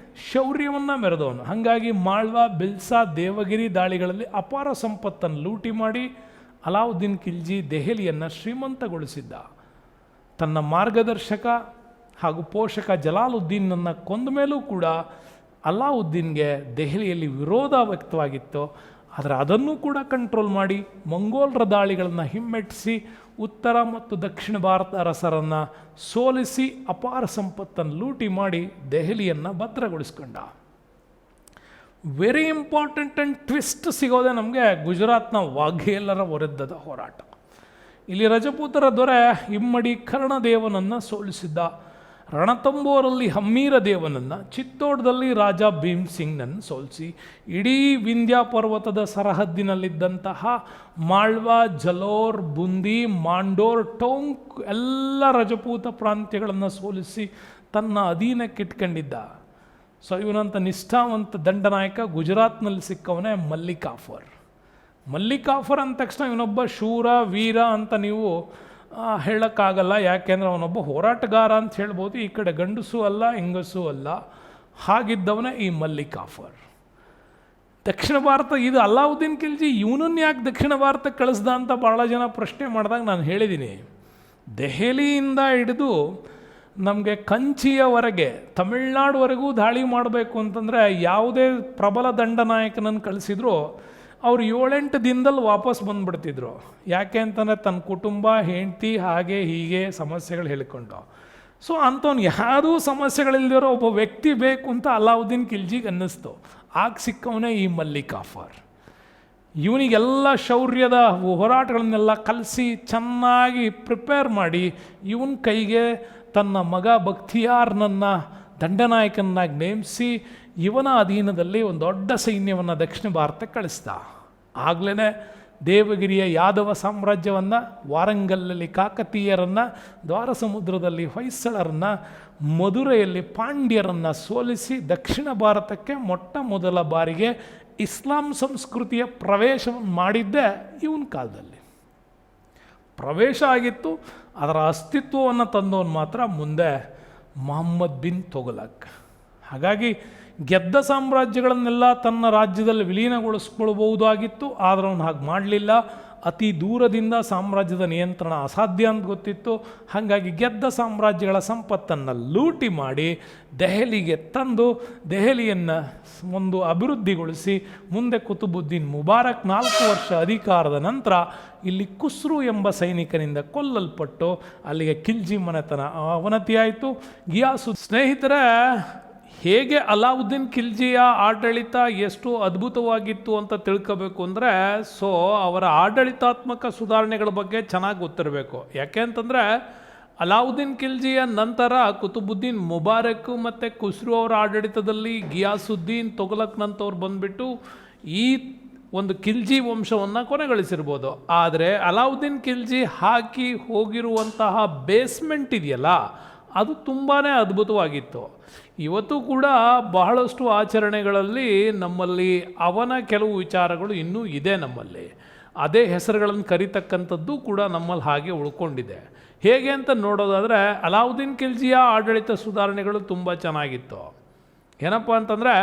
ಶೌರ್ಯವನ್ನು ಮೆರೆದವನು. ಹಾಗಾಗಿ ಮಾಳ್ವಾ, ಬಿಲ್ಸಾ, ದೇವಗಿರಿ ದಾಳಿಗಳಲ್ಲಿ ಅಪಾರ ಸಂಪತ್ತನ್ನು ಲೂಟಿ ಮಾಡಿ ಅಲಾವುದ್ದೀನ್ ಖಿಲ್ಜಿ ದೆಹಲಿಯನ್ನು ಶ್ರೀಮಂತಗೊಳಿಸಿದ್ದ. ತನ್ನ ಮಾರ್ಗದರ್ಶಕ ಹಾಗೂ ಪೋಷಕ ಜಲಾಲುದ್ದೀನನ್ನು ಕೊಂದ ಮೇಲೂ ಕೂಡ ಅಲಾವುದ್ದೀನ್ಗೆ ದೆಹಲಿಯಲ್ಲಿ ವಿರೋಧ ವ್ಯಕ್ತವಾಗಿತ್ತು. ಆದರೆ ಅದನ್ನು ಕೂಡ ಕಂಟ್ರೋಲ್ ಮಾಡಿ ಮಂಗೋಲರ ದಾಳಿಗಳನ್ನು ಹಿಮ್ಮೆಟ್ಟಿಸಿ ಉತ್ತರ ಮತ್ತು ದಕ್ಷಿಣ ಭಾರತ ಅರಸರನ್ನು ಸೋಲಿಸಿ ಅಪಾರ ಸಂಪತ್ತನ್ನು ಲೂಟಿ ಮಾಡಿ ದೆಹಲಿಯನ್ನು ಭದ್ರಗೊಳಿಸ್ಕೊಂಡ. ವೆರಿ ಇಂಪಾರ್ಟೆಂಟ್ ಆ್ಯಂಡ್ ಟ್ವಿಸ್ಟ್ ಸಿಗೋದೆ ನಮಗೆ ಗುಜರಾತ್ನ ವಾಘೇಲರ ವಿರುದ್ಧದ ಹೋರಾಟ. ಇಲ್ಲಿ ರಜಪೂತರ ದೊರೆ ಇಮ್ಮಡಿ ಕರ್ಣದೇವನನ್ನು ಸೋಲಿಸಿದ್ದ. ರಣತಂಬೋರಲ್ಲಿ ಹಮ್ಮೀರ ದೇವನನ್ನು, ಚಿತ್ತೋಡದಲ್ಲಿ ರಾಜ ಭೀಮ್ ಸಿಂಗ್ನನ್ನು ಸೋಲಿಸಿ ಇಡೀ ವಿಂಧ್ಯ ಪರ್ವತದ ಸರಹದ್ದಿನಲ್ಲಿದ್ದಂತಹ ಮಾಳ್ವಾ, ಜಲೋರ್, ಬುಂದಿ, ಮಾಂಡೋರ್, ಟೋಂಕ್ ಎಲ್ಲ ರಜಪೂತ ಪ್ರಾಂತ್ಯಗಳನ್ನು ಸೋಲಿಸಿ ತನ್ನ ಅಧೀನಕ್ಕಿಟ್ಕೊಂಡಿದ್ದ. ಸೊ ಇವನಂಥ ನಿಷ್ಠಾವಂತ ದಂಡನಾಯಕ ಗುಜರಾತ್ನಲ್ಲಿ ಸಿಕ್ಕವನೇ ಮಲ್ಲಿಕಾಫರ್ ಅಂದ ತಕ್ಷಣ ಇವನೊಬ್ಬ ಶೂರ ವೀರ ಅಂತ ನೀವು ಹೇಳೋಕ್ಕಾಗಲ್ಲ. ಯಾಕೆಂದರೆ ಅವನೊಬ್ಬ ಹೋರಾಟಗಾರ ಅಂತ ಹೇಳ್ಬೋದು. ಈ ಕಡೆ ಗಂಡಸೂ ಅಲ್ಲ, ಹೆಂಗಸೂ ಅಲ್ಲ, ಹಾಗಿದ್ದವನೇ ಈ ಮಲ್ಲಿಕಾಫರ್. ದಕ್ಷಿಣ ಭಾರತ ಇದು ಅಲಾವುದ್ದೀನ್ ಖಿಲ್ಜಿ ಇವನನ್ನು ಯಾಕೆ ದಕ್ಷಿಣ ಭಾರತಕ್ಕೆ ಕಳಿಸ್ದ ಅಂತ ಭಾಳ ಜನ ಪ್ರಶ್ನೆ ಮಾಡಿದಾಗ ನಾನು ಹೇಳಿದ್ದೀನಿ, ದೆಹಲಿಯಿಂದ ಹಿಡಿದು ನಮಗೆ ಕಂಚಿಯವರೆಗೆ ತಮಿಳ್ನಾಡುವರೆಗೂ ದಾಳಿ ಮಾಡಬೇಕು ಅಂತಂದರೆ ಯಾವುದೇ ಪ್ರಬಲ ದಂಡನಾಯಕನನ್ನು ಕಳಿಸಿದ್ರು ಅವ್ರು 7-8 ದಿನದಲ್ಲಿ ವಾಪಸ್ ಬಂದುಬಿಡ್ತಿದ್ರು. ಯಾಕೆ ಅಂತಂದರೆ ತನ್ನ ಕುಟುಂಬ, ಹೆಂಡತಿ, ಹಾಗೆ ಹೀಗೆ ಸಮಸ್ಯೆಗಳು ಹೇಳಿಕೊಂಡು. ಸೊ ಅಂಥವ್ನು ಯಾವುದೂ ಸಮಸ್ಯೆಗಳಿಲ್ದಿರೋ ಒಬ್ಬ ವ್ಯಕ್ತಿ ಬೇಕು ಅಂತ ಅಲಾವುದ್ದೀನ್ ಖಿಲ್ಜಿಗೆ ಅನ್ನಿಸ್ತು. ಆಗ ಸಿಕ್ಕವನೇ ಈ ಮಲ್ಲಿಕಾಫರ್. ಇವನಿಗೆಲ್ಲ ಶೌರ್ಯದ ಹೋರಾಟಗಳನ್ನೆಲ್ಲ ಕಲಿಸಿ ಚೆನ್ನಾಗಿ ಪ್ರಿಪೇರ್ ಮಾಡಿ ಇವನ ಕೈಗೆ ತನ್ನ ಮಗ ಬಖ್ತಿಯಾರ್ನನ್ನು ದಂಡನಾಯಕನಾಗಿ ನೇಮಿಸಿ ಇವನ ಅಧೀನದಲ್ಲಿ ಒಂದು ದೊಡ್ಡ ಸೈನ್ಯವನ್ನು ದಕ್ಷಿಣ ಭಾರತಕ್ಕೆ ಕಳಿಸ್ದ. ಆಗಲೇ ದೇವಗಿರಿಯ ಯಾದವ ಸಾಮ್ರಾಜ್ಯವನ್ನು, ವಾರಂಗಲ್ಲಲ್ಲಿ ಕಾಕತೀಯರನ್ನು, ದ್ವಾರ ಸಮುದ್ರದಲ್ಲಿ ಹೊಯ್ಸಳರನ್ನು, ಮಧುರೆಯಲ್ಲಿ ಪಾಂಡ್ಯರನ್ನು ಸೋಲಿಸಿ ದಕ್ಷಿಣ ಭಾರತಕ್ಕೆ ಮೊಟ್ಟ ಮೊದಲ ಬಾರಿಗೆ ಇಸ್ಲಾಂ ಸಂಸ್ಕೃತಿಯ ಪ್ರವೇಶವನ್ನು ಮಾಡಿದ್ದೇ ಇವನ ಕಾಲದಲ್ಲಿ. ಪ್ರವೇಶ ಆಗಿತ್ತು, ಅದರ ಅಸ್ತಿತ್ವವನ್ನು ತಂದವನು ಮಾತ್ರ ಮುಂದೆ ಮೊಹಮ್ಮದ್ ಬಿನ್ ತೊಗಲಕ್. ಹಾಗಾಗಿ ಗೆದ್ದ ಸಾಮ್ರಾಜ್ಯಗಳನ್ನೆಲ್ಲ ತನ್ನ ರಾಜ್ಯದಲ್ಲಿ ವಿಲೀನಗೊಳಿಸ್ಕೊಳ್ಬಹುದಾಗಿತ್ತು, ಆದರೆ ಅವನು ಹಾಗೆ ಮಾಡಲಿಲ್ಲ. ಅತಿ ದೂರದಿಂದ ಸಾಮ್ರಾಜ್ಯದ ನಿಯಂತ್ರಣ ಅಸಾಧ್ಯ ಅಂತ ಗೊತ್ತಿತ್ತು. ಹಾಗಾಗಿ ಗೆದ್ದ ಸಾಮ್ರಾಜ್ಯಗಳ ಸಂಪತ್ತನ್ನು ಲೂಟಿ ಮಾಡಿ ದೆಹಲಿಗೆ ತಂದು ದೆಹಲಿಯನ್ನು ಒಂದು ಅಭಿವೃದ್ಧಿಗೊಳಿಸಿ ಮುಂದೆ ಕುತುಬುದ್ದೀನ್ ಮುಬಾರಕ್ 4 ವರ್ಷ ಅಧಿಕಾರದ ನಂತರ ಇಲ್ಲಿ ಖುಸ್ರು ಎಂಬ ಸೈನಿಕನಿಂದ ಕೊಲ್ಲಲ್ಪಟ್ಟು ಅಲ್ಲಿಗೆ ಖಿಲ್ಜಿ ಮನೆತನ ಅವನತಿಯಾಯಿತು. ಗಿಯಾಸುದ್ದೀನ್ ಸ್ನೇಹಿತರೆ, ಹೇಗೆ ಅಲಾವುದ್ದೀನ್ ಖಿಲ್ಜಿಯ ಆಡಳಿತ ಎಷ್ಟು ಅದ್ಭುತವಾಗಿತ್ತು ಅಂತ ತಿಳ್ಕೋಬೇಕು ಅಂದರೆ, ಅವರ ಆಡಳಿತಾತ್ಮಕ ಸುಧಾರಣೆಗಳ ಬಗ್ಗೆ ಚೆನ್ನಾಗಿ ಗೊತ್ತಿರಬೇಕು. ಯಾಕೆ ಅಂತಂದರೆ ಅಲಾವುದ್ದೀನ್ ಖಿಲ್ಜಿಯ ನಂತರ ಕುತುಬುದ್ದೀನ್ ಮುಬಾರಕ್ ಮತ್ತು ಖುಸ್ರು ಅವರ ಆಡಳಿತದಲ್ಲಿ ಗಿಯಾಸುದ್ದೀನ್ ತೊಗಲಕ್ನಂತವ್ರು ಬಂದುಬಿಟ್ಟು ಈ ಒಂದು ಖಿಲ್ಜಿ ವಂಶವನ್ನು ಕೊನೆಗಳಿಸಿರ್ಬೋದು. ಆದರೆ ಅಲಾವುದ್ದೀನ್ ಖಿಲ್ಜಿ ಹಾಕಿ ಹೋಗಿರುವಂತಹ ಬೇಸ್ಮೆಂಟ್ ಇದೆಯಲ್ಲ, ಅದು ತುಂಬಾ ಅದ್ಭುತವಾಗಿತ್ತು. ಇವತ್ತು ಕೂಡ ಬಹಳಷ್ಟು ಆಚರಣೆಗಳಲ್ಲಿ ನಮ್ಮಲ್ಲಿ ಅವನ ಕೆಲವು ವಿಚಾರಗಳು ಇನ್ನೂ ಇದೆ. ನಮ್ಮಲ್ಲಿ ಅದೇ ಹೆಸರುಗಳನ್ನು ಕರಿತಕ್ಕಂಥದ್ದು ಕೂಡ ನಮ್ಮಲ್ಲಿ ಹಾಗೆ ಉಳ್ಕೊಂಡಿದೆ. ಹೇಗೆ ಅಂತ ನೋಡೋದಾದರೆ ಅಲಾವುದ್ದೀನ್ ಖಿಲ್ಜಿಯ ಆಡಳಿತ ಸುಧಾರಣೆಗಳು ತುಂಬ ಚೆನ್ನಾಗಿತ್ತು. ಏನಪ್ಪ ಅಂತಂದರೆ,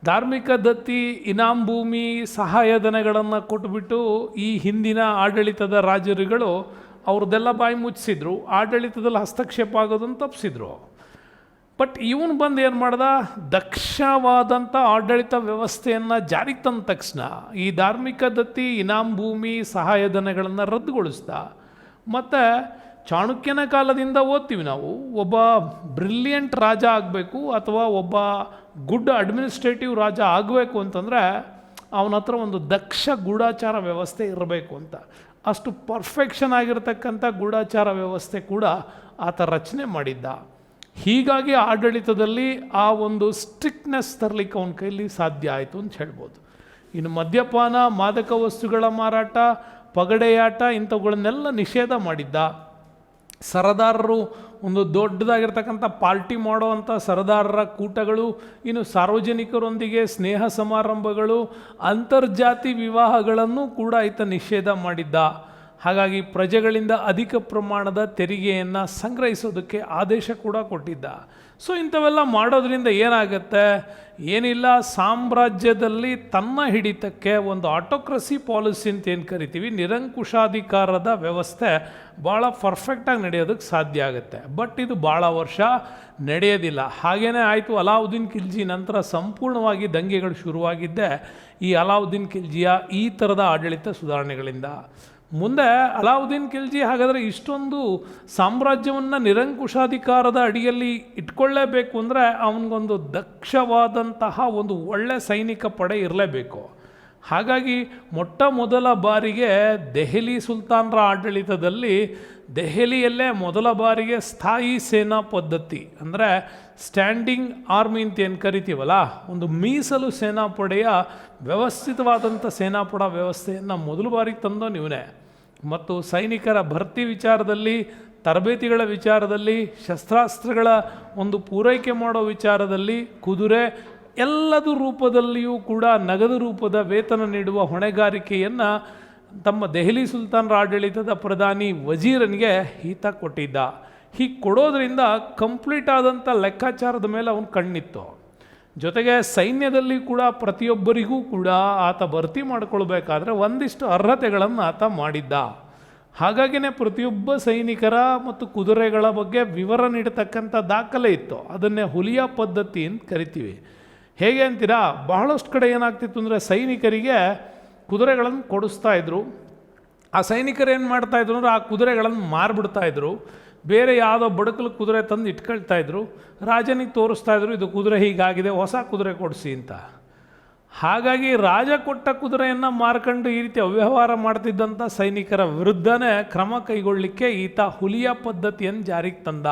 ಧಾರ್ಮಿಕ ದತ್ತಿ, ಇನಾಮ್ ಭೂಮಿ, ಸಹಾಯಧನಗಳನ್ನು ಕೊಟ್ಟುಬಿಟ್ಟು ಈ ಹಿಂದಿನ ಆಡಳಿತದ ರಾಜರುಗಳು ಅವ್ರದ್ದೆಲ್ಲ ಬಾಯಿ ಮುಚ್ಚಿಸಿದ್ರು, ಆಡಳಿತದಲ್ಲಿ ಹಸ್ತಕ್ಷೇಪ ಆಗೋದನ್ನು ತಪ್ಪಿಸಿದ್ರು. ಬಟ್ ಇವನು ಬಂದು ಏನು ಮಾಡ್ದ, ದಕ್ಷವಾದಂಥ ಆಡಳಿತ ವ್ಯವಸ್ಥೆಯನ್ನು ಜಾರಿಗೆ ತಂದ ತಕ್ಷಣ ಈ ಧಾರ್ಮಿಕ ದತ್ತಿ, ಇನಾಮ್ ಭೂಮಿ, ಸಹಾಯಧನಗಳನ್ನು ರದ್ದುಗೊಳಿಸ್ದ. ಮತ್ತು ಚಾಣಕ್ಯನ ಕಾಲದಿಂದ ಓದ್ತೀವಿ ನಾವು, ಒಬ್ಬ ಬ್ರಿಲಿಯಂಟ್ ರಾಜ ಆಗಬೇಕು ಅಥವಾ ಒಬ್ಬ ಗುಡ್ ಅಡ್ಮಿನಿಸ್ಟ್ರೇಟಿವ್ ರಾಜ ಆಗಬೇಕು ಅಂತಂದರೆ ಅವನ ಹತ್ರ ಒಂದು ದಕ್ಷ ಗೂಢಾಚಾರ ವ್ಯವಸ್ಥೆ ಇರಬೇಕು ಅಂತ. ಅಷ್ಟು ಪರ್ಫೆಕ್ಷನ್ ಆಗಿರತಕ್ಕಂಥ ಗೂಢಾಚಾರ ವ್ಯವಸ್ಥೆ ಕೂಡ ಆತ ರಚನೆ ಮಾಡಿದ್ದ. ಹೀಗಾಗಿ ಆಡಳಿತದಲ್ಲಿ ಆ ಒಂದು ಸ್ಟ್ರಿಕ್ಟ್ನೆಸ್ ತರಲಿಕ್ಕೆ ಅವನ ಕೈಲಿ ಸಾಧ್ಯ ಆಯಿತು ಅಂತ ಹೇಳ್ಬೋದು. ಇನ್ನು ಮದ್ಯಪಾನ, ಮಾದಕ ವಸ್ತುಗಳ ಮಾರಾಟ, ಪಗಡೆಯಾಟ ಇಂಥವುಗಳನ್ನೆಲ್ಲ ನಿಷೇಧ ಮಾಡಿದ್ದ. ಸರದಾರರು ಒಂದು ದೊಡ್ಡದಾಗಿರ್ತಕ್ಕಂಥ ಪಾರ್ಟಿ ಮಾಡೋವಂಥ ಸರದಾರರ ಕೂಟಗಳು, ಇನ್ನು ಸಾರ್ವಜನಿಕರೊಂದಿಗೆ ಸ್ನೇಹ ಸಮಾರಂಭಗಳು, ಅಂತರ್ಜಾತಿ ವಿವಾಹಗಳನ್ನು ಕೂಡ ಈತ ನಿಷೇಧ ಮಾಡಿದ್ದ. ಹಾಗಾಗಿ ಪ್ರಜೆಗಳಿಂದ ಅಧಿಕ ಪ್ರಮಾಣದ ತೆರಿಗೆಯನ್ನು ಸಂಗ್ರಹಿಸೋದಕ್ಕೆ ಆದೇಶ ಕೂಡ ಕೊಟ್ಟಿದ್ದ. ಇಂಥವೆಲ್ಲ ಮಾಡೋದ್ರಿಂದ ಏನಾಗುತ್ತೆ, ಏನಿಲ್ಲ, ಸಾಮ್ರಾಜ್ಯದಲ್ಲಿ ತನ್ನ ಹಿಡಿತಕ್ಕೆ ಒಂದು ಆಟೋಕ್ರಸಿ ಪಾಲಿಸಿ ಅಂತ ಏನು ಕರಿತೀವಿ, ನಿರಂಕುಶಾಧಿಕಾರದ ವ್ಯವಸ್ಥೆ ಭಾಳ ಪರ್ಫೆಕ್ಟಾಗಿ ನಡೆಯೋದಕ್ಕೆ ಸಾಧ್ಯ ಆಗುತ್ತೆ. ಬಟ್ ಇದು ಭಾಳ ವರ್ಷ ನಡೆಯೋದಿಲ್ಲ. ಹಾಗೇ ಆಯಿತು. ಅಲಾವುದ್ದೀನ್ ಖಿಲ್ಜಿ ನಂತರ ಸಂಪೂರ್ಣವಾಗಿ ದಂಗೆಗಳು ಶುರುವಾಗಿದ್ದೆ ಈ ಅಲಾವುದ್ದೀನ್ ಖಿಲ್ಜಿಯ ಈ ಥರದ ಆಡಳಿತ ಸುಧಾರಣೆಗಳಿಂದ. ಮುಂದೆ ಅಲಾವುದ್ದೀನ್ ಖಿಲ್ಜಿ ಹಾಗಾದರೆ ಇಷ್ಟೊಂದು ಸಾಮ್ರಾಜ್ಯವನ್ನು ನಿರಂಕುಶಾಧಿಕಾರದ ಅಡಿಯಲ್ಲಿ ಇಟ್ಕೊಳ್ಳೇಬೇಕು ಅಂದರೆ ಅವನಿಗೊಂದು ದಕ್ಷವಾದಂತಹ ಒಂದು ಒಳ್ಳೆ ಸೈನಿಕ ಪಡೆ ಇರಲೇಬೇಕು. ಹಾಗಾಗಿ ಮೊಟ್ಟ ಮೊದಲ ಬಾರಿಗೆ ದೆಹಲಿ ಸುಲ್ತಾನರ ಆಡಳಿತದಲ್ಲಿ ದೆಹಲಿಯಲ್ಲೇ ಮೊದಲ ಬಾರಿಗೆ ಸ್ಥಾಯಿ ಸೇನಾ ಪದ್ಧತಿ ಅಂದರೆ ಸ್ಟ್ಯಾಂಡಿಂಗ್ ಆರ್ಮಿ ಅಂತ ಏನು ಕರಿತೀವಲ್ಲ, ಒಂದು ಮೀಸಲು ಸೇನಾಪಡೆಯ ವ್ಯವಸ್ಥಿತವಾದಂಥ ಸೇನಾಪಡೆ ವ್ಯವಸ್ಥೆಯನ್ನು ಮೊದಲು ಬಾರಿಗೆ ತಂದೋ ನೀವೇ. ಮತ್ತು ಸೈನಿಕರ ಭರ್ತಿ ವಿಚಾರದಲ್ಲಿ, ತರಬೇತಿಗಳ ವಿಚಾರದಲ್ಲಿ, ಶಸ್ತ್ರಾಸ್ತ್ರಗಳ ಒಂದು ಪೂರೈಕೆ ಮಾಡೋ ವಿಚಾರದಲ್ಲಿ, ಕುದುರೆ ಎಲ್ಲದ ರೂಪದಲ್ಲಿಯೂ ಕೂಡ ನಗದು ರೂಪದ ವೇತನ ನೀಡುವ ಹೊಣೆಗಾರಿಕೆಯನ್ನು ತಮ್ಮ ದೆಹಲಿ ಸುಲ್ತಾನರ ಆಡಳಿತದ ಪ್ರಧಾನಿ ವಜೀರನಿಗೆ ಈತ ಕೊಟ್ಟಿದ್ದ. ಹೀಗೆ ಕೊಡೋದ್ರಿಂದ ಕಂಪ್ಲೀಟ್ ಆದಂಥ ಲೆಕ್ಕಾಚಾರದ ಮೇಲೆ ಅವನು ಕಣ್ಣಿತ್ತು. ಜೊತೆಗೆ ಸೈನ್ಯದಲ್ಲಿ ಕೂಡ ಪ್ರತಿಯೊಬ್ಬರಿಗೂ ಕೂಡ ಆತ ಭರ್ತಿ ಮಾಡಿಕೊಳ್ಬೇಕಾದ್ರೆ ಒಂದಿಷ್ಟು ಅರ್ಹತೆಗಳನ್ನು ಆತ ಮಾಡಿದ್ದ. ಹಾಗಾಗಿನೇ ಪ್ರತಿಯೊಬ್ಬ ಸೈನಿಕರ ಮತ್ತು ಕುದುರೆಗಳ ಬಗ್ಗೆ ವಿವರ ನೀಡತಕ್ಕಂಥ ದಾಖಲೆ ಇತ್ತು. ಅದನ್ನೇ ಹುಲಿಯಾ ಪದ್ಧತಿ ಅಂತ ಕರಿತೀವಿ. ಹೇಗೆ ಅಂತೀರಾ, ಬಹಳಷ್ಟು ಕಡೆ ಏನಾಗ್ತಿತ್ತು ಅಂದರೆ ಸೈನಿಕರಿಗೆ ಕುದುರೆಗಳನ್ನು ಕೊಡಿಸ್ತಾಯಿದ್ರು. ಆ ಸೈನಿಕರು ಏನು ಮಾಡ್ತಾಯಿದ್ರು ಅಂದರೆ ಆ ಕುದುರೆಗಳನ್ನು ಮಾರಿಬಿಡ್ತಾಯಿದ್ರು. ಬೇರೆ ಯಾವುದೋ ಬಡಕಲು ಕುದುರೆ ತಂದು ಇಟ್ಕೊಳ್ತಾಯಿದ್ರು. ರಾಜನಿಗೆ ತೋರಿಸ್ತಾಯಿದ್ರು, ಇದು ಕುದುರೆ ಹೀಗಾಗಿದೆ, ಹೊಸ ಕುದುರೆ ಕೊಡಿಸಿ ಅಂತ. ಹಾಗಾಗಿ ರಾಜ ಕೊಟ್ಟ ಕುದುರೆಯನ್ನು ಮಾರ್ಕೊಂಡು ಈ ರೀತಿ ಅವ್ಯವಹಾರ ಮಾಡ್ತಿದ್ದಂಥ ಸೈನಿಕರ ವಿರುದ್ಧನೇ ಕ್ರಮ ಕೈಗೊಳ್ಳಲಿಕ್ಕೆ ಈತ ಹುಲಿಯಾ ಪದ್ಧತಿಯನ್ನು ಜಾರಿಗೆ ತಂದ.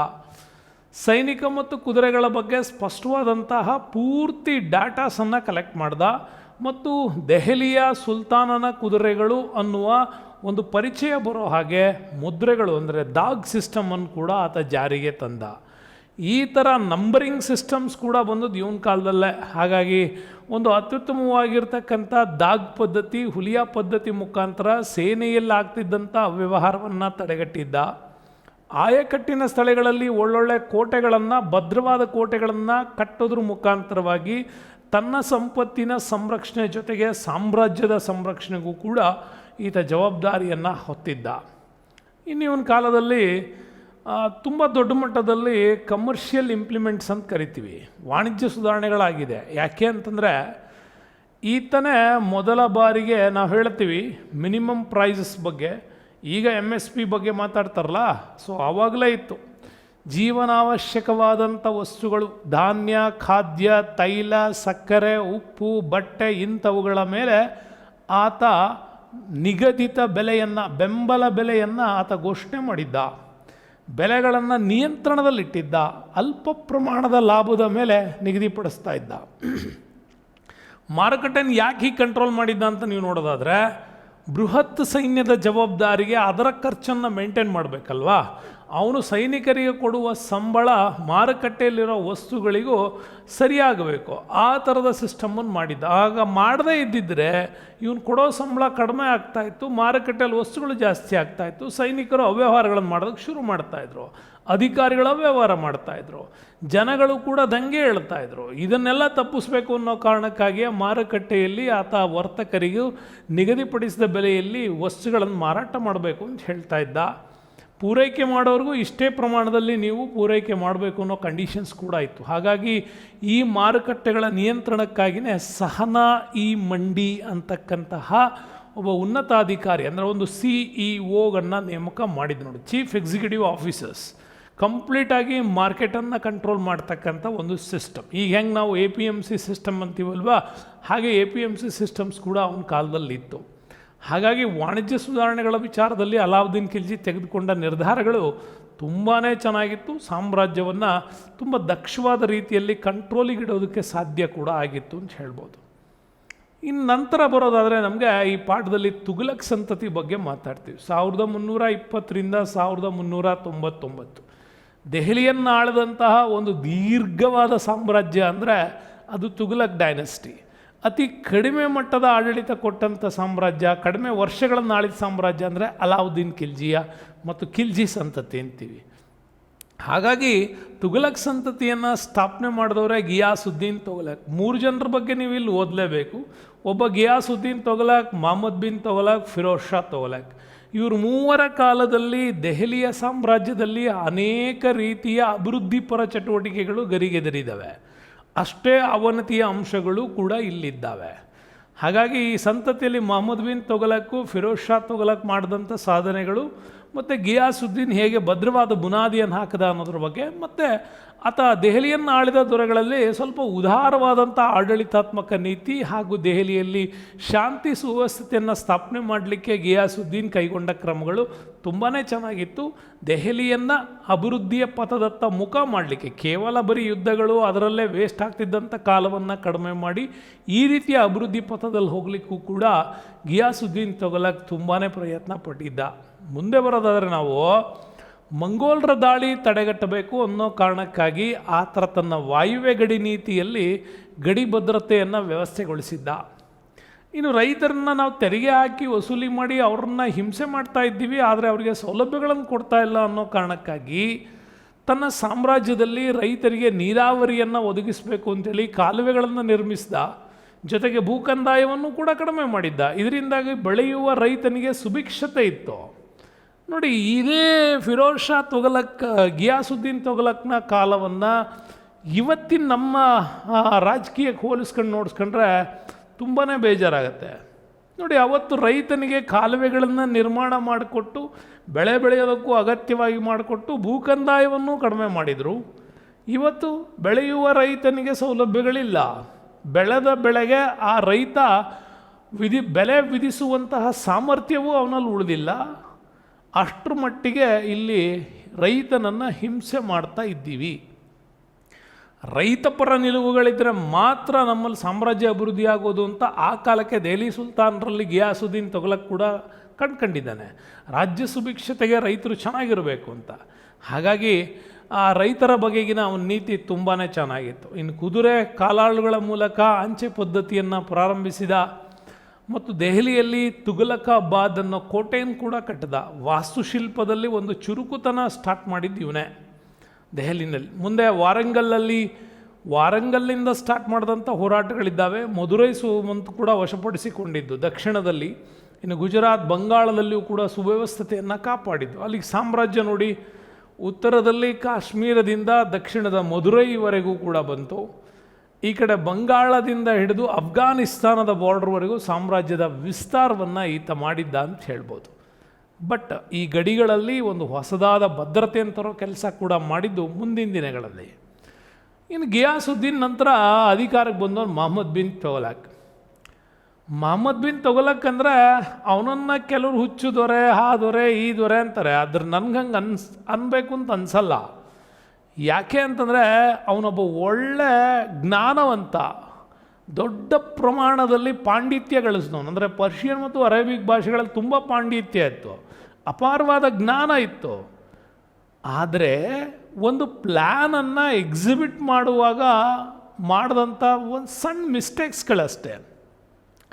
ಸೈನಿಕ ಮತ್ತು ಕುದುರೆಗಳ ಬಗ್ಗೆ ಸ್ಪಷ್ಟವಾದಂತಹ ಪೂರ್ತಿ ಡಾಟಾಸನ್ನು ಕಲೆಕ್ಟ್ ಮಾಡ್ದ ಮತ್ತು ದೆಹಲಿಯ ಸುಲ್ತಾನನ ಕುದುರೆಗಳು ಅನ್ನುವ ಒಂದು ಪರಿಚಯ ಬರೋ ಹಾಗೆ ಮುದ್ರೆಗಳು ಅಂದರೆ ದಾಗ್ ಸಿಸ್ಟಮನ್ನು ಕೂಡ ಆತ ಜಾರಿಗೆ ತಂದ. ಈ ಥರ ನಂಬರಿಂಗ್ ಸಿಸ್ಟಮ್ಸ್ ಕೂಡ ಬಂದದ್ದು ಇವನ ಕಾಲದಲ್ಲೇ. ಹಾಗಾಗಿ ಒಂದು ಅತ್ಯುತ್ತಮವಾಗಿರ್ತಕ್ಕಂಥ ದಾಗ್ ಪದ್ಧತಿ, ಹುಲಿಯಾ ಪದ್ಧತಿ ಮುಖಾಂತರ ಸೇನೆಯಲ್ಲಿ ಆಗ್ತಿದ್ದಂಥ ಅವ್ಯವಹಾರವನ್ನು ತಡೆಗಟ್ಟಿದ್ದ. ಆಯಕಟ್ಟಿನ ಸ್ಥಳಗಳಲ್ಲಿ ಒಳ್ಳೊಳ್ಳೆ ಕೋಟೆಗಳನ್ನು, ಭದ್ರವಾದ ಕೋಟೆಗಳನ್ನು ಕಟ್ಟೋದ್ರ ಮುಖಾಂತರವಾಗಿ ತನ್ನ ಸಂಪತ್ತಿನ ಸಂರಕ್ಷಣೆ ಜೊತೆಗೆ ಸಾಮ್ರಾಜ್ಯದ ಸಂರಕ್ಷಣೆಗೂ ಕೂಡ ಈತ ಜವಾಬ್ದಾರಿಯನ್ನು ಹೊತ್ತಿದ್ದ. ಇನ್ನು ಇವನ ಕಾಲದಲ್ಲಿ ತುಂಬ ದೊಡ್ಡ ಮಟ್ಟದಲ್ಲಿ ಕಮರ್ಷಿಯಲ್ ಇಂಪ್ಲಿಮೆಂಟ್ಸ್ ಅಂತ ಕರಿತೀವಿ, ವಾಣಿಜ್ಯ ಸುಧಾರಣೆಗಳಾಗಿದೆ. ಯಾಕೆ ಅಂತಂದರೆ ಈತನೇ ಮೊದಲ ಬಾರಿಗೆ ನಾವು ಹೇಳ್ತೀವಿ ಮಿನಿಮಮ್ ಪ್ರೈಸಸ್ ಬಗ್ಗೆ, ಈಗ MSP ಬಗ್ಗೆ ಮಾತಾಡ್ತಾರಲ್ಲ, ಸೊ ಆವಾಗಲೇ ಇತ್ತು. ಜೀವನಾವಶ್ಯಕವಾದಂಥ ವಸ್ತುಗಳು, ಧಾನ್ಯ, ಖಾದ್ಯ, ತೈಲ, ಸಕ್ಕರೆ, ಉಪ್ಪು, ಬಟ್ಟೆ ಇಂಥವುಗಳ ಮೇಲೆ ಆತ ನಿಗದಿತ ಬೆಲೆಯನ್ನು, ಬೆಂಬಲ ಬೆಲೆಯನ್ನು ಆತ ಘೋಷಣೆ ಮಾಡಿದ್ದ. ಬೆಲೆಗಳನ್ನು ನಿಯಂತ್ರಣದಲ್ಲಿಟ್ಟಿದ್ದ. ಅಲ್ಪ ಪ್ರಮಾಣದ ಲಾಭದ ಮೇಲೆ ನಿಗದಿಪಡಿಸ್ತಾ ಇದ್ದ. ಮಾರುಕಟ್ಟೆನ ಯಾಕೆ ಹೀಗೆ ಕಂಟ್ರೋಲ್ ಮಾಡಿದ್ದ ಅಂತ ನೀವು ನೋಡೋದಾದರೆ, ಬೃಹತ್ ಸೈನ್ಯದ ಜವಾಬ್ದಾರಿಗೆ ಅದರ ಖರ್ಚನ್ನು ಮೇಂಟೈನ್ ಮಾಡಬೇಕಲ್ವಾ. ಅವನು ಸೈನಿಕರಿಗೆ ಕೊಡುವ ಸಂಬಳ ಮಾರುಕಟ್ಟೆಯಲ್ಲಿರೋ ವಸ್ತುಗಳಿಗೂ ಸರಿಯಾಗಬೇಕು. ಆ ಥರದ ಸಿಸ್ಟಮನ್ನು ಮಾಡಿದ್ದ. ಆಗ ಮಾಡದೇ ಇದ್ದಿದ್ದರೆ ಇವನು ಕೊಡೋ ಸಂಬಳ ಕಡಿಮೆ ಆಗ್ತಾಯಿತ್ತು, ಮಾರುಕಟ್ಟೆಯಲ್ಲಿ ವಸ್ತುಗಳು ಜಾಸ್ತಿ ಆಗ್ತಾಯಿತ್ತು, ಸೈನಿಕರು ಅವ್ಯವಹಾರಗಳನ್ನು ಮಾಡೋದಕ್ಕೆ ಶುರು ಮಾಡ್ತಾಯಿದ್ರು, ಅಧಿಕಾರಿಗಳ ವ್ಯವಹಾರ ಮಾಡ್ತಾಯಿದ್ರು, ಜನಗಳು ಕೂಡ ದಂಗೆ ಹೇಳ್ತಾಯಿದ್ರು. ಇದನ್ನೆಲ್ಲ ತಪ್ಪಿಸ್ಬೇಕು ಅನ್ನೋ ಕಾರಣಕ್ಕಾಗಿಯೇ ಮಾರುಕಟ್ಟೆಯಲ್ಲಿ ಆತ ವರ್ತಕರಿಗೂ ನಿಗದಿಪಡಿಸಿದ ಬೆಲೆಯಲ್ಲಿ ವಸ್ತುಗಳನ್ನು ಮಾರಾಟ ಮಾಡಬೇಕು ಅಂತ ಹೇಳ್ತಾ ಇದ್ದ. ಪೂರೈಕೆ ಮಾಡೋರಿಗೂ ಇಷ್ಟೇ ಪ್ರಮಾಣದಲ್ಲಿ ನೀವು ಪೂರೈಕೆ ಮಾಡಬೇಕು ಅನ್ನೋ ಕಂಡೀಷನ್ಸ್ ಕೂಡ ಇತ್ತು. ಹಾಗಾಗಿ ಈ ಮಾರುಕಟ್ಟೆಗಳ ನಿಯಂತ್ರಣಕ್ಕಾಗಿಯೇ ಸಹನಾ ಇ ಮಂಡಿ ಅಂತಕ್ಕಂತಹ ಒಬ್ಬ ಉನ್ನತಾಧಿಕಾರಿ, ಅಂದರೆ ಒಂದು CEO ನೇಮಕ ಮಾಡಿದ್ದು ನೋಡಿ, ಚೀಫ್ ಎಕ್ಸಿಕ್ಯೂಟಿವ್ ಆಫೀಸರ್ಸ್. ಕಂಪ್ಲೀಟಾಗಿ ಮಾರ್ಕೆಟನ್ನು ಕಂಟ್ರೋಲ್ ಮಾಡ್ತಕ್ಕಂಥ ಒಂದು ಸಿಸ್ಟಮ್. ಈಗ ಹೆಂಗೆ ನಾವು APMC ಸಿಸ್ಟಮ್ ಅಂತೀವಲ್ವ, ಹಾಗೆ APMC ಸಿಸ್ಟಮ್ಸ್ ಕೂಡ ಅವನ ಕಾಲದಲ್ಲಿ ಇತ್ತು. ಹಾಗಾಗಿ ವಾಣಿಜ್ಯ ಸುಧಾರಣೆಗಳ ವಿಚಾರದಲ್ಲಿ ಅಲಾವುದ್ದೀನ್ ಖಿಲ್ಜಿ ತೆಗೆದುಕೊಂಡ ನಿರ್ಧಾರಗಳು ತುಂಬಾ ಚೆನ್ನಾಗಿತ್ತು. ಸಾಮ್ರಾಜ್ಯವನ್ನು ತುಂಬ ದಕ್ಷವಾದ ರೀತಿಯಲ್ಲಿ ಕಂಟ್ರೋಲಿಗಿಡೋದಕ್ಕೆ ಸಾಧ್ಯ ಕೂಡ ಆಗಿತ್ತು ಅಂತ ಹೇಳ್ಬೋದು. ಇನ್ನು ನಂತರ ಬರೋದಾದರೆ ನಮಗೆ ಈ ಪಾಠದಲ್ಲಿ ತುಘಲಕ್ ಸಂತತಿ ಬಗ್ಗೆ ಮಾತಾಡ್ತೀವಿ. 1320ರಿಂದ 1399 ದೆಹಲಿಯನ್ನು ಆಳಿದಂತಹ ಒಂದು ದೀರ್ಘವಾದ ಸಾಮ್ರಾಜ್ಯ ಅಂದರೆ ಅದು ತುಘಲಕ್ ಡೈನೆಸ್ಟಿ. ಅತಿ ಕಡಿಮೆ ಮಟ್ಟದ ಆಡಳಿತ ಕೊಟ್ಟಂಥ ಸಾಮ್ರಾಜ್ಯ, ಕಡಿಮೆ ವರ್ಷಗಳನ್ನು ಆಳಿದ ಸಾಮ್ರಾಜ್ಯ ಅಂದರೆ ಅಲಾವುದ್ದೀನ್ ಖಿಲ್ಜಿಯ ಮತ್ತು ಖಿಲ್ಜಿ ಸಂತತಿ ಅಂತೀವಿ. ಹಾಗಾಗಿ ತುಘಲಕ್ ಸಂತತಿಯನ್ನು ಸ್ಥಾಪನೆ ಮಾಡಿದವರೇ ಗಿಯಾಸುದ್ದೀನ್ ತುಘಲಕ್. 3 ಜನರ ಬಗ್ಗೆ ನೀವು ಇಲ್ಲಿ ಓದಲೇಬೇಕು. ಒಬ್ಬ ಗಿಯಾಸುದ್ದೀನ್ ತುಘಲಕ್, ಮೊಹಮ್ಮದ್ ಬಿನ್ ತುಘಲಕ್, ಫಿರೋಜ್ ಶಾ ತುಘಲಕ್. ಇವರು ಮೂವರ ಕಾಲದಲ್ಲಿ ದೆಹಲಿಯ ಸಾಮ್ರಾಜ್ಯದಲ್ಲಿ ಅನೇಕ ರೀತಿಯ ಅಭಿವೃದ್ಧಿಪರ ಚಟುವಟಿಕೆಗಳು ಗರಿಗೆದರಿದ್ದಾವೆ. ಅಷ್ಟೇ ಅವನತಿಯ ಅಂಶಗಳು ಕೂಡ ಇಲ್ಲಿದ್ದಾವೆ. ಹಾಗಾಗಿ ಈ ಸಂತತಿಯಲ್ಲಿ ಮೊಹಮ್ಮದ್ ಬಿನ್ ತುಘಲಕ್, ಫಿರೋಜ್ ಶಾ ತುಘಲಕ್ ಮಾಡಿದಂಥ ಸಾಧನೆಗಳು ಮತ್ತು ಗಿಯಾಸುದ್ದೀನ್ ಹೇಗೆ ಭದ್ರವಾದ ಬುನಾದಿಯನ್ನು ಹಾಕಿದ ಅನ್ನೋದ್ರ ಬಗ್ಗೆ, ಮತ್ತು ಆತ ದೆಹಲಿಯನ್ನು ಆಳಿದ ದೊರೆಗಳಲ್ಲಿ ಸ್ವಲ್ಪ ಉದಾರವಾದಂಥ ಆಡಳಿತಾತ್ಮಕ ನೀತಿ ಹಾಗೂ ದೆಹಲಿಯಲ್ಲಿ ಶಾಂತಿ ಸುವ್ಯವಸ್ಥೆಯನ್ನು ಸ್ಥಾಪನೆ ಮಾಡಲಿಕ್ಕೆ ಗಿಯಾಸುದ್ದೀನ್ ಕೈಗೊಂಡ ಕ್ರಮಗಳು ತುಂಬಾ ಚೆನ್ನಾಗಿತ್ತು. ದೆಹಲಿಯನ್ನು ಅಭಿವೃದ್ಧಿಯ ಪಥದತ್ತ ಮುಖ ಮಾಡಲಿಕ್ಕೆ, ಕೇವಲ ಬರೀ ಯುದ್ಧಗಳು ಅದರಲ್ಲೇ ವೇಸ್ಟ್ ಆಗ್ತಿದ್ದಂಥ ಕಾಲವನ್ನು ಕಡಿಮೆ ಮಾಡಿ ಈ ರೀತಿಯ ಅಭಿವೃದ್ಧಿ ಪಥದಲ್ಲಿ ಹೋಗಲಿಕ್ಕೂ ಕೂಡ ಗಿಯಾಸುದ್ದೀನ್ ತುಘಲಕ್ ತುಂಬಾ ಪ್ರಯತ್ನ ಪಟ್ಟಿದ್ದ. ಮುಂದೆ ಬರೋದಾದರೆ ನಾವು ಮಂಗೋಲರ ದಾಳಿ ತಡೆಗಟ್ಟಬೇಕು ಅನ್ನೋ ಕಾರಣಕ್ಕಾಗಿ ಆತ ತನ್ನ ವಾಯುವ್ಯ ಗಡಿ ನೀತಿಯಲ್ಲಿ ಗಡಿ ಭದ್ರತೆಯನ್ನು ವ್ಯವಸ್ಥೆಗೊಳಿಸಿದ್ದ. ಇನ್ನು ರೈತರನ್ನು ನಾವು ತೆರಿಗೆ ಹಾಕಿ ವಸೂಲಿ ಮಾಡಿ ಅವ್ರನ್ನ ಹಿಂಸೆ ಮಾಡ್ತಾ ಇದ್ದೀವಿ, ಆದರೆ ಅವರಿಗೆ ಸೌಲಭ್ಯಗಳನ್ನು ಕೊಡ್ತಾ ಇಲ್ಲ ಅನ್ನೋ ಕಾರಣಕ್ಕಾಗಿ ತನ್ನ ಸಾಮ್ರಾಜ್ಯದಲ್ಲಿ ರೈತರಿಗೆ ನೀರಾವರಿಯನ್ನು ಒದಗಿಸಬೇಕು ಅಂತೇಳಿ ಕಾಲುವೆಗಳನ್ನು ನಿರ್ಮಿಸಿದ. ಜೊತೆಗೆ ಭೂಕಂದಾಯವನ್ನು ಕೂಡ ಕಡಿಮೆ ಮಾಡಿದ್ದ. ಇದರಿಂದಾಗಿ ಬೆಳೆಯುವ ರೈತನಿಗೆ ಸುಭಿಕ್ಷತೆ ಇತ್ತು. ನೋಡಿ, ಇದೇ ಫಿರೋಜ್ ಶಾ ತುಘಲಕ್, ಗಿಯಾಸುದ್ದೀನ್ ತುಘಲಕ್ನ ಕಾಲವನ್ನು ಇವತ್ತಿನ ನಮ್ಮ ರಾಜಕೀಯಕ್ಕೆ ಹೋಲಿಸ್ಕೊಂಡು ನೋಡಿಸ್ಕೊಂಡ್ರೆ ತುಂಬಾ ಬೇಜಾರಾಗತ್ತೆ. ನೋಡಿ, ಅವತ್ತು ರೈತನಿಗೆ ಕಾಲುವೆಗಳನ್ನು ನಿರ್ಮಾಣ ಮಾಡಿಕೊಟ್ಟು ಬೆಳೆ ಬೆಳೆಯೋದಕ್ಕೂ ಅಗತ್ಯವಾಗಿ ಮಾಡಿಕೊಟ್ಟು ಭೂಕಂದಾಯವನ್ನು ಕಡಿಮೆ ಮಾಡಿದರು. ಇವತ್ತು ಬೆಳೆಯುವ ರೈತನಿಗೆ ಸೌಲಭ್ಯಗಳಿಲ್ಲ. ಬೆಳೆದ ಬೆಳೆಗೆ ಆ ರೈತ ಬೆಲೆ ವಿಧಿಸುವಂತಹ ಸಾಮರ್ಥ್ಯವೂ ಅವನಲ್ಲಿ ಉಳಿದಿಲ್ಲ. ಅಷ್ಟರ ಮಟ್ಟಿಗೆ ಇಲ್ಲಿ ರೈತನನ್ನು ಹಿಂಸೆ ಮಾಡ್ತಾ ಇದ್ದೀವಿ. ರೈತಪರ ನಿಲುವುಗಳಿದ್ದರೆ ಮಾತ್ರ ನಮ್ಮಲ್ಲಿ ಸಾಮ್ರಾಜ್ಯ ಅಭಿವೃದ್ಧಿ ಆಗೋದು ಅಂತ ಆ ಕಾಲಕ್ಕೆ ದೆಹಲಿ ಸುಲ್ತಾನರಲ್ಲಿ ಗಿಯಾಸುದ್ದೀನ್ ತುಘಲಕ್ ಕೂಡ ಕಂಡುಕೊಂಡಿದ್ದಾನೆ. ರಾಜ್ಯ ಸುಭಿಕ್ಷತೆಗೆ ರೈತರು ಚೆನ್ನಾಗಿರಬೇಕು ಅಂತ. ಹಾಗಾಗಿ ಆ ರೈತರ ಬಗೆಗಿನ ಅವನ ನೀತಿ ತುಂಬಾ ಚೆನ್ನಾಗಿತ್ತು. ಇನ್ನು ಕುದುರೆ ಕಾಲಾಳುಗಳ ಮೂಲಕ ಅಂಚೆ ಪದ್ಧತಿಯನ್ನು ಪ್ರಾರಂಭಿಸಿದ ಮತ್ತು ದೆಹಲಿಯಲ್ಲಿ ತುಘಲಕಾಬಾದ್ ಅನ್ನೋ ಕೋಟೆಯನ್ನು ಕೂಡ ಕಟ್ಟಿದ. ವಾಸ್ತುಶಿಲ್ಪದಲ್ಲಿ ಒಂದು ಚುರುಕುತನ ಸ್ಟಾರ್ಟ್ ಮಾಡಿದ್ದು ಇವನೇ ದೆಹಲಿನಲ್ಲಿ. ಮುಂದೆ ವಾರಂಗಲ್ಲಿಂದ ಸ್ಟಾರ್ಟ್ ಮಾಡಿದಂಥ ಹೋರಾಟಗಳಿದ್ದಾವೆ. ಮಧುರೈ ಸುಮಂತ್ ಕೂಡ ವಶಪಡಿಸಿಕೊಂಡಿದ್ದು ದಕ್ಷಿಣದಲ್ಲಿ. ಇನ್ನು ಗುಜರಾತ್, ಬಂಗಾಳದಲ್ಲಿಯೂ ಕೂಡ ಸುವ್ಯವಸ್ಥತೆಯನ್ನು ಕಾಪಾಡಿದ್ದು. ಅಲ್ಲಿಗೆ ಸಾಮ್ರಾಜ್ಯ ನೋಡಿ, ಉತ್ತರದಲ್ಲಿ ಕಾಶ್ಮೀರದಿಂದ ದಕ್ಷಿಣದ ಮಧುರೈವರೆಗೂ ಕೂಡ ಬಂತು. ಈ ಕಡೆ ಬಂಗಾಳದಿಂದ ಹಿಡಿದು ಅಫ್ಘಾನಿಸ್ತಾನದ ಬಾರ್ಡ್ರ್ವರೆಗೂ ಸಾಮ್ರಾಜ್ಯದ ವಿಸ್ತಾರವನ್ನು ಈತ ಮಾಡಿದ್ದ ಅಂತ ಹೇಳ್ಬೋದು. ಬಟ್ ಈ ಗಡಿಗಳಲ್ಲಿ ಒಂದು ಹೊಸದಾದ ಭದ್ರತೆಯನ್ನು ತರೋ ಕೆಲಸ ಕೂಡ ಮಾಡಿದ್ದು ಮುಂದಿನ ದಿನಗಳಲ್ಲಿ. ಇನ್ನು ಗಿಯಾಸುದ್ದೀನ್ ನಂತರ ಅಧಿಕಾರಕ್ಕೆ ಬಂದವನು ಮೊಹಮ್ಮದ್ ಬಿನ್ ತುಘಲಕ್. ಮೊಹಮ್ಮದ್ ಬಿನ್ ತುಘಲಕ್ ಅಂದರೆ ಅವನನ್ನು ಕೆಲವರು ಹುಚ್ಚು ದೊರೆ, ಆ ದೊರೆ, ಈ ದೊರೆ ಅಂತಾರೆ. ಆದ್ರೆ ನನಗಂಗೆ ಅನ್ಬೇಕು ಅಂತ ಅನಿಸಲ್ಲ. ಯಾಕೆ ಅಂತಂದರೆ ಅವನೊಬ್ಬ ಒಳ್ಳೆ ಜ್ಞಾನವಂತ, ದೊಡ್ಡ ಪ್ರಮಾಣದಲ್ಲಿ ಪಾಂಡಿತ್ಯ ಗಳಿಸಿದವನು. ಅಂದರೆ ಪರ್ಷಿಯನ್ ಮತ್ತು ಅರೇಬಿಕ್ ಭಾಷೆಗಳಲ್ಲಿ ತುಂಬ ಪಾಂಡಿತ್ಯ ಇತ್ತು, ಅಪಾರವಾದ ಜ್ಞಾನ ಇತ್ತು. ಆದರೆ ಒಂದು ಪ್ಲ್ಯಾನನ್ನು ಎಕ್ಸಿಬಿಟ್ ಮಾಡುವಾಗ ಮಾಡಿದಂಥ ಒಂದು ಸಣ್ಣ ಮಿಸ್ಟೇಕ್ಸ್ಗಳಷ್ಟೇ,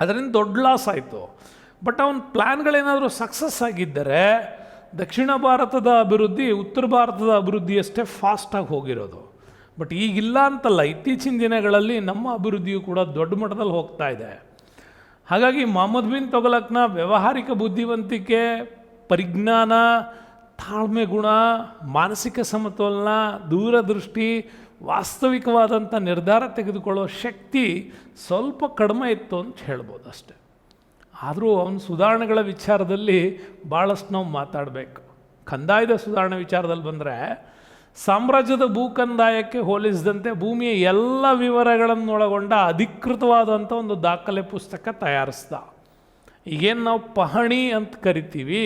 ಅದರಿಂದ ದೊಡ್ಡ ಲಾಸ್ ಆಯಿತು. ಬಟ್ ಅವನ ಪ್ಲ್ಯಾನ್ಗಳೇನಾದರೂ ಸಕ್ಸಸ್ ಆಗಿದ್ದರೆ ದಕ್ಷಿಣ ಭಾರತದ ಅಭಿವೃದ್ಧಿ ಉತ್ತರ ಭಾರತದ ಅಭಿವೃದ್ಧಿಯಷ್ಟೇ ಫಾಸ್ಟಾಗಿ ಹೋಗಿರೋದು. ಬಟ್ ಈಗಿಲ್ಲ ಅಂತಲ್ಲ, ಇತ್ತೀಚಿನ ದಿನಗಳಲ್ಲಿ ನಮ್ಮ ಅಭಿವೃದ್ಧಿಯು ಕೂಡ ದೊಡ್ಡ ಮಟ್ಟದಲ್ಲಿ ಹೋಗ್ತಾ ಇದೆ. ಹಾಗಾಗಿ ಮೊಹಮ್ಮದ್ ಬಿನ್ ತುಘಲಕ್ನ ವ್ಯಾವಹಾರಿಕ ಬುದ್ಧಿವಂತಿಕೆ, ಪರಿಜ್ಞಾನ, ತಾಳ್ಮೆ ಗುಣ, ಮಾನಸಿಕ ಸಮತೋಲನ, ದೂರದೃಷ್ಟಿ, ವಾಸ್ತವಿಕವಾದಂಥ ನಿರ್ಧಾರ ತೆಗೆದುಕೊಳ್ಳೋ ಶಕ್ತಿ ಸ್ವಲ್ಪ ಕಡಿಮೆ ಇತ್ತು ಅಂತ ಹೇಳ್ಬೋದು ಅಷ್ಟೆ. ಆದರೂ ಅವನ ಸುಧಾರಣೆಗಳ ವಿಚಾರದಲ್ಲಿ ಭಾಳಷ್ಟು ನಾವು ಮಾತಾಡಬೇಕು. ಕಂದಾಯದ ಸುಧಾರಣೆ ವಿಚಾರದಲ್ಲಿ ಬಂದರೆ ಸಾಮ್ರಾಜ್ಯದ ಭೂಕಂದಾಯಕ್ಕೆ ಹೋಲಿಸಿದಂತೆ ಭೂಮಿಯ ಎಲ್ಲ ವಿವರಗಳನ್ನೊಳಗೊಂಡ ಅಧಿಕೃತವಾದಂಥ ಒಂದು ದಾಖಲೆ ಪುಸ್ತಕ ತಯಾರಿಸ್ದ. ಈಗೇನು ನಾವು ಪಹಣಿ ಅಂತ ಕರಿತೀವಿ,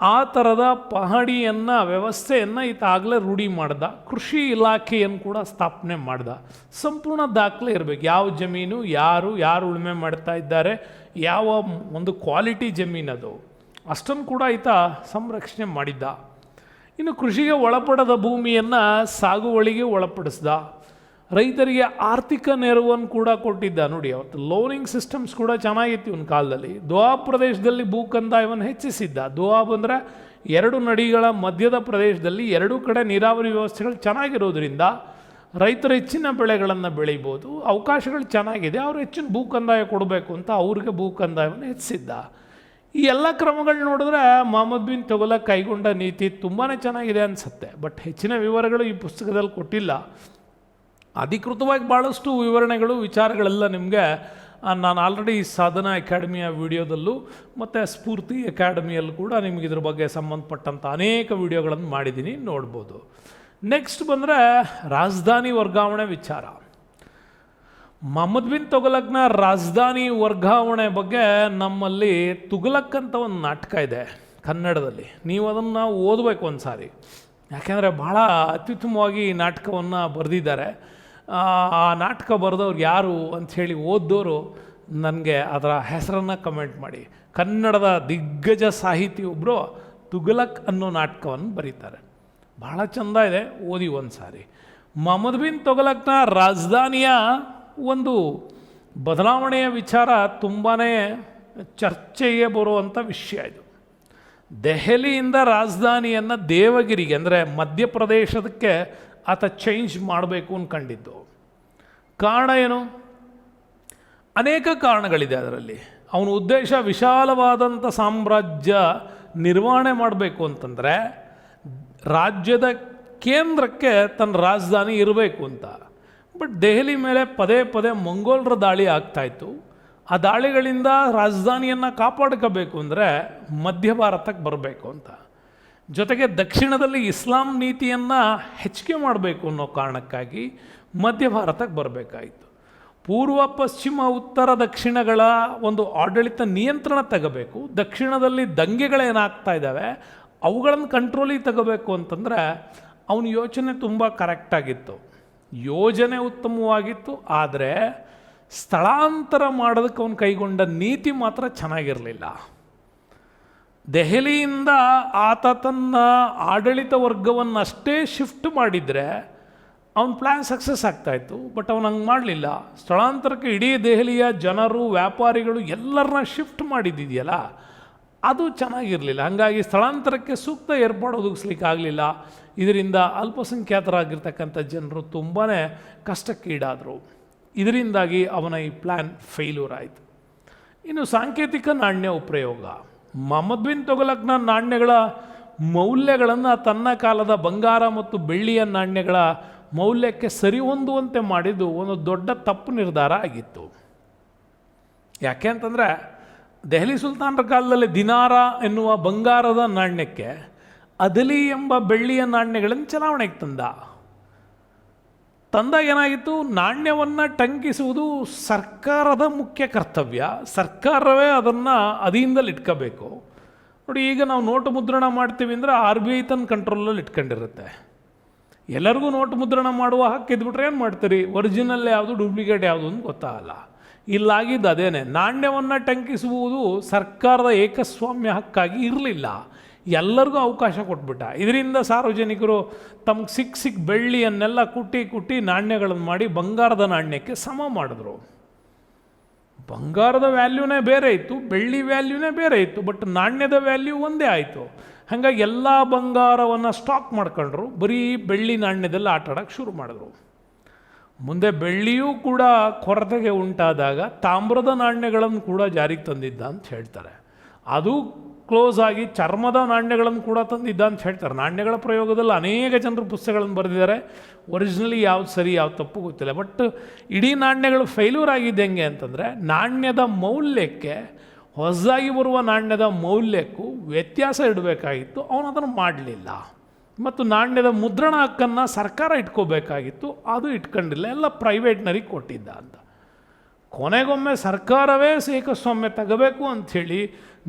ಆ ಥರದ ಪಹಣಿಯನ್ನು ವ್ಯವಸ್ಥೆಯನ್ನು ಈತಾಗಲೇ ರೂಢಿ ಮಾಡ್ದ. ಕೃಷಿ ಇಲಾಖೆಯನ್ನು ಕೂಡ ಸ್ಥಾಪನೆ ಮಾಡ್ದ. ಸಂಪೂರ್ಣ ದಾಖಲೆ ಇರಬೇಕು, ಯಾವ ಜಮೀನು, ಯಾರು ಉಳುಮೆ ಮಾಡ್ತಾ ಇದ್ದಾರೆ, ಯಾವ ಒಂದು ಕ್ವಾಲಿಟಿ ಜಮೀನದು, ಅಷ್ಟನ್ನು ಕೂಡ ಈತ ಸಂರಕ್ಷಣೆ ಮಾಡಿದ್ದ. ಇನ್ನು ಕೃಷಿಗೆ ಒಳಪಡದ ಭೂಮಿಯನ್ನು ಸಾಗುವಳಿಗೆ ಒಳಪಡಿಸ್ದ. ರೈತರಿಗೆ ಆರ್ಥಿಕ ನೆರವನ್ನು ಕೂಡ ಕೊಟ್ಟಿದ್ದ. ನೋಡಿ, ಅವತ್ತು ಲೋನಿಂಗ್ ಸಿಸ್ಟಮ್ಸ್ ಕೂಡ ಚೆನ್ನಾಗಿತ್ತು ಇವನ ಕಾಲದಲ್ಲಿ. ದೋಆಬ್ ಪ್ರದೇಶದಲ್ಲಿ ಭೂಕಂದಾಯವನ್ನು ಹೆಚ್ಚಿಸಿದ್ದ. ದೋಆಬ್ ಅಂದರೆ 2 ನದಿಗಳ ಮಧ್ಯದ ಪ್ರದೇಶದಲ್ಲಿ 2 ಕಡೆ ನೀರಾವರಿ ವ್ಯವಸ್ಥೆಗಳು ಚೆನ್ನಾಗಿರೋದ್ರಿಂದ ರೈತರು ಹೆಚ್ಚಿನ ಬೆಳೆಗಳನ್ನು ಬೆಳೀಬೋದು, ಅವಕಾಶಗಳು ಚೆನ್ನಾಗಿದೆ. ಅವರು ಹೆಚ್ಚಿನ ಭೂಕಂದಾಯ ಕೊಡಬೇಕು ಅಂತ ಅವ್ರಿಗೆ ಭೂಕಂದಾಯವನ್ನು ಹೆಚ್ಚಿಸಿದ್ದ. ಈ ಎಲ್ಲ ಕ್ರಮಗಳು ನೋಡಿದ್ರೆ ಮೊಹಮ್ಮದ್ ಬಿನ್ ತುಘಲಕ್ ಕೈಗೊಂಡ ನೀತಿ ತುಂಬಾ ಚೆನ್ನಾಗಿದೆ ಅನಿಸುತ್ತೆ. ಬಟ್ ಹೆಚ್ಚಿನ ವಿವರಗಳು ಈ ಪುಸ್ತಕದಲ್ಲಿ ಕೊಟ್ಟಿಲ್ಲ. ಅಧಿಕೃತವಾಗಿ ಭಾಳಷ್ಟು ವಿವರಣೆಗಳು, ವಿಚಾರಗಳೆಲ್ಲ ನಿಮಗೆ ನಾನು ಆಲ್ರೆಡಿ ಸಾಧನಾ ಅಕಾಡೆಮಿಯ ವಿಡಿಯೋದಲ್ಲೂ ಮತ್ತು ಸ್ಫೂರ್ತಿ ಅಕಾಡೆಮಿಯಲ್ಲೂ ಕೂಡ ನಿಮಗೆ ಇದ್ರ ಬಗ್ಗೆ ಸಂಬಂಧಪಟ್ಟಂಥ ಅನೇಕ ವಿಡಿಯೋಗಳನ್ನು ಮಾಡಿದ್ದೀನಿ, ನೋಡ್ಬೋದು. ನೆಕ್ಸ್ಟ್ ಬಂದರೆ ರಾಜಧಾನಿ ವರ್ಗಾವಣೆ ವಿಚಾರ. ಮೊಹಮ್ಮದ್ ಬಿನ್ ತುಘಲಕ್ನ ರಾಜಧಾನಿ ವರ್ಗಾವಣೆ ಬಗ್ಗೆ ನಮ್ಮಲ್ಲಿ ತುಘಲಕ್ ಅಂತ ಒಂದು ನಾಟಕ ಇದೆ ಕನ್ನಡದಲ್ಲಿ. ನೀವು ಅದನ್ನು ಓದಬೇಕು ಒಂದು ಸಾರಿ, ಯಾಕೆಂದರೆ ಭಾಳ ಅತ್ಯುತ್ತಮವಾಗಿ ಈ ನಾಟಕವನ್ನು ಬರೆದಿದ್ದಾರೆ. ಆ ನಾಟಕ ಬರೆದವ್ರು ಯಾರು ಅಂಥೇಳಿ ಓದ್ದವರು ನನಗೆ ಅದರ ಹೆಸರನ್ನು ಕಮೆಂಟ್ ಮಾಡಿ. ಕನ್ನಡದ ದಿಗ್ಗಜ ಸಾಹಿತಿ ಒಬ್ಬರು ತುಘಲಕ್ ಅನ್ನೋ ನಾಟಕವನ್ನು ಬರೀತಾರೆ, ಭಾಳ ಚೆಂದ ಇದೆ, ಓದಿ ಒಂದು ಸಾರಿ. ಮೊಹಮ್ಮದ್ ಬಿನ್ ತುಘಲಕ್ನ ರಾಜಧಾನಿಯ ಒಂದು ಬದಲಾವಣೆಯ ವಿಚಾರ ತುಂಬಾ ಚರ್ಚೆಗೆ ಬರುವಂಥ ವಿಷಯ ಇದು. ದೆಹಲಿಯಿಂದ ರಾಜಧಾನಿಯನ್ನು ದೇವಗಿರಿಗೆ ಅಂದರೆ ಮಧ್ಯಪ್ರದೇಶದಕ್ಕೆ ಆತ ಚೇಂಜ್ ಮಾಡಬೇಕು ಅಂದ್ಕೊಂಡಿದ್ದು. ಕಾರಣ ಏನು? ಅನೇಕ ಕಾರಣಗಳಿದೆ ಅದರಲ್ಲಿ. ಅವನ ಉದ್ದೇಶ ವಿಶಾಲವಾದಂಥ ಸಾಮ್ರಾಜ್ಯ ನಿರ್ವಹಣೆ ಮಾಡಬೇಕು ಅಂತಂದರೆ ರಾಜ್ಯದ ಕೇಂದ್ರಕ್ಕೆ ತನ್ನ ರಾಜಧಾನಿ ಇರಬೇಕು ಅಂತ. ಬಟ್ ದೆಹಲಿ ಮೇಲೆ ಪದೇ ಪದೇ ಮಂಗೋಲರ ದಾಳಿ ಆಗ್ತಾಯಿತ್ತು. ಆ ದಾಳಿಗಳಿಂದ ರಾಜಧಾನಿಯನ್ನು ಕಾಪಾಡ್ಕೋಬೇಕು ಅಂದರೆ ಮಧ್ಯ ಭಾರತಕ್ಕೆ ಬರಬೇಕು ಅಂತ. ಜೊತೆಗೆ ದಕ್ಷಿಣದಲ್ಲಿ ಇಸ್ಲಾಂ ನೀತಿಯನ್ನು ಹೆಚ್ಚಿಗೆ ಮಾಡಬೇಕು ಅನ್ನೋ ಕಾರಣಕ್ಕಾಗಿ ಮಧ್ಯ ಭಾರತಕ್ಕೆ ಬರಬೇಕಾಯಿತು. ಪೂರ್ವ, ಪಶ್ಚಿಮ, ಉತ್ತರ, ದಕ್ಷಿಣಗಳ ಒಂದು ಆಡಳಿತ ನಿಯಂತ್ರಣ ತಗೋಬೇಕು. ದಕ್ಷಿಣದಲ್ಲಿ ದಂಗೆಗಳೇನಾಗ್ತಾ ಇದ್ದಾವೆ ಅವುಗಳನ್ನು ಕಂಟ್ರೋಲಿಗೆ ತಗೋಬೇಕು ಅಂತಂದರೆ ಅವನ ಯೋಚನೆ ತುಂಬ ಕರೆಕ್ಟಾಗಿತ್ತು, ಯೋಜನೆ ಉತ್ತಮವಾಗಿತ್ತು. ಆದರೆ ಸ್ಥಳಾಂತರ ಮಾಡೋದಕ್ಕೆ ಅವನು ಕೈಗೊಂಡ ನೀತಿ ಮಾತ್ರ ಚೆನ್ನಾಗಿರಲಿಲ್ಲ. ದೆಹಲಿಯಿಂದ ಆತ ತನ್ನ ಆಡಳಿತ ವರ್ಗವನ್ನು ಅಷ್ಟೇ ಶಿಫ್ಟ್ ಮಾಡಿದರೆ ಅವನ ಪ್ಲ್ಯಾನ್ ಸಕ್ಸಸ್ ಆಗ್ತಾಯಿತ್ತು. ಬಟ್ ಅವನು ಹಂಗೆ ಮಾಡಲಿಲ್ಲ. ಸ್ಥಳಾಂತರಕ್ಕೆ ಇಡೀ ದೆಹಲಿಯ ಜನರು, ವ್ಯಾಪಾರಿಗಳು ಎಲ್ಲರನ್ನ ಶಿಫ್ಟ್ ಮಾಡಿದ್ದಿದೆಯಲ್ಲ, ಅದು ಚೆನ್ನಾಗಿರಲಿಲ್ಲ. ಹಾಗಾಗಿ ಸ್ಥಳಾಂತರಕ್ಕೆ ಸೂಕ್ತ ಏರ್ಪಾಡು ಒದಗಿಸ್ಲಿಕ್ಕೆ ಆಗಲಿಲ್ಲ. ಇದರಿಂದ ಅಲ್ಪಸಂಖ್ಯಾತರಾಗಿರ್ತಕ್ಕಂಥ ಜನರು ತುಂಬಾ ಕಷ್ಟಕ್ಕೀಡಾದರು. ಇದರಿಂದಾಗಿ ಅವನ ಈ ಪ್ಲ್ಯಾನ್ ಫೇಲ್ಯೂರ್ ಆಯಿತು. ಇನ್ನು ಸಾಂಕೇತಿಕ ನಾಣ್ಯ ಉಪಯೋಗ. ಮೊಹಮ್ಮದ್ ಬಿನ್ ತುಘಲಕ್ನ ನಾಣ್ಯಗಳ ಮೌಲ್ಯಗಳನ್ನು ತನ್ನ ಕಾಲದ ಬಂಗಾರ ಮತ್ತು ಬೆಳ್ಳಿಯ ನಾಣ್ಯಗಳ ಮೌಲ್ಯಕ್ಕೆ ಸರಿ ಹೊಂದುವಂತೆ ಮಾಡಿದ್ದು ಒಂದು ದೊಡ್ಡ ತಪ್ಪು ನಿರ್ಧಾರ ಆಗಿತ್ತು. ಯಾಕೆ ಅಂತಂದರೆ, ದೆಹಲಿ ಸುಲ್ತಾನರ ಕಾಲದಲ್ಲಿ ದಿನಾರ ಎನ್ನುವ ಬಂಗಾರದ ನಾಣ್ಯಕ್ಕೆ ಅದಲಿ ಎಂಬ ಬೆಳ್ಳಿಯ ನಾಣ್ಯಗಳನ್ನು ಚಲಾವಣೆಗೆ ತಂದಾಗ ಏನಾಗಿತ್ತು, ನಾಣ್ಯವನ್ನು ಟಂಕಿಸುವುದು ಸರ್ಕಾರದ ಮುಖ್ಯ ಕರ್ತವ್ಯ. ಸರ್ಕಾರವೇ ಅದನ್ನು ಅಧೀನದಲ್ಲಿ ಇಟ್ಕೋಬೇಕು. ನೋಡಿ, ಈಗ ನಾವು ನೋಟು ಮುದ್ರಣ ಮಾಡ್ತೀವಿ ಅಂದರೆ RBI ತನ್ನ ಕಂಟ್ರೋಲಲ್ಲಿ ಇಟ್ಕೊಂಡಿರುತ್ತೆ. ಎಲ್ಲರಿಗೂ ನೋಟು ಮುದ್ರಣ ಮಾಡುವ ಹಕ್ಕಿದ್ಬಿಟ್ರೆ ಏನು ಮಾಡ್ತೀರಿ, ಒರಿಜಿನಲ್ ಯಾವುದು ಡೂಪ್ಲಿಕೇಟ್ ಯಾವುದು ಅಂತ ಗೊತ್ತಾಗಲ್ಲ. ಇಲ್ಲಾಗಿದ್ದು ಅದೇನೆ. ನಾಣ್ಯವನ್ನು ಟಂಕಿಸುವುದು ಸರ್ಕಾರದ ಏಕಸ್ವಾಮ್ಯ ಹಕ್ಕಾಗಿ ಇರಲಿಲ್ಲ, ಎಲ್ಲರಿಗೂ ಅವಕಾಶ ಕೊಟ್ಬಿಟ್ಟ. ಇದರಿಂದ ಸಾರ್ವಜನಿಕರು ತಮಗೆ ಸಿಕ್ಕ ಬೆಳ್ಳಿಯನ್ನೆಲ್ಲ ಕುಟ್ಟಿ ನಾಣ್ಯಗಳನ್ನು ಮಾಡಿ ಬಂಗಾರದ ನಾಣ್ಯಕ್ಕೆ ಸಮ ಮಾಡಿದ್ರು. ಬಂಗಾರದ ವ್ಯಾಲ್ಯೂನೇ ಬೇರೆ ಇತ್ತು, ಬೆಳ್ಳಿ ವ್ಯಾಲ್ಯೂನೇ ಬೇರೆ ಇತ್ತು, ಬಟ್ ನಾಣ್ಯದ ವ್ಯಾಲ್ಯೂ ಒಂದೇ ಆಯಿತು. ಹಾಗಾಗಿ ಎಲ್ಲ ಬಂಗಾರವನ್ನು ಸ್ಟಾಕ್ ಮಾಡ್ಕೊಂಡ್ರು, ಬರೀ ಬೆಳ್ಳಿ ನಾಣ್ಯದಲ್ಲಿ ಆಟ ಆಡೋಕ್ಕೆ ಶುರು ಮಾಡಿದ್ರು. ಮುಂದೆ ಬೆಳ್ಳಿಯೂ ಕೂಡ ಕೊರತೆಗೆ ಉಂಟಾದಾಗ ತಾಮ್ರದ ನಾಣ್ಯಗಳನ್ನು ಕೂಡ ಜಾರಿಗೆ ತಂದಿದ್ದ ಅಂತ ಹೇಳ್ತಾರೆ. ಅದು ಕ್ಲೋಸ್ ಆಗಿ ಚರ್ಮದ ನಾಣ್ಯಗಳನ್ನು ಕೂಡ ತಂದಿದ್ದ ಅಂತ ಹೇಳ್ತಾರೆ. ನಾಣ್ಯಗಳ ಪ್ರಯೋಗದಲ್ಲಿ ಅನೇಕ ಜನರು ಪುಸ್ತಕಗಳನ್ನು ಬರೆದಿದ್ದಾರೆ. ಒರಿಜಿನಲಿ ಯಾವ್ದು ಸರಿ ಯಾವ್ದು ತಪ್ಪು ಗೊತ್ತಿಲ್ಲ. ಬಟ್ ಇಡೀ ನಾಣ್ಯಗಳು ಫೇಲ್ಯೂರ್ ಆಗಿದ್ದು ಹೆಂಗೆ ಅಂತಂದರೆ, ನಾಣ್ಯದ ಮೌಲ್ಯಕ್ಕೆ, ಹೊಸದಾಗಿ ಬರುವ ನಾಣ್ಯದ ಮೌಲ್ಯಕ್ಕೂ ವ್ಯತ್ಯಾಸ ಇಡಬೇಕಾಗಿತ್ತು. ಅವನು ಅದನ್ನು ಮಾಡಲಿಲ್ಲ. ಮತ್ತು ನಾಣ್ಯದ ಮುದ್ರಣ ಹಕ್ಕನ್ನು ಸರ್ಕಾರ ಇಟ್ಕೋಬೇಕಾಗಿತ್ತು, ಅದು ಇಟ್ಕೊಂಡಿಲ್ಲ, ಎಲ್ಲ ಪ್ರೈವೇಟ್ನರಿಗೆ ಕೊಟ್ಟಿದ್ದ ಅಂತ. ಕೊನೆಗೊಮ್ಮೆ ಸರ್ಕಾರವೇ ಏಕಸ್ವಾಮ್ಯ ತಗೋಬೇಕು ಅಂಥೇಳಿ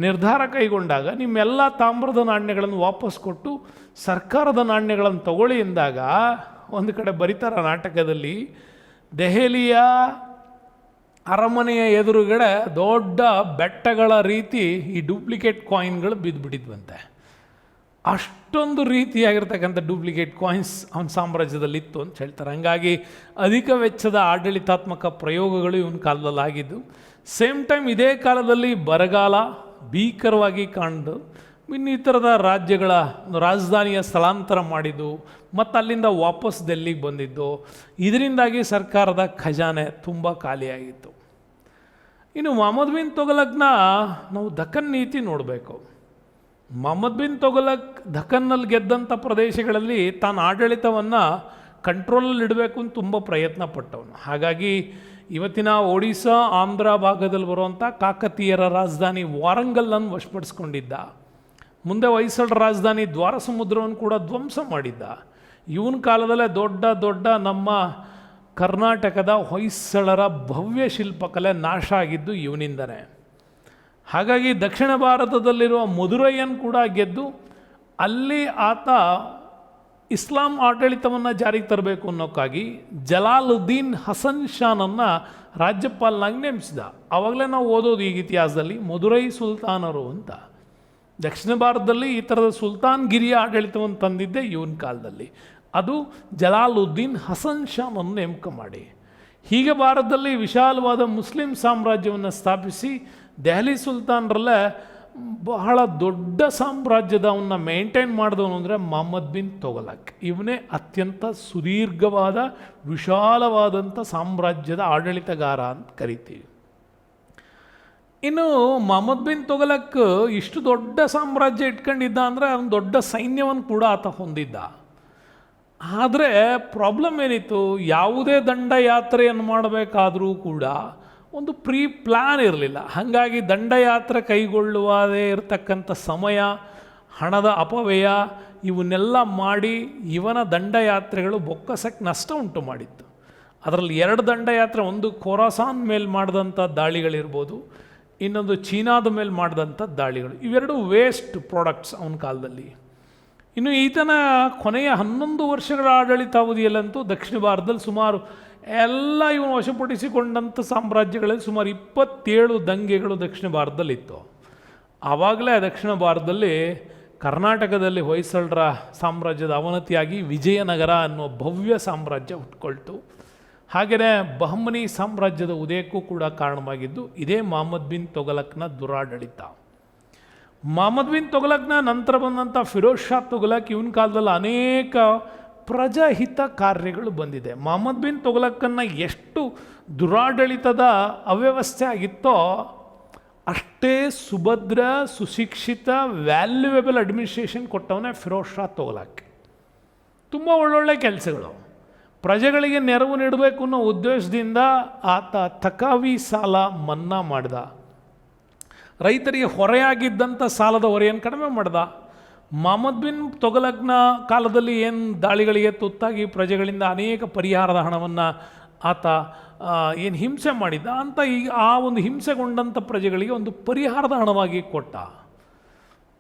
ನಿರ್ಧಾರ ಕೈಗೊಂಡಾಗ ನಿಮ್ಮೆಲ್ಲ ತಾಮ್ರದ ನಾಣ್ಯಗಳನ್ನು ವಾಪಸ್ ಕೊಟ್ಟು ಸರ್ಕಾರದ ನಾಣ್ಯಗಳನ್ನು ತಗೊಳ್ಳಿ ಎಂದಾಗ ಒಂದು ಕಡೆ ಬರೀತಾರ ನಾಟಕದಲ್ಲಿ, ದೆಹಲಿಯ ಅರಮನೆಯ ಎದುರುಗಡೆ ದೊಡ್ಡ ಬೆಟ್ಟಗಳ ರೀತಿ ಈ ಡೂಪ್ಲಿಕೇಟ್ ಕಾಯಿನ್ಗಳು ಬಿದ್ದುಬಿಟ್ಟಿದ್ವಂತೆ. ಅಷ್ಟೊಂದು ರೀತಿಯಾಗಿರ್ತಕ್ಕಂಥ ಡೂಪ್ಲಿಕೇಟ್ ಕಾಯಿನ್ಸ್ ಅವನ ಸಾಮ್ರಾಜ್ಯದಲ್ಲಿ ಇತ್ತು ಅಂತ ಹೇಳ್ತಾರೆ. ಹಾಗಾಗಿ ಅಧಿಕ ವೆಚ್ಚದ ಆಡಳಿತಾತ್ಮಕ ಪ್ರಯೋಗಗಳು ಇವನ ಕಾಲದಲ್ಲಿ ಆಗಿದ್ದು. ಸೇಮ್ ಟೈಮ್ ಇದೇ ಕಾಲದಲ್ಲಿ ಬರಗಾಲ ಭೀಕರವಾಗಿ ಕಾಣ್ದು, ಇನ್ನಿತರದ ರಾಜ್ಯಗಳ ರಾಜಧಾನಿಯ ಸ್ಥಳಾಂತರ ಮಾಡಿದ್ದು ಮತ್ತು ಅಲ್ಲಿಂದ ವಾಪಸ್ ಡೆಲ್ಲಿಗೆ ಬಂದಿದ್ದು. ಇದರಿಂದಾಗಿ ಸರ್ಕಾರದ ಖಜಾನೆ ತುಂಬ ಖಾಲಿಯಾಗಿತ್ತು. ಇನ್ನು ಮೊಹಮ್ಮದ್ ಬಿನ್ ತುಘಲಕ್ನ ನಾವು ದಕ್ಕನ್ ನೀತಿ ನೋಡಬೇಕು. ಮೊಹಮ್ಮದ್ ಬಿನ್ ತುಘಲಕ್ ದಕ್ಕನ್ನಲ್ಲಿ ಗೆದ್ದಂಥ ಪ್ರದೇಶಗಳಲ್ಲಿ ತಾನು ಆಡಳಿತವನ್ನು ಕಂಟ್ರೋಲಲ್ಲಿ ಇಡಬೇಕು ಅಂತ ತುಂಬ ಪ್ರಯತ್ನ ಪಟ್ಟವನು. ಹಾಗಾಗಿ ಇವತ್ತಿನ ಒಡಿಶಾ, ಆಂಧ್ರ ಭಾಗದಲ್ಲಿ ಬರುವಂಥ ಕಾಕತೀಯರ ರಾಜಧಾನಿ ವಾರಂಗಲ್ಲನ್ನು ವಶಪಡಿಸ್ಕೊಂಡಿದ್ದ. ಮುಂದೆ ಹೊಯ್ಸಳರ ರಾಜಧಾನಿ ದ್ವಾರ ಸಮುದ್ರವನ್ನು ಕೂಡ ಧ್ವಂಸ ಮಾಡಿದ್ದ. ಇವನ ಕಾಲದಲ್ಲೇ ದೊಡ್ಡ ದೊಡ್ಡ ನಮ್ಮ ಕರ್ನಾಟಕದ ಹೊಯ್ಸಳರ ಭವ್ಯ ಶಿಲ್ಪಕಲೆ ನಾಶ ಆಗಿದ್ದು ಇವನಿಂದನೇ. ಹಾಗಾಗಿ ದಕ್ಷಿಣ ಭಾರತದಲ್ಲಿರುವ ಮದುರೈಯನ್ನು ಕೂಡ ಗೆದ್ದು ಅಲ್ಲಿ ಆತ ಇಸ್ಲಾಂ ಆಡಳಿತವನ್ನು ಜಾರಿಗೆ ತರಬೇಕು ಅನ್ನೋಕ್ಕಾಗಿ ಜಲಾಲುದ್ದೀನ್ ಹಸನ್ ಶಾನನ್ನು ರಾಜ್ಯಪಾಲನಾಗಿ ನೇಮಿಸಿದ. ಆವಾಗಲೇ ನಾವು ಓದೋದು ಈಗ ಇತಿಹಾಸದಲ್ಲಿ ಮದುರೈ ಸುಲ್ತಾನರು ಅಂತ. ದಕ್ಷಿಣ ಭಾರತದಲ್ಲಿ ಈ ಥರದ ಸುಲ್ತಾನ್ಗಿರಿಯ ಆಡಳಿತವನ್ನು ತಂದಿದ್ದೆ ಇವನ ಕಾಲದಲ್ಲಿ. ಅದು ಜಲಾಲುದ್ದೀನ್ ಹಸನ್ ಶಾನನ್ನು ನೇಮಕ ಮಾಡಿ ಹೀಗೆ ಭಾರತದಲ್ಲಿ ವಿಶಾಲವಾದ ಮುಸ್ಲಿಂ ಸಾಮ್ರಾಜ್ಯವನ್ನು ಸ್ಥಾಪಿಸಿ ದೆಹಲಿ ಸುಲ್ತಾನರಲ್ಲೇ ಬಹಳ ದೊಡ್ಡ ಸಾಮ್ರಾಜ್ಯದವನ್ನ ಮೇಂಟೈನ್ ಮಾಡಿದವನು ಅಂದರೆ ಮೊಹಮ್ಮದ್ ಬಿನ್ ತುಘಲಕ್. ಇವನೇ ಅತ್ಯಂತ ಸುದೀರ್ಘವಾದ ವಿಶಾಲವಾದಂಥ ಸಾಮ್ರಾಜ್ಯದ ಆಡಳಿತಗಾರ ಅಂತ ಕರಿತೀವಿ. ಇನ್ನು ಮೊಹಮ್ಮದ್ ಬಿನ್ ತುಘಲಕ್ ಇಷ್ಟು ದೊಡ್ಡ ಸಾಮ್ರಾಜ್ಯ ಇಟ್ಕೊಂಡಿದ್ದ ಅಂದರೆ ಅವನು ದೊಡ್ಡ ಸೈನ್ಯವನ್ನು ಕೂಡ ಆತ ಹೊಂದಿದ್ದ. ಆದರೆ ಪ್ರಾಬ್ಲಮ್ ಏನಿತ್ತು, ಯಾವುದೇ ದಂಡಯಾತ್ರೆಯನ್ನು ಮಾಡಬೇಕಾದರೂ ಕೂಡ ಒಂದು ಪ್ರೀ ಪ್ಲ್ಯಾನ್ ಇರಲಿಲ್ಲ. ಹಾಗಾಗಿ ದಂಡಯಾತ್ರೆ ಕೈಗೊಳ್ಳುವುದೇ ಇರತಕ್ಕಂಥ ಸಮಯ, ಹಣದ ಅಪವ್ಯಯ ಇವನ್ನೆಲ್ಲ ಮಾಡಿ ಇವನ ದಂಡಯಾತ್ರೆಗಳು ಬೊಕ್ಕಸಕ್ಕೆ ನಷ್ಟ ಉಂಟು ಮಾಡಿತ್ತು. ಅದರಲ್ಲಿ 2 ದಂಡಯಾತ್ರೆ, ಒಂದು ಖೋರಾಸಾನ್ ಮೇಲೆ ಮಾಡಿದಂಥ ದಾಳಿಗಳಿರ್ಬೋದು, ಇನ್ನೊಂದು ಚೀನಾದ ಮೇಲೆ ಮಾಡಿದಂಥ ದಾಳಿಗಳು. ಇವೆರಡು ವೇಸ್ಟ್ ಪ್ರಾಡಕ್ಟ್ಸ್ ಅವನ ಕಾಲದಲ್ಲಿ. ಇನ್ನು ಈತನ ಕೊನೆಯ 11 ವರ್ಷಗಳ ಆಡಳಿತಾವಧಿಯಲ್ಲಂತೂ ದಕ್ಷಿಣ ಭಾರತದಲ್ಲಿ ಸುಮಾರು ಎಲ್ಲ ಇವನು ವಶಪಡಿಸಿಕೊಂಡಂಥ ಸಾಮ್ರಾಜ್ಯಗಳಲ್ಲಿ ಸುಮಾರು 27 ದಂಗೆಗಳು ದಕ್ಷಿಣ ಭಾರತದಲ್ಲಿತ್ತು. ಆವಾಗಲೇ ದಕ್ಷಿಣ ಭಾರತದಲ್ಲಿ ಕರ್ನಾಟಕದಲ್ಲಿ ಹೊಯ್ಸಳರ ಸಾಮ್ರಾಜ್ಯದ ಅವನತಿಯಾಗಿ ವಿಜಯನಗರ ಅನ್ನೋ ಭವ್ಯ ಸಾಮ್ರಾಜ್ಯ ಹುಟ್ಕೊಳ್ತು. ಹಾಗೆಯೇ ಬಹಮನಿ ಸಾಮ್ರಾಜ್ಯದ ಉದಯಕ್ಕೂ ಕೂಡ ಕಾರಣವಾಗಿದ್ದು ಇದೇ ಮಹಮ್ಮದ್ ಬಿನ್ ತೊಗಲಕ್ನ ದುರಾಡಳಿತ. ಮಹಮ್ಮದ್ ಬಿನ್ ತೊಗಲಕ್ನ ನಂತರ ಬಂದಂಥ ಫಿರೋಜ್ ಶಾ ತೊಗಲಕ್ ಇವನ ಕಾಲದಲ್ಲಿ ಅನೇಕ ಪ್ರಜಾಹಿತ ಕಾರ್ಯಗಳು ಬಂದಿದೆ. ಮಹಮ್ಮದ್ ಬಿನ್ ತೊಗಲಕ್ಕನ್ನು ಎಷ್ಟು ದುರಾಡಳಿತದ ಅವ್ಯವಸ್ಥೆ ಆಗಿತ್ತೋ ಅಷ್ಟೇ ಸುಭದ್ರ, ಸುಶಿಕ್ಷಿತ, ವ್ಯಾಲ್ಯೂಯಬಲ್ ಅಡ್ಮಿನಿಸ್ಟ್ರೇಷನ್ ಕೊಟ್ಟವನೇ ಫಿರೋಜ್ ಶಾ ತೊಗಲಕ್. ತುಂಬ ಒಳ್ಳೊಳ್ಳೆ ಕೆಲಸಗಳು, ಪ್ರಜೆಗಳಿಗೆ ನೆರವು ನೀಡಬೇಕು ಅನ್ನೋ ಉದ್ದೇಶದಿಂದ ಆತ ತಕಾವಿ ಸಾಲ ಮನ್ನಾ ಮಾಡ್ದ. ರೈತರಿಗೆ ಹೊರೆಯಾಗಿದ್ದಂಥ ಸಾಲದ ಹೊರೆಯನ್ನು ಕಡಿಮೆ ಮಾಡ್ದ. ಮಹಮ್ಮದ್ ಬಿನ್ ತೊಗಲಕ್ನ ಕಾಲದಲ್ಲಿ ಏನು ದಾಳಿಗಳಿಗೆ ತುತ್ತಾಗಿ ಪ್ರಜೆಗಳಿಂದ ಅನೇಕ ಪರಿಹಾರದ ಹಣವನ್ನು ಆತ ಏನು ಹಿಂಸೆ ಮಾಡಿದ್ದ ಅಂತ ಈಗ ಆ ಒಂದು ಹಿಂಸೆಗೊಂಡಂಥ ಪ್ರಜೆಗಳಿಗೆ ಒಂದು ಪರಿಹಾರದ ಹಣವಾಗಿ ಕೊಟ್ಟ.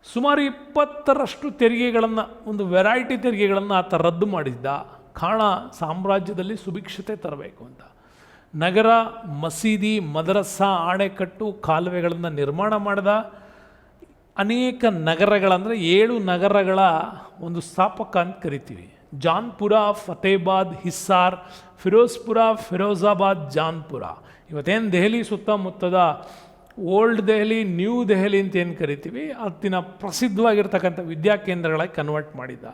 ಸುಮಾರು 20ರಷ್ಟು ತೆರಿಗೆಗಳನ್ನು, ಒಂದು ವೆರೈಟಿ ತೆರಿಗೆಗಳನ್ನು ಆತ ರದ್ದು ಮಾಡಿದ್ದ. ಕಾರಣ ಸಾಮ್ರಾಜ್ಯದಲ್ಲಿ ಸುಭಿಕ್ಷತೆ ತರಬೇಕು ಅಂತ. ನಗರ, ಮಸೀದಿ, ಮದರಸಾ, ಆಣೆಕಟ್ಟು, ಕಾಲುವೆಗಳನ್ನು ನಿರ್ಮಾಣ ಮಾಡಿದ. ಅನೇಕ ನಗರಗಳಂದರೆ 7 ನಗರಗಳ ಒಂದು ಸ್ಥಾಪಕ ಅಂತ ಕರಿತೀವಿ. ಜಾನ್ಪುರ, ಫತೇಬಾದ್, ಹಿಸ್ಸಾರ್, ಫಿರೋಜ್ಪುರ, ಫಿರೋಜಾಬಾದ್, ಜಾನ್ಪುರ. ಇವತ್ತೇನು ದೆಹಲಿ ಸುತ್ತಮುತ್ತದ ಓಲ್ಡ್ ದೆಹಲಿ, ನ್ಯೂ ದೆಹಲಿ ಅಂತ ಏನು ಕರಿತೀವಿ, ಅತ್ತಿನ ಪ್ರಸಿದ್ಧವಾಗಿರ್ತಕ್ಕಂಥ ವಿದ್ಯಾಕೇಂದ್ರಗಳಾಗಿ ಕನ್ವರ್ಟ್ ಮಾಡಿದ್ದ.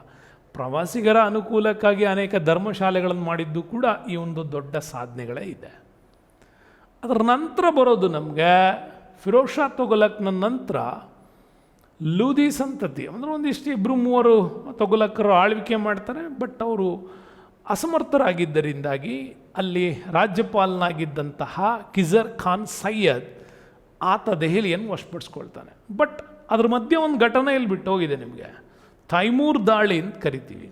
ಪ್ರವಾಸಿಗರ ಅನುಕೂಲಕ್ಕಾಗಿ ಅನೇಕ ಧರ್ಮಶಾಲೆಗಳನ್ನು ಮಾಡಿದ್ದು ಕೂಡ ಈ ಒಂದು ದೊಡ್ಡ ಸಾಧನೆಗಳೇ ಇದೆ. ಅದರ ನಂತರ ಬರೋದು ನಮಗೆ ಫಿರೋಜ್ ಶಾ ತೊಗಲಕ್ನ ನಂತರ ಲೂದಿ ಸಂತತಿ, ಅಂದರೆ ಒಂದಿಷ್ಟು 2-3 ತೊಗಲಕ್ಕರು ಆಳ್ವಿಕೆ ಮಾಡ್ತಾರೆ. ಬಟ್ ಅವರು ಅಸಮರ್ಥರಾಗಿದ್ದರಿಂದಾಗಿ ಅಲ್ಲಿ ರಾಜ್ಯಪಾಲನಾಗಿದ್ದಂತಹ ಕಿಜರ್ ಖಾನ್ ಸೈಯದ್ ಆತ ದೆಹಲಿಯನ್ನು ವಶಪಡಿಸ್ಕೊಳ್ತಾನೆ. ಬಟ್ ಅದ್ರ ಮಧ್ಯೆ ಒಂದು ಘಟನೆ ಇಲ್ಲಿ ಬಿಟ್ಟು ಹೋಗಿದೆ ನಿಮಗೆ, ತೈಮೂರ್ ದಾಳಿ ಅಂತ ಕರಿತೀವಿ.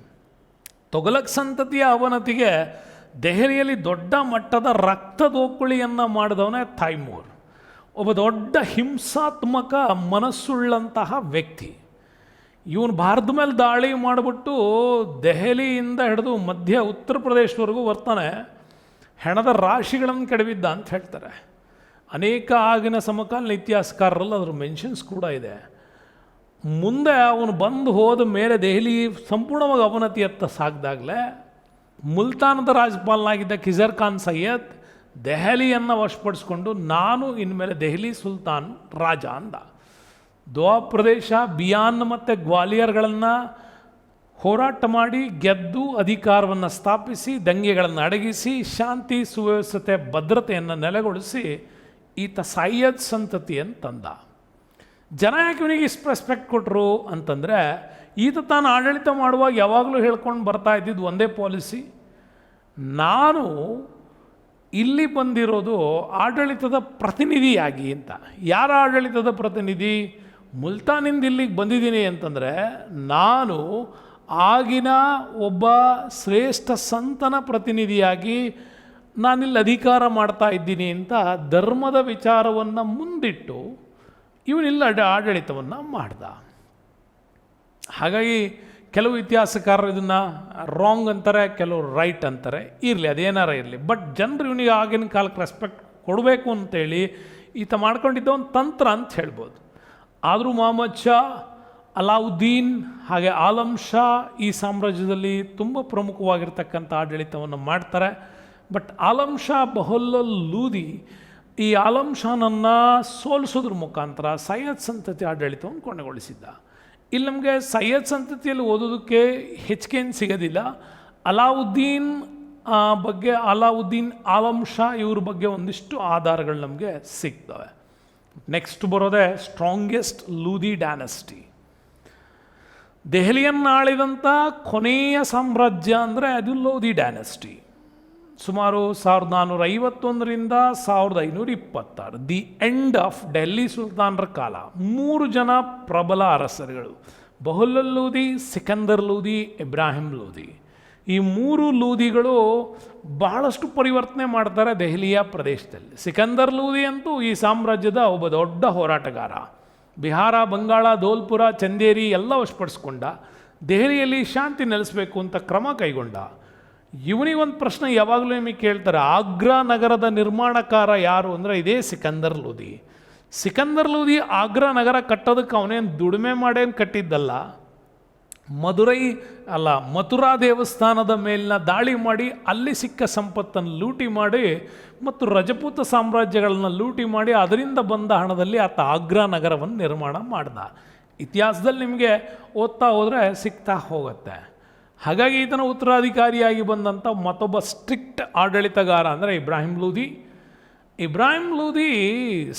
ತೊಗಲಕ್ ಸಂತತಿಯ ಅವನತಿಗೆ ದೆಹಲಿಯಲ್ಲಿ ದೊಡ್ಡ ಮಟ್ಟದ ರಕ್ತದೋಕುಳಿಯನ್ನು ಮಾಡಿದವನೇ ತೈಮೂರ್. ಒಬ್ಬ ದೊಡ್ಡ ಹಿಂಸಾತ್ಮಕ ಮನಸ್ಸುಳ್ಳಂತಹ ವ್ಯಕ್ತಿ. ಇವನು ಭಾರತದ ಮೇಲೆ ದಾಳಿ ಮಾಡಿಬಿಟ್ಟು ದೆಹಲಿಯಿಂದ ಹಿಡಿದು ಮಧ್ಯ ಉತ್ತರ ಪ್ರದೇಶವರೆಗೂ ಬರ್ತಾನೆ. ಹೆಣದ ರಾಶಿಗಳನ್ನು ಕೆಡವಿದ್ದ ಅಂತ ಹೇಳ್ತಾರೆ. ಅನೇಕ ಆಗಿನ ಸಮಕಾಲೀನ ಇತಿಹಾಸಕಾರರಲ್ಲಿ ಅದ್ರ ಮೆನ್ಷನ್ಸ್ ಕೂಡ ಇದೆ. ಮುಂದೆ ಅವನು ಬಂದು ಹೋದ ಮೇಲೆ ದೆಹಲಿ ಸಂಪೂರ್ಣವಾಗಿ ಅವನತಿಯತ್ತ ಸಾಗಿದಾಗಲೇ ಮುಲ್ತಾನದ ರಾಜ್ಯಪಾಲನಾಗಿದ್ದ ಕಿಜರ್ ಖಾನ್ ಸೈಯದ್ ದೆಹಲಿಯನ್ನು ವಶಪಡಿಸ್ಕೊಂಡು ನಾನು ಇನ್ಮೇಲೆ ದೆಹಲಿ ಸುಲ್ತಾನ್ ರಾಜ ಅಂದ. ದೋವಾ ಪ್ರದೇಶ, ಬಿಯಾನ್ ಮತ್ತು ಗ್ವಾಲಿಯರ್ಗಳನ್ನು ಹೋರಾಟ ಮಾಡಿ ಗೆದ್ದು ಅಧಿಕಾರವನ್ನು ಸ್ಥಾಪಿಸಿ, ದಂಗೆಗಳನ್ನು ಅಡಗಿಸಿ, ಶಾಂತಿ, ಸುವ್ಯವಸ್ಥತೆ, ಭದ್ರತೆಯನ್ನು ನೆಲೆಗೊಳಿಸಿ ಈತ ಸೈಯದ್ ಸಂತತಿಯನ್ನು ತಂದ. ಜನ ಯಾಕೆ ಇವನಿಗೆ ಇಷ್ಟು ರೆಸ್ಪೆಕ್ಟ್ ಕೊಟ್ಟರು ಅಂತಂದರೆ, ಈತ ತಾನು ಆಡಳಿತ ಮಾಡುವಾಗ ಯಾವಾಗಲೂ ಹೇಳ್ಕೊಂಡು ಬರ್ತಾ ಇದ್ದಿದ್ದು ಒಂದೇ ಪಾಲಿಸಿ, ನಾನು ಇಲ್ಲಿ ಬಂದಿರೋದು ಆಡಳಿತದ ಪ್ರತಿನಿಧಿಯಾಗಿ ಅಂತ. ಯಾರ ಆಡಳಿತದ ಪ್ರತಿನಿಧಿ? ಮುಲ್ತಾನಿಂದ ಇಲ್ಲಿಗೆ ಬಂದಿದ್ದೀನಿ ಅಂತಂದರೆ ನಾನು ಆಗಿನ ಒಬ್ಬ ಶ್ರೇಷ್ಠ ಸಂತನ ಪ್ರತಿನಿಧಿಯಾಗಿ ನಾನಿಲ್ಲಿ ಅಧಿಕಾರ ಮಾಡ್ತಾ ಇದ್ದೀನಿ ಅಂತ ಧರ್ಮದ ವಿಚಾರವನ್ನು ಮುಂದಿಟ್ಟು ಇವನಿಲ್ಲ ಆಡಳಿತವನ್ನು ಮಾಡ್ದ. ಹಾಗಾಗಿ ಕೆಲವು ಇತಿಹಾಸಕಾರರು ಇದನ್ನು ರಾಂಗ್ ಅಂತಾರೆ, ಕೆಲವರು ರೈಟ್ ಅಂತಾರೆ. ಇರಲಿ, ಅದೇನಾರ ಇರಲಿ. ಬಟ್ ಜನರು ಇವನಿಗೆ ಆಗಿನ ಕಾಲಕ್ಕೆ ರೆಸ್ಪೆಕ್ಟ್ ಕೊಡಬೇಕು ಅಂತೇಳಿ ಈತ ಮಾಡ್ಕೊಂಡಿದ್ದ ಒಂದು ತಂತ್ರ ಅಂತ ಹೇಳ್ಬೋದು. ಆದರೂ ಮೊಹಮ್ಮದ್ ಶಾ, ಅಲಾವುದ್ದೀನ್ ಹಾಗೆ ಆಲಂ ಶಾ ಈ ಸಾಮ್ರಾಜ್ಯದಲ್ಲಿ ತುಂಬ ಪ್ರಮುಖವಾಗಿರ್ತಕ್ಕಂಥ ಆಡಳಿತವನ್ನು ಮಾಡ್ತಾರೆ. ಬಟ್ ಆಲಂ ಶಾ ಬಹಲ್ಲಲ್ ಲೂದಿ ಈ ಆಲಂ ಶಾನನ್ನು ಸೋಲಿಸೋದ್ರ ಮುಖಾಂತರ ಸೈಯದ್ ಸಂತತಿ ಆಡಳಿತವನ್ನು ಕೊನೆಗೊಳಿಸಿದ್ದ. ಇಲ್ಲಿ ನಮಗೆ ಸೈಯದ್ ಸಂತತಿಯಲ್ಲಿ ಓದೋದಕ್ಕೆ ಹೆಚ್ಚಿಗೇನು ಸಿಗೋದಿಲ್ಲ. ಅಲಾವುದ್ದೀನ್ ಬಗ್ಗೆ, ಅಲಾವುದ್ದೀನ್, ಆಲಂ ಶಾ ಇವ್ರ ಬಗ್ಗೆ ಒಂದಿಷ್ಟು ಆಧಾರಗಳು ನಮಗೆ ಸಿಗ್ತವೆ. ನೆಕ್ಸ್ಟ್ ಬರೋದೇ ಸ್ಟ್ರಾಂಗೆಸ್ಟ್ ಲೂದಿ ಡೈನಾಸ್ಟಿ. ದೆಹಲಿಯನ್ನು ಆಳಿದಂಥ ಕೊನೆಯ ಸಾಮ್ರಾಜ್ಯ ಅಂದರೆ ಅದು ಲೋಧಿ ಡೈನಾಸ್ಟಿ. ಸುಮಾರು 1451ರಿಂದ 1526, ದಿ ಎಂಡ್ ಆಫ್ ಡೆಲ್ಲಿ ಸುಲ್ತಾನರ ಕಾಲ. 3 ಜನ ಪ್ರಬಲ ಅರಸರುಗಳು, ಬಹಲ್ಲಲ್ ಲೂದಿ, ಸಿಕಂದರ್ ಲೂದಿ, ಇಬ್ರಾಹಿಂ ಲೂದಿ. ಈ 3 ಲೂದಿಗಳು ಬಹಳಷ್ಟು ಪರಿವರ್ತನೆ ಮಾಡ್ತಾರೆ ದೆಹಲಿಯ ಪ್ರದೇಶದಲ್ಲಿ. ಸಿಕಂದರ್ ಲೂದಿ ಅಂತೂ ಈ ಸಾಮ್ರಾಜ್ಯದ ಒಬ್ಬ ದೊಡ್ಡ ಹೋರಾಟಗಾರ. ಬಿಹಾರ, ಬಂಗಾಳ, ಧೋಲ್ಪುರ, ಚಂದೇರಿ ಎಲ್ಲ ವಶಪಡಿಸ್ಕೊಂಡ. ದೆಹಲಿಯಲ್ಲಿ ಶಾಂತಿ ನೆಲೆಸಬೇಕು ಅಂತ ಕ್ರಮ ಕೈಗೊಂಡ. ಇವನಿಗೊಂದು ಪ್ರಶ್ನೆ ಯಾವಾಗಲೂ ನಿಮಗೆ ಕೇಳ್ತಾರೆ, ಆಗ್ರಾ ನಗರದ ನಿರ್ಮಾಣಕಾರ ಯಾರು ಅಂದರೆ ಇದೇ ಸಿಕಂದರ್ ಲೂದಿ. ಸಿಕಂದರ್ ಲೋಧಿ ಆಗ್ರಾ ನಗರ ಕಟ್ಟೋದಕ್ಕೆ ಅವನೇನು ದುಡಿಮೆ ಮಾಡೇನು ಕಟ್ಟಿದ್ದಲ್ಲ, ಮಥುರಾ ದೇವಸ್ಥಾನದ ಮೇಲಿನ ದಾಳಿ ಮಾಡಿ ಅಲ್ಲಿ ಸಿಕ್ಕ ಸಂಪತ್ತನ್ನು ಲೂಟಿ ಮಾಡಿ ಮತ್ತು ರಜಪೂತ ಸಾಮ್ರಾಜ್ಯಗಳನ್ನು ಲೂಟಿ ಮಾಡಿ ಅದರಿಂದ ಬಂದ ಹಣದಲ್ಲಿ ಆತ ಆಗ್ರಾ ನಗರವನ್ನು ನಿರ್ಮಾಣ ಮಾಡ್ದ. ಇತಿಹಾಸದಲ್ಲಿ ನಿಮಗೆ ಓದ್ತಾ ಹೋದರೆ ಸಿಗ್ತಾ ಹೋಗುತ್ತೆ. ಹಾಗಾಗಿ ಈತನ ಉತ್ತರಾಧಿಕಾರಿಯಾಗಿ ಬಂದಂಥ ಮತ್ತೊಬ್ಬ ಸ್ಟ್ರಿಕ್ಟ್ ಆಡಳಿತಗಾರ ಅಂದರೆ ಇಬ್ರಾಹಿಂ ಲೂಧಿ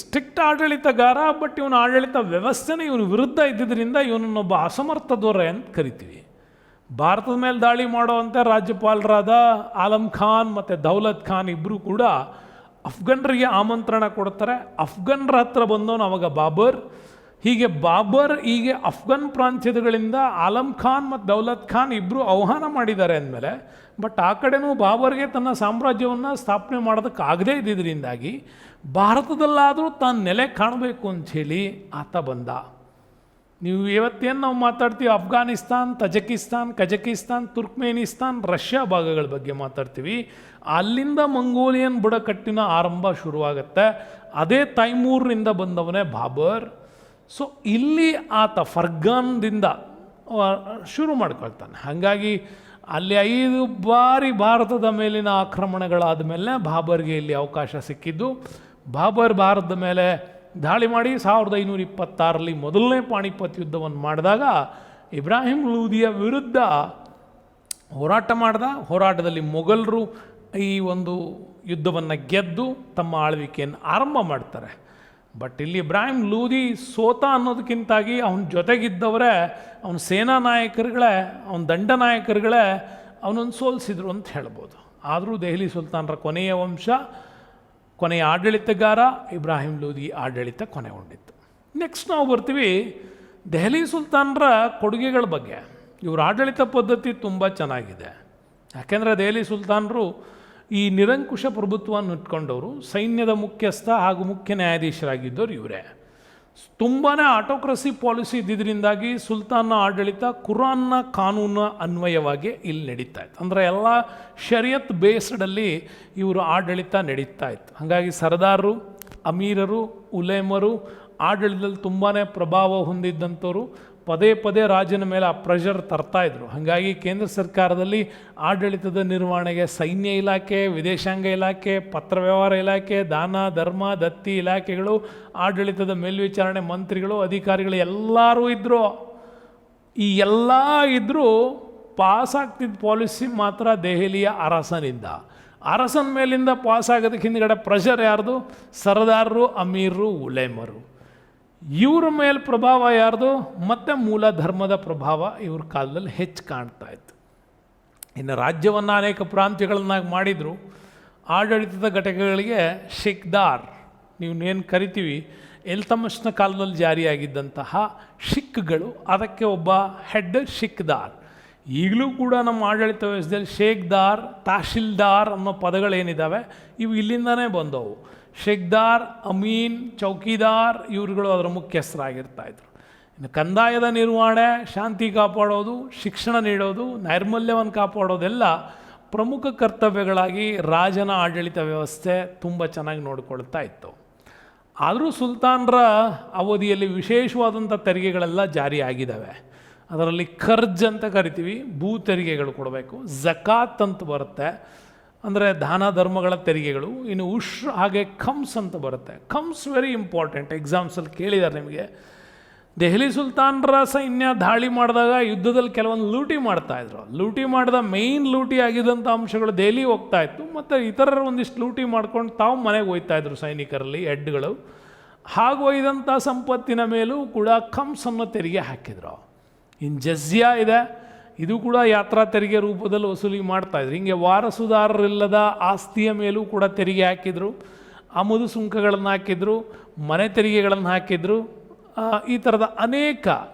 ಸ್ಟ್ರಿಕ್ಟ್ ಆಡಳಿತಗಾರ. ಬಟ್ ಇವನ ಆಡಳಿತ ವ್ಯವಸ್ಥೆನೇ ಇವನ ವಿರುದ್ಧ ಇದ್ದಿದ್ದರಿಂದ ಇವನನ್ನೊಬ್ಬ ಅಸಮರ್ಥ ದೊರೆ ಅಂತ ಕರಿತೀವಿ. ಭಾರತದ ಮೇಲೆ ದಾಳಿ ಮಾಡುವಂಥ ರಾಜ್ಯಪಾಲರಾದ ಆಲಂ ಖಾನ್ ಮತ್ತು ದೌಲತ್ ಖಾನ್ ಇಬ್ಬರು ಕೂಡ ಅಫ್ಘನ್ರಿಗೆ ಆಮಂತ್ರಣ ಕೊಡ್ತಾರೆ. ಅಫ್ಘನ್ರ ಹತ್ರ ಬಂದವನು ಅವಾಗ ಬಾಬರ್. ಹೀಗೆ ಅಫ್ಘನ್ ಪ್ರಾಂತ್ಯಗಳಿಂದ ಆಲಂ ಖಾನ್ ಮತ್ತು ದೌಲತ್ ಖಾನ್ ಇಬ್ಬರು ಆಹ್ವಾನ ಮಾಡಿದ್ದಾರೆ ಅಂದಮೇಲೆ, ಬಟ್ ಆ ಕಡೆನೂ ಬಾಬರ್ಗೆ ತನ್ನ ಸಾಮ್ರಾಜ್ಯವನ್ನು ಸ್ಥಾಪನೆ ಮಾಡೋದಕ್ಕಾಗದೇ ಇದ್ದಿದ್ದರಿಂದಾಗಿ ಭಾರತದಲ್ಲಾದರೂ ತಾನು ನೆಲೆ ಕಾಣಬೇಕು ಅಂಥೇಳಿ ಆತ ಬಂದ. ನೀವು ಇವತ್ತೇನು ನಾವು ಮಾತಾಡ್ತೀವಿ, Afghanistan, Tajikistan, Kazakhstan, Turkmenistan, Russia ಭಾಗಗಳ ಬಗ್ಗೆ ಮಾತಾಡ್ತೀವಿ. ಅಲ್ಲಿಂದ ಮಂಗೋಲಿಯನ್ ಬುಡಕಟ್ಟಿನ ಆರಂಭ ಶುರುವಾಗುತ್ತೆ. ಅದೇ ತೈಮೂರ್ನಿಂದ ಬಂದವನೇ ಬಾಬರ್. ಸೊ ಇಲ್ಲಿ ಆತ ಫರ್ಗಾನ್ದಿಂದ ಶುರು ಮಾಡ್ಕೊಳ್ತಾನೆ. ಹಾಗಾಗಿ ಅಲ್ಲಿ 5 ಬಾರಿ ಭಾರತದ ಮೇಲಿನ ಆಕ್ರಮಣಗಳಾದ ಮೇಲೆ ಬಾಬರ್ಗೆ ಇಲ್ಲಿ ಅವಕಾಶ ಸಿಕ್ಕಿದ್ದು. ಬಾಬರ್ ಭಾರತದ ಮೇಲೆ ದಾಳಿ ಮಾಡಿ 1526ರಲ್ಲಿ ಮೊದಲನೇ ಪಾಣಿಪತ್ ಯುದ್ಧವನ್ನು ಮಾಡಿದಾಗ ಇಬ್ರಾಹಿಂ ಲೂಧಿಯ ವಿರುದ್ಧ ಹೋರಾಟ ಮಾಡ್ದ. ಹೋರಾಟದಲ್ಲಿ ಮೊಘಲರು ಈ ಒಂದು ಯುದ್ಧವನ್ನು ಗೆದ್ದು ತಮ್ಮ ಆಳ್ವಿಕೆಯನ್ನು ಆರಂಭ ಮಾಡ್ತಾರೆ. ಬಟ್ ಇಲ್ಲಿ ಇಬ್ರಾಹಿಂ ಲೂಧಿ ಸೋತ ಅನ್ನೋದಕ್ಕಿಂತಾಗಿ ಅವನ ಜೊತೆಗಿದ್ದವರೇ, ಅವನ ಸೇನಾ ನಾಯಕರುಗಳೇ, ಅವನ ದಂಡ ನಾಯಕರುಗಳೇ ಅವನನ್ನು ಸೋಲಿಸಿದ್ರು ಅಂತ ಹೇಳ್ಬೋದು. ಆದರೂ ದೆಹಲಿ ಸುಲ್ತಾನರ ಕೊನೆಯ ಆಡಳಿತಗಾರ ಇಬ್ರಾಹಿಂ ಲೂಧಿ ಆಡಳಿತ ಕೊನೆಗೊಂಡಿತ್ತು. ನೆಕ್ಸ್ಟ್ ನಾವು ಬರ್ತೀವಿ ದೆಹಲಿ ಸುಲ್ತಾನರ ಕೊಡುಗೆಗಳ ಬಗ್ಗೆ. ಇವರ ಆಡಳಿತ ಪದ್ಧತಿ ತುಂಬ ಚೆನ್ನಾಗಿದೆ. ಯಾಕೆಂದರೆ ದೆಹಲಿ ಸುಲ್ತಾನರು ಈ ನಿರಂಕುಶ ಪ್ರಭುತ್ವವನ್ನು ಇಟ್ಕೊಂಡವರು, ಸೈನ್ಯದ ಮುಖ್ಯಸ್ಥ ಹಾಗೂ ಮುಖ್ಯ ನ್ಯಾಯಾಧೀಶರಾಗಿದ್ದವರು ಇವರೇ. ತುಂಬಾ ಆಟೋಕ್ರಸಿ ಪಾಲಿಸಿ ಇದ್ದಿದ್ದರಿಂದಾಗಿ ಸುಲ್ತಾನ್ನ ಆಡಳಿತ ಕುರಾನ್ನ ಕಾನೂನು ಅನ್ವಯವಾಗಿ ಇಲ್ಲಿ ನಡೀತಾ ಇತ್ತು. ಅಂದರೆ ಎಲ್ಲ ಶರಿಯತ್ ಬೇಸ್ಡಲ್ಲಿ ಇವರು ಆಡಳಿತ ನಡೀತಾ ಇತ್ತು. ಹಾಗಾಗಿ ಸರ್ದಾರರು, ಅಮೀರರು, ಉಲೇಮರು ಆಡಳಿತದಲ್ಲಿ ತುಂಬಾ ಪ್ರಭಾವ ಹೊಂದಿದ್ದಂಥವ್ರು. ಪದೇ ರಾಜನ ಮೇಲೆ ಆ ಪ್ರೆಷರ್ ತರ್ತಾಯಿದ್ರು. ಹಾಗಾಗಿ ಕೇಂದ್ರ ಸರ್ಕಾರದಲ್ಲಿ ಆಡಳಿತದ ನಿರ್ವಹಣೆಗೆ ಸೈನ್ಯ ಇಲಾಖೆ, ವಿದೇಶಾಂಗ ಇಲಾಖೆ, ಪತ್ರ ವ್ಯವಹಾರ ಇಲಾಖೆ, ದಾನ ಧರ್ಮ ದತ್ತಿ ಇಲಾಖೆಗಳು, ಆಡಳಿತದ ಮೇಲ್ವಿಚಾರಣೆ ಮಂತ್ರಿಗಳು, ಅಧಿಕಾರಿಗಳು ಎಲ್ಲರೂ ಇದ್ದರು. ಈ ಎಲ್ಲ ಇದ್ದರೂ ಪಾಸಾಗ್ತಿದ್ದ ಪಾಲಿಸಿ ಮಾತ್ರ ದೆಹಲಿಯ ಅರಸನ ಮೇಲಿಂದ ಪಾಸಾಗೋದಕ್ಕೆ ಹಿಂದ್ಗಡೆ ಪ್ರೆಷರ್ ಯಾರ್ದು? ಸರ್ದಾರರು, ಅಮೀರರು, ಉಲೇಮರು. ಇವ್ರ ಮೇಲೆ ಪ್ರಭಾವ ಯಾರ್ದು? ಮತ್ತು ಮೂಲ ಧರ್ಮದ ಪ್ರಭಾವ ಇವ್ರ ಕಾಲದಲ್ಲಿ ಹೆಚ್ಚು ಕಾಣ್ತಾ ಇತ್ತು. ಇನ್ನು ರಾಜ್ಯವನ್ನು ಅನೇಕ ಪ್ರಾಂತ್ಯಗಳನ್ನಾಗಿ ಮಾಡಿದರು. ಆಡಳಿತದ ಘಟಕಗಳಿಗೆ ಶಿಕ್ದಾರ್, ನೀವೇನು ಕರಿತೀವಿ, ಇಲ್ತಮಸ್ನ ಕಾಲದಲ್ಲಿ ಜಾರಿಯಾಗಿದ್ದಂತಹ ಶಿಕ್ಗಳು, ಅದಕ್ಕೆ ಒಬ್ಬ ಹೆಡ್ ಶಿಕ್ದಾರ್. ಈಗಲೂ ಕೂಡ ನಮ್ಮ ಆಡಳಿತ ವ್ಯವಸ್ಥೆಯಲ್ಲಿ ಶೇಖ್ದಾರ್, ತಹಶೀಲ್ದಾರ್ ಅನ್ನೋ ಪದಗಳೇನಿದ್ದಾವೆ ಇವು ಇಲ್ಲಿಂದನೇ ಬಂದವು. ಶೇಖ್ದಾರ್, ಅಮೀನ್, ಚೌಕಿದಾರ್ ಇವ್ರುಗಳು ಅದರ ಮುಖ್ಯಸ್ಥರಾಗಿರ್ತಾಯಿದ್ರು. ಇನ್ನು ಕಂದಾಯದ ನಿರ್ವಹಣೆ, ಶಾಂತಿ ಕಾಪಾಡೋದು, ಶಿಕ್ಷಣ ನೀಡೋದು, ನೈರ್ಮಲ್ಯವನ್ನು ಕಾಪಾಡೋದೆಲ್ಲ ಪ್ರಮುಖ ಕರ್ತವ್ಯಗಳಾಗಿ ರಾಜನ ಆಡಳಿತ ವ್ಯವಸ್ಥೆ ತುಂಬ ಚೆನ್ನಾಗಿ ನೋಡಿಕೊಳ್ತಾ ಇತ್ತು. ಆದರೂ ಸುಲ್ತಾನರ ಅವಧಿಯಲ್ಲಿ ವಿಶೇಷವಾದಂಥ ತೆರಿಗೆಗಳೆಲ್ಲ ಜಾರಿಯಾಗಿದ್ದಾವೆ. ಅದರಲ್ಲಿ ಖರ್ಜ್ ಅಂತ ಕರಿತೀವಿ, ಭೂ ತೆರಿಗೆಗಳು ಕೊಡಬೇಕು. ಝಕಾತ್ ಅಂತ ಬರುತ್ತೆ, ಅಂದರೆ ದಾನ ಧರ್ಮಗಳ ತೆರಿಗೆಗಳು. ಇನ್ನು ಉಶ್ರ್ ಹಾಗೆ ಖಮ್ಸ್ ಅಂತ ಬರುತ್ತೆ. ಖಮ್ಸ್ ವೆರಿ ಇಂಪಾರ್ಟೆಂಟ್, ಎಕ್ಸಾಮ್ಸಲ್ಲಿ ಕೇಳಿದ್ದಾರೆ ನಿಮಗೆ. ದೆಹಲಿ ಸುಲ್ತಾನರ ಸೈನ್ಯ ದಾಳಿ ಮಾಡಿದಾಗ ಯುದ್ಧದಲ್ಲಿ ಕೆಲವೊಂದು ಲೂಟಿ ಮಾಡ್ತಾಯಿದ್ರು. ಲೂಟಿ ಮಾಡಿದ ಮೇಯ್ನ್ ಲೂಟಿ ಆಗಿದ್ದಂಥ ಅಂಶಗಳು ದೆಹಲಿ ಹೋಗ್ತಾಯಿತ್ತು, ಮತ್ತು ಇತರರು ಒಂದಿಷ್ಟು ಲೂಟಿ ಮಾಡ್ಕೊಂಡು ತಾವು ಮನೆಗೆ ಹೋಗ್ತಾಯಿದ್ರು ಸೈನಿಕರಲ್ಲಿ, ಹೆಡ್ಗಳು. ಹಾಗೂ ಒಯ್ದಂಥ ಸಂಪತ್ತಿನ ಮೇಲೂ ಕೂಡ ಖಮ್ಸ್ ಅನ್ನೋ ತೆರಿಗೆ ಹಾಕಿದ್ರು. ಇನ್ನು ಜಝಿಯಾ ಇದೆ, ಇದು ಕೂಡ ಯಾತ್ರಾ ತೆರಿಗೆ ರೂಪದಲ್ಲಿ ವಸೂಲಿ ಮಾಡ್ತಾಯಿದ್ರು. ಹೀಗೆ ವಾರಸುದಾರರಿಲ್ಲದ ಆಸ್ತಿಯ ಮೇಲೂ ಕೂಡ ತೆರಿಗೆ ಹಾಕಿದರು, ಆಮದು ಸುಂಕಗಳನ್ನು ಹಾಕಿದರು, ಮನೆ ತೆರಿಗೆಗಳನ್ನು ಹಾಕಿದರು. ಈ ಥರದ ಅನೇಕ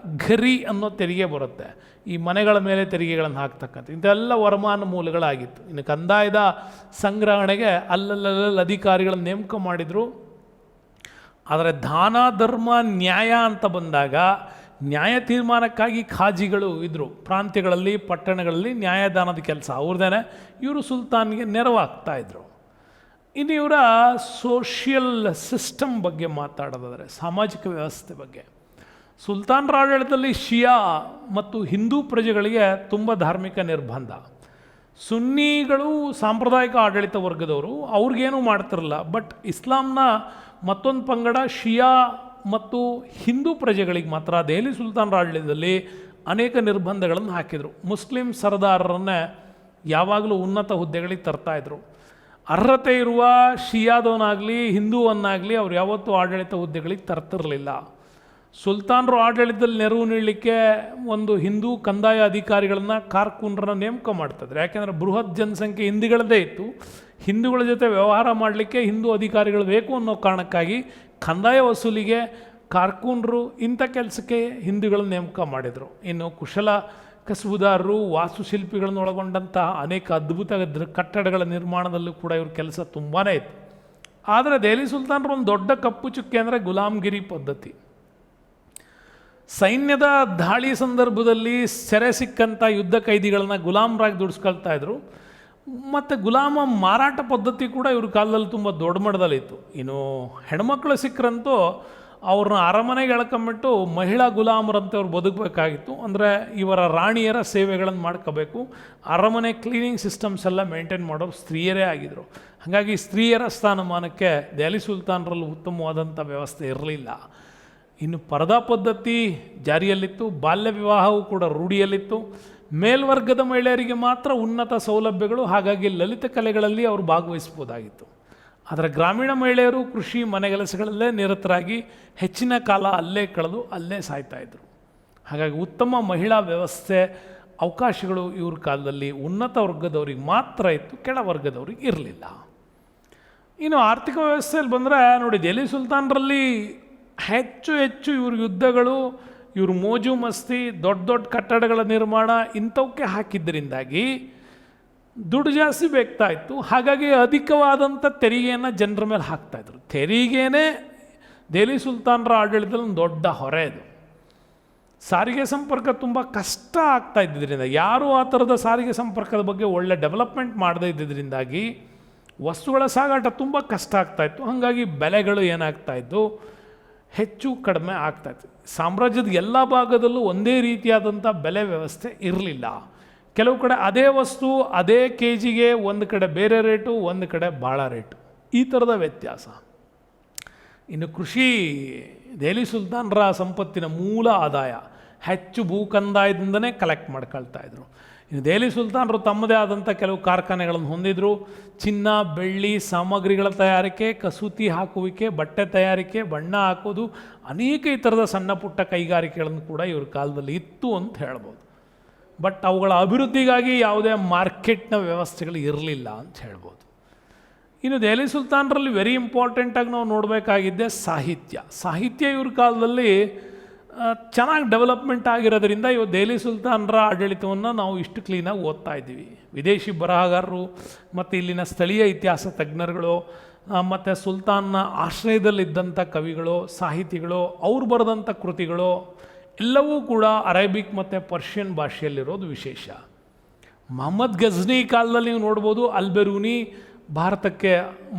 ಘರಿ ಅನ್ನೋ ತೆರಿಗೆ ಬರುತ್ತೆ, ಈ ಮನೆಗಳ ಮೇಲೆ ತೆರಿಗೆಗಳನ್ನು ಹಾಕ್ತಕ್ಕಂಥ ಇಂಥೆಲ್ಲ ವರಮಾನ ಮೂಲಗಳಾಗಿತ್ತು. ಇನ್ನು ಕಂದಾಯದ ಸಂಗ್ರಹಣೆಗೆ ಅಲ್ಲಲ್ಲಿ ಅಧಿಕಾರಿಗಳನ್ನು ನೇಮಕ ಮಾಡಿದರು. ಆದರೆ ದಾನ ಧರ್ಮ ನ್ಯಾಯ ಅಂತ ಬಂದಾಗ ನ್ಯಾಯ ತೀರ್ಮಾನಕ್ಕಾಗಿ ಖಾಜಿಗಳು ಇದ್ದರು. ಪ್ರಾಂತ್ಯಗಳಲ್ಲಿ, ಪಟ್ಟಣಗಳಲ್ಲಿ ನ್ಯಾಯದಾನದ ಕೆಲಸ ಅವ್ರದ್ದೇನೆ. ಇವರು ಸುಲ್ತಾನ್ಗೆ ನೆರವಾಗ್ತಾಯಿದ್ರು. ಇನ್ನು ಇವರ ಸೋಷಿಯಲ್ ಸಿಸ್ಟಮ್ ಬಗ್ಗೆ ಮಾತಾಡೋದಾದರೆ, ಸಾಮಾಜಿಕ ವ್ಯವಸ್ಥೆ ಬಗ್ಗೆ, ಸುಲ್ತಾನರ ಆಡಳಿತದಲ್ಲಿ ಶಿಯಾ ಮತ್ತು ಹಿಂದೂ ಪ್ರಜೆಗಳಿಗೆ ತುಂಬ ಧಾರ್ಮಿಕ ನಿರ್ಬಂಧ. ಸುನ್ನಿಗಳು ಸಾಂಪ್ರದಾಯಿಕ ಆಡಳಿತ ವರ್ಗದವರು, ಅವ್ರಿಗೇನೂ ಮಾಡ್ತಿರಲ್ಲ. ಬಟ್ ಇಸ್ಲಾಂನ ಮತ್ತೊಂದು ಪಂಗಡ ಶಿಯಾ ಮತ್ತು ಹಿಂದೂ ಪ್ರಜೆಗಳಿಗೆ ಮಾತ್ರ ದೆಹಲಿ ಸುಲ್ತಾನರ ಆಡಳಿತದಲ್ಲಿ ಅನೇಕ ನಿರ್ಬಂಧಗಳನ್ನು ಹಾಕಿದರು. ಮುಸ್ಲಿಂ ಸರದಾರರನ್ನೇ ಯಾವಾಗಲೂ ಉನ್ನತ ಹುದ್ದೆಗಳಿಗೆ ತರ್ತಾಯಿದ್ರು. ಅರ್ಹತೆ ಇರುವ ಶಿಯಾದವನಾಗಲಿ ಹಿಂದೂವನ್ನಾಗಲಿ ಅವ್ರು ಯಾವತ್ತೂ ಆಡಳಿತ ಹುದ್ದೆಗಳಿಗೆ ತರ್ತಿರಲಿಲ್ಲ. ಸುಲ್ತಾನರು ಆಡಳಿತದಲ್ಲಿ ನೆರವು ನೀಡಲಿಕ್ಕೆ ಒಂದು ಹಿಂದೂ ಕಂದಾಯ ಅಧಿಕಾರಿಗಳನ್ನು ಕಾರ್ಕೂನರನ್ನ ನೇಮಕ ಮಾಡ್ತಿದ್ರು. ಯಾಕೆಂದರೆ ಬೃಹತ್ ಜನಸಂಖ್ಯೆ ಹಿಂದೂಗಳದ್ದೇ ಇತ್ತು. ಹಿಂದೂಗಳ ಜೊತೆ ವ್ಯವಹಾರ ಮಾಡಲಿಕ್ಕೆ ಹಿಂದೂ ಅಧಿಕಾರಿಗಳು ಬೇಕು ಅನ್ನೋ ಕಾರಣಕ್ಕಾಗಿ ಕಂದಾಯ ವಸೂಲಿಗೆ ಕಾರ್ಕೂನರು ಇಂಥ ಕೆಲಸಕ್ಕೆ ಹಿಂದೂಗಳನ್ನು ನೇಮಕ ಮಾಡಿದರು. ಇನ್ನು ಕುಶಲ ಕಸುಬುದಾರರು, ವಾಸ್ತುಶಿಲ್ಪಿಗಳನ್ನು ಒಳಗೊಂಡಂಥ ಅನೇಕ ಅದ್ಭುತ ಕಟ್ಟಡಗಳ ನಿರ್ಮಾಣದಲ್ಲೂ ಕೂಡ ಇವ್ರ ಕೆಲಸ ತುಂಬಾ ಇತ್ತು. ಆದರೆ ದೆಹಲಿ ಸುಲ್ತಾನರು ಒಂದು ದೊಡ್ಡ ಕಪ್ಪು ಚುಕ್ಕೆ ಅಂದರೆ ಗುಲಾಮ್ಗಿರಿ ಪದ್ಧತಿ. ಸೈನ್ಯದ ದಾಳಿ ಸಂದರ್ಭದಲ್ಲಿ ಸೆರೆ ಸಿಕ್ಕಂಥ ಯುದ್ಧ ಕೈದಿಗಳನ್ನು ಗುಲಾಮರಾಗಿ ದುಡಿಸ್ಕೊಳ್ತಾ ಇದ್ರು. ಮತ್ತು ಗುಲಾಮ ಮಾರಾಟ ಪದ್ಧತಿ ಕೂಡ ಇವ್ರ ಕಾಲದಲ್ಲಿ ತುಂಬ ದೊಡ್ಡ ಮಟ್ಟದಲ್ಲಿತ್ತು. ಇನ್ನು ಹೆಣ್ಮಕ್ಳು ಸಿಕ್ಕರಂತೂ ಅವ್ರನ್ನ ಅರಮನೆಗೆ ಎಳ್ಕೊಂಬಿಟ್ಟು ಮಹಿಳಾ ಗುಲಾಮರಂತೆ ಅವ್ರು ಬದುಕಬೇಕಾಗಿತ್ತು. ಅಂದರೆ ಇವರ ರಾಣಿಯರ ಸೇವೆಗಳನ್ನು ಮಾಡ್ಕೋಬೇಕು. ಅರಮನೆ ಕ್ಲೀನಿಂಗ್ ಸಿಸ್ಟಮ್ಸ್ ಎಲ್ಲ ಮೇಂಟೈನ್ ಮಾಡೋರು ಸ್ತ್ರೀಯರೇ ಆಗಿದ್ದರು. ಹಾಗಾಗಿ ಸ್ತ್ರೀಯರ ಸ್ಥಾನಮಾನಕ್ಕೆ ದೆಹಲಿ ಸುಲ್ತಾನರಲ್ಲಿ ಉತ್ತಮವಾದಂಥ ವ್ಯವಸ್ಥೆ ಇರಲಿಲ್ಲ. ಇನ್ನು ಪರದಾ ಪದ್ಧತಿ ಜಾರಿಯಲ್ಲಿತ್ತು. ಬಾಲ್ಯ ವಿವಾಹವೂ ಕೂಡ ರೂಢಿಯಲ್ಲಿತ್ತು. ಮೇಲ್ವರ್ಗದ ಮಹಿಳೆಯರಿಗೆ ಮಾತ್ರ ಉನ್ನತ ಸೌಲಭ್ಯಗಳು, ಹಾಗಾಗಿ ಲಲಿತ ಕಲೆಗಳಲ್ಲಿ ಅವರು ಭಾಗವಹಿಸ್ಬೋದಾಗಿತ್ತು. ಆದರೆ ಗ್ರಾಮೀಣ ಮಹಿಳೆಯರು ಕೃಷಿ ಮನೆಗೆಲಸಗಳಲ್ಲೇ ನಿರತರಾಗಿ ಹೆಚ್ಚಿನ ಕಾಲ ಅಲ್ಲೇ ಕಳೆದು ಅಲ್ಲೇ ಸಾಯ್ತಾಯಿದ್ರು. ಹಾಗಾಗಿ ಉತ್ತಮ ಮಹಿಳಾ ವ್ಯವಸ್ಥೆ ಅವಕಾಶಗಳು ಇವ್ರ ಕಾಲದಲ್ಲಿ ಉನ್ನತ ವರ್ಗದವ್ರಿಗೆ ಮಾತ್ರ ಇತ್ತು, ಕೆಳ ವರ್ಗದವ್ರಿಗೆ ಇರಲಿಲ್ಲ. ಇನ್ನು ಆರ್ಥಿಕ ವ್ಯವಸ್ಥೆಯಲ್ಲಿ ಬಂದರೆ ನೋಡಿ, ದೆಹಲಿ ಸುಲ್ತಾನರಲ್ಲಿ ಹೆಚ್ಚು ಇವ್ರ ಯುದ್ಧಗಳು, ಇವ್ರ ಮೋಜು ಮಸ್ತಿ, ದೊಡ್ಡ ದೊಡ್ಡ ಕಟ್ಟಡಗಳ ನಿರ್ಮಾಣ ಇಂಥವಕ್ಕೆ ಹಾಕಿದ್ದರಿಂದಾಗಿ ದುಡ್ಡು ಜಾಸ್ತಿ ಬೇಕಾಗ್ತಾ ಇತ್ತು. ಹಾಗಾಗಿ ಅಧಿಕವಾದಂಥ ತೆರಿಗೆಯನ್ನು ಜನರ ಮೇಲೆ ಹಾಕ್ತಾಯಿದ್ರು. ತೆರಿಗೆನೇ ದೆಹಲಿ ಸುಲ್ತಾನರ ಆಡಳಿತದಲ್ಲಿ ಒಂದು ದೊಡ್ಡ ಹೊರೆ ಇದು. ಸಾರಿಗೆ ಸಂಪರ್ಕ ತುಂಬ ಕಷ್ಟ ಆಗ್ತಾ ಇದ್ದಿದ್ದರಿಂದ, ಯಾರೂ ಆ ಥರದ ಸಾರಿಗೆ ಸಂಪರ್ಕದ ಬಗ್ಗೆ ಒಳ್ಳೆ ಡೆವಲಪ್ಮೆಂಟ್ ಮಾಡದೇ ಇದ್ದಿದ್ದರಿಂದಾಗಿ ವಸ್ತುಗಳ ಸಾಗಾಟ ತುಂಬ ಕಷ್ಟ ಆಗ್ತಾಯಿತ್ತು. ಹಾಗಾಗಿ ಬೆಲೆಗಳು ಏನಾಗ್ತಾಯಿತ್ತು, ಹೆಚ್ಚು ಕಡಿಮೆ ಆಗ್ತಾಯಿತ್ತು. ಸಾಮ್ರಾಜ್ಯದ ಎಲ್ಲ ಭಾಗದಲ್ಲೂ ಒಂದೇ ರೀತಿಯಾದಂಥ ಬೆಲೆ ವ್ಯವಸ್ಥೆ ಇರಲಿಲ್ಲ. ಕೆಲವು ಕಡೆ ಅದೇ ವಸ್ತು ಅದೇ ಕೆ ಜಿಗೆ ಒಂದು ಕಡೆ ಬೇರೆ ರೇಟು, ಒಂದು ಕಡೆ ಭಾಳ ರೇಟು, ಈ ಥರದ ವ್ಯತ್ಯಾಸ. ಇನ್ನು ಕೃಷಿ ದೆಹಲಿ ಸುಲ್ತಾನರ ಸಂಪತ್ತಿನ ಮೂಲ ಆದಾಯ. ಹೆಚ್ಚು ಭೂಕಂದಾಯದಿಂದನೇ ಕಲೆಕ್ಟ್ ಮಾಡ್ಕೊಳ್ತಾ ಇದ್ರು. ಇನ್ನು ದೆಹಲಿ ಸುಲ್ತಾನರು ತಮ್ಮದೇ ಆದಂಥ ಕೆಲವು ಕಾರ್ಖಾನೆಗಳನ್ನು ಹೊಂದಿದ್ರು. ಚಿನ್ನ, ಬೆಳ್ಳಿ ಸಾಮಗ್ರಿಗಳ ತಯಾರಿಕೆ, ಕಸೂತಿ ಹಾಕುವಿಕೆ, ಬಟ್ಟೆ ತಯಾರಿಕೆ, ಬಣ್ಣ ಹಾಕೋದು, ಅನೇಕ ಈ ಥರದ ಸಣ್ಣ ಪುಟ್ಟ ಕೈಗಾರಿಕೆಗಳನ್ನು ಕೂಡ ಇವ್ರ ಕಾಲದಲ್ಲಿ ಇತ್ತು ಅಂತ ಹೇಳ್ಬೋದು. ಬಟ್ ಅವುಗಳ ಅಭಿವೃದ್ಧಿಗಾಗಿ ಯಾವುದೇ ಮಾರ್ಕೆಟ್ನ ವ್ಯವಸ್ಥೆಗಳು ಇರಲಿಲ್ಲ ಅಂತ ಹೇಳ್ಬೋದು. ಇನ್ನು ದೆಹಲಿ ಸುಲ್ತಾನರಲ್ಲಿ ವೆರಿ ಇಂಪಾರ್ಟೆಂಟಾಗಿ ನಾವು ನೋಡಬೇಕಾಗಿದ್ದೆ ಸಾಹಿತ್ಯ ಇವ್ರ ಕಾಲದಲ್ಲಿ ಚೆನ್ನಾಗಿ ಡೆವಲಪ್ಮೆಂಟ್ ಆಗಿರೋದ್ರಿಂದ ಇವತ್ತು ದೆಹಲಿ ಸುಲ್ತಾನರ ಆಡಳಿತವನ್ನು ನಾವು ಇಷ್ಟು ಕ್ಲೀನಾಗಿ ಓದ್ತಾ ಇದ್ದೀವಿ. ವಿದೇಶಿ ಬರಹಗಾರರು ಮತ್ತು ಇಲ್ಲಿನ ಸ್ಥಳೀಯ ಇತಿಹಾಸ ತಜ್ಞರುಗಳು ಮತ್ತು ಸುಲ್ತಾನ್ನ ಆಶ್ರಯದಲ್ಲಿದ್ದಂಥ ಕವಿಗಳು, ಸಾಹಿತಿಗಳು, ಅವ್ರು ಬರೆದಂಥ ಕೃತಿಗಳು ಎಲ್ಲವೂ ಕೂಡ ಅರೇಬಿಕ್ ಮತ್ತು ಪರ್ಷಿಯನ್ ಭಾಷೆಯಲ್ಲಿರೋದು ವಿಶೇಷ. ಮೊಹಮ್ಮದ್ ಗಜ್ನಿ ಕಾಲದಲ್ಲಿ ನೀವು ನೋಡ್ಬೋದು, ಅಲ್ಬೆರೂನಿ ಭಾರತಕ್ಕೆ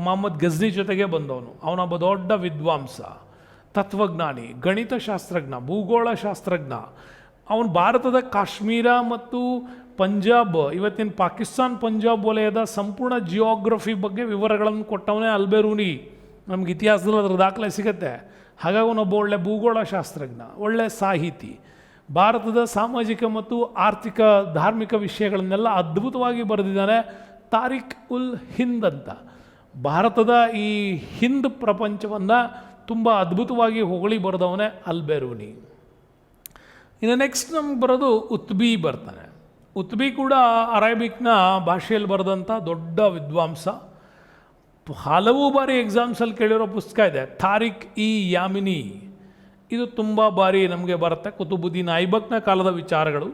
ಮೊಹಮ್ಮದ್ ಗಜ್ನಿ ಜೊತೆಗೆ ಬಂದವನು. ಅವನೊಬ್ಬ ದೊಡ್ಡ ವಿದ್ವಾಂಸ, ತತ್ವಜ್ಞಾನಿ, ಗಣಿತಶಾಸ್ತ್ರಜ್ಞ, ಭೂಗೋಳ ಶಾಸ್ತ್ರಜ್ಞ. ಅವನು ಭಾರತದ ಕಾಶ್ಮೀರ ಮತ್ತು ಪಂಜಾಬ್, ಇವತ್ತಿನ ಪಾಕಿಸ್ತಾನ್ ಪಂಜಾಬ್ ವಲಯದ ಸಂಪೂರ್ಣ ಜಿಯೋಗ್ರಫಿ ಬಗ್ಗೆ ವಿವರಗಳನ್ನು ಕೊಟ್ಟವನೇ ಅಲ್ಬೆರೂನಿ. ನಮ್ಗೆ ಇತಿಹಾಸದಲ್ಲಿ ಅದರ ದಾಖಲೆ ಸಿಗುತ್ತೆ. ಹಾಗಾಗಿ ಅವನೊಬ್ಬ ಒಳ್ಳೆ ಭೂಗೋಳ ಶಾಸ್ತ್ರಜ್ಞ, ಒಳ್ಳೆ ಸಾಹಿತಿ. ಭಾರತದ ಸಾಮಾಜಿಕ ಮತ್ತು ಆರ್ಥಿಕ ಧಾರ್ಮಿಕ ವಿಷಯಗಳನ್ನೆಲ್ಲ ಅದ್ಭುತವಾಗಿ ಬರೆದಿದ್ದಾನೆ. ತಾರಿಕ್ ಉಲ್ ಹಿಂದ್ ಅಂತ ಭಾರತದ ಈ ಹಿಂದ್ ಪ್ರಪಂಚವನ್ನು ತುಂಬ ಅದ್ಭುತವಾಗಿ ಹೊಗಳಿ ಬರೆದವನೇ ಅಲ್ಬೆರೂನಿ. ಇನ್ನು ನೆಕ್ಸ್ಟ್ ನಮ್ಗೆ ಬರೋದು ಉತ್ಬಿ ಬರ್ತಾನೆ. ಉತ್ಬಿ ಕೂಡ ಅರೇಬಿಕ್ನ ಭಾಷೆಯಲ್ಲಿ ಬರೆದಂಥ ದೊಡ್ಡ ವಿದ್ವಾಂಸ. ಹಲವು ಬಾರಿ ಎಕ್ಸಾಮ್ಸಲ್ಲಿ ಕೇಳಿರೋ ಪುಸ್ತಕ ಇದೆ, ತಾರಿಕ್ ಇ ಯಾಮಿನಿ. ಇದು ತುಂಬ ಬಾರಿ ನಮಗೆ ಬರುತ್ತೆ. ಕುತುಬುದ್ದೀನ್ ಐಬಕ್ನ ಕಾಲದ ವಿಚಾರಗಳು.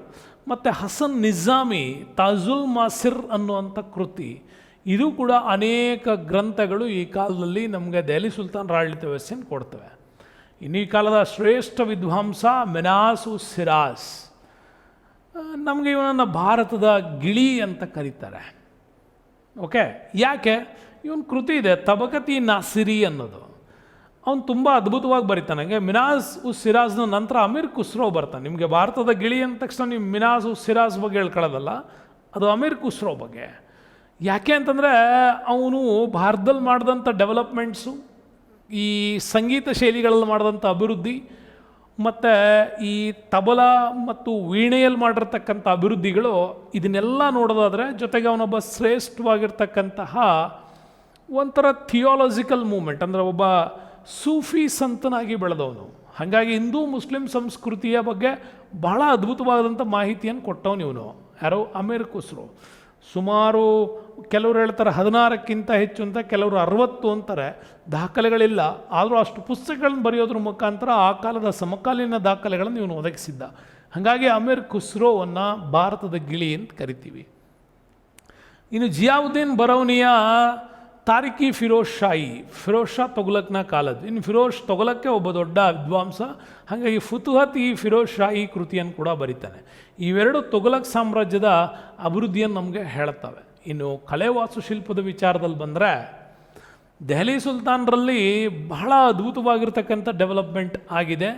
ಮತ್ತು ಹಸನ್ ನಿಜಾಮಿ ತಾಜುಲ್ ಮಾಸಿರ್ ಅನ್ನುವಂಥ ಕೃತಿ, ಇದು ಕೂಡ ಅನೇಕ ಗ್ರಂಥಗಳು ಈ ಕಾಲದಲ್ಲಿ ನಮಗೆ ದೆಹಲಿ ಸುಲ್ತಾನರ ಆಡಳಿತ ವ್ಯವಸ್ಥೆಯನ್ನು ಕೊಡ್ತವೆ. ಇನ್ನು ಈ ಕಾಲದ ಶ್ರೇಷ್ಠ ವಿದ್ವಾಂಸ ಮೆನಾಸ್ ಉಸ್ ಸಿರಾಜ್. ನಮಗೆ ಇವನನ್ನು ಭಾರತದ ಗಿಳಿ ಅಂತ ಕರೀತಾರೆ. ಓಕೆ, ಯಾಕೆ? ಇವನ್ ಕೃತಿ ಇದೆ ತಬಕತಿ ನಾಸಿರಿ ಅನ್ನೋದು. ಅವನು ತುಂಬ ಅದ್ಭುತವಾಗಿ ಬರೀತಾನೆ. ಹಂಗೆ ಮಿನಾಜ್ ಉಸ್ ಸಿರಾಜ್ನ ನಂತರ ಅಮೀರ್ ಖುಸ್ರೋ ಬರ್ತಾನೆ. ನಿಮಗೆ ಭಾರತದ ಗಿಳಿ ಅಂದ ತಕ್ಷಣ ನೀವು ಮಿನಾಜ್ ಉಸ್ ಸಿರಾಜ್ ಬಗ್ಗೆ ಹೇಳ್ಕೊಳ್ಳೋದಲ್ಲ, ಅದು ಅಮೀರ್ ಖುಸ್ರೋ ಬಗ್ಗೆ. ಯಾಕೆ ಅಂತಂದರೆ ಅವನು ಭಾರತದಲ್ಲಿ ಮಾಡಿದಂಥ ಡೆವಲಪ್ಮೆಂಟ್ಸು, ಈ ಸಂಗೀತ ಶೈಲಿಗಳಲ್ಲಿ ಮಾಡಿದಂಥ ಅಭಿವೃದ್ಧಿ, ಮತ್ತು ಈ ತಬಲಾ ಮತ್ತು ವೀಣೆಯಲ್ಲಿ ಮಾಡಿರ್ತಕ್ಕಂಥ ಅಭಿವೃದ್ಧಿಗಳು, ಇದನ್ನೆಲ್ಲ ನೋಡೋದಾದರೆ ಜೊತೆಗೆ ಅವನೊಬ್ಬ ಶ್ರೇಷ್ಠವಾಗಿರ್ತಕ್ಕಂತಹ ಒಂಥರ ಥಿಯಾಲಜಿಕಲ್ ಮೂಮೆಂಟ್, ಅಂದರೆ ಒಬ್ಬ ಸೂಫಿ ಸಂತನಾಗಿ ಬೆಳೆದವನು. ಹಾಗಾಗಿ ಹಿಂದೂ ಮುಸ್ಲಿಂ ಸಂಸ್ಕೃತಿಯ ಬಗ್ಗೆ ಬಹಳ ಅದ್ಭುತವಾದಂಥ ಮಾಹಿತಿಯನ್ನು ಕೊಟ್ಟವನು ಇವನು. ಯಾರೋ ಅಮೀರ್ ಖುಸ್ರೋ. ಸುಮಾರು ಕೆಲವರು ಹೇಳ್ತಾರೆ 16ಕ್ಕಿಂತ ಹೆಚ್ಚು ಅಂತ, ಕೆಲವರು 60 ಅಂತಾರೆ. ದಾಖಲೆಗಳಿಲ್ಲ, ಆದರೂ ಅಷ್ಟು ಪುಸ್ತಕಗಳನ್ನು ಬರೆಯೋದ್ರ ಮುಖಾಂತರ ಆ ಕಾಲದ ಸಮಕಾಲೀನ ದಾಖಲೆಗಳನ್ನು ಇವನು ಒದಗಿಸಿದ್ದ. ಹಾಗಾಗಿ ಅಮೀರ್ ಖುಸ್ರೋವನ್ನು ಭಾರತದ ಗಿಳಿ ಅಂತ ಕರಿತೀವಿ. ಇನ್ನು ಜಿಯಾವುದ್ದೀನ್ ಬರೌನಿಯ ತಾರಿಕಿ ಫಿರೋಜ್ ಶಾ ತೊಗಲಕ್ನ ಕಾಲದ್ದು. ಇನ್ನು ಫಿರೋಜ್ ತೊಗಲಕ್ಕೆ ಒಬ್ಬ ದೊಡ್ಡ ವಿದ್ವಾಂಸ, ಹಾಗಾಗಿ ಫುತುಹತ್ ಈ ಫಿರೋಜ್ ಶಾಹಿ ಕೃತಿಯನ್ನು ಕೂಡ ಬರೀತಾನೆ. ಇವೆರಡು ತೊಗಲಕ್ ಸಾಮ್ರಾಜ್ಯದ ಅಭಿವೃದ್ಧಿಯನ್ನು ನಮಗೆ ಹೇಳುತ್ತವೆ. ಇನ್ನು ಕಲೆ ವಾಸ್ತುಶಿಲ್ಪದ ವಿಚಾರದಲ್ಲಿ ಬಂದರೆ ದೆಹಲಿ ಸುಲ್ತಾನರಲ್ಲಿ ಬಹಳ ಅದ್ಭುತವಾಗಿರ್ತಕ್ಕಂಥ ಡೆವಲಪ್ಮೆಂಟ್ ಆಗಿದೆ.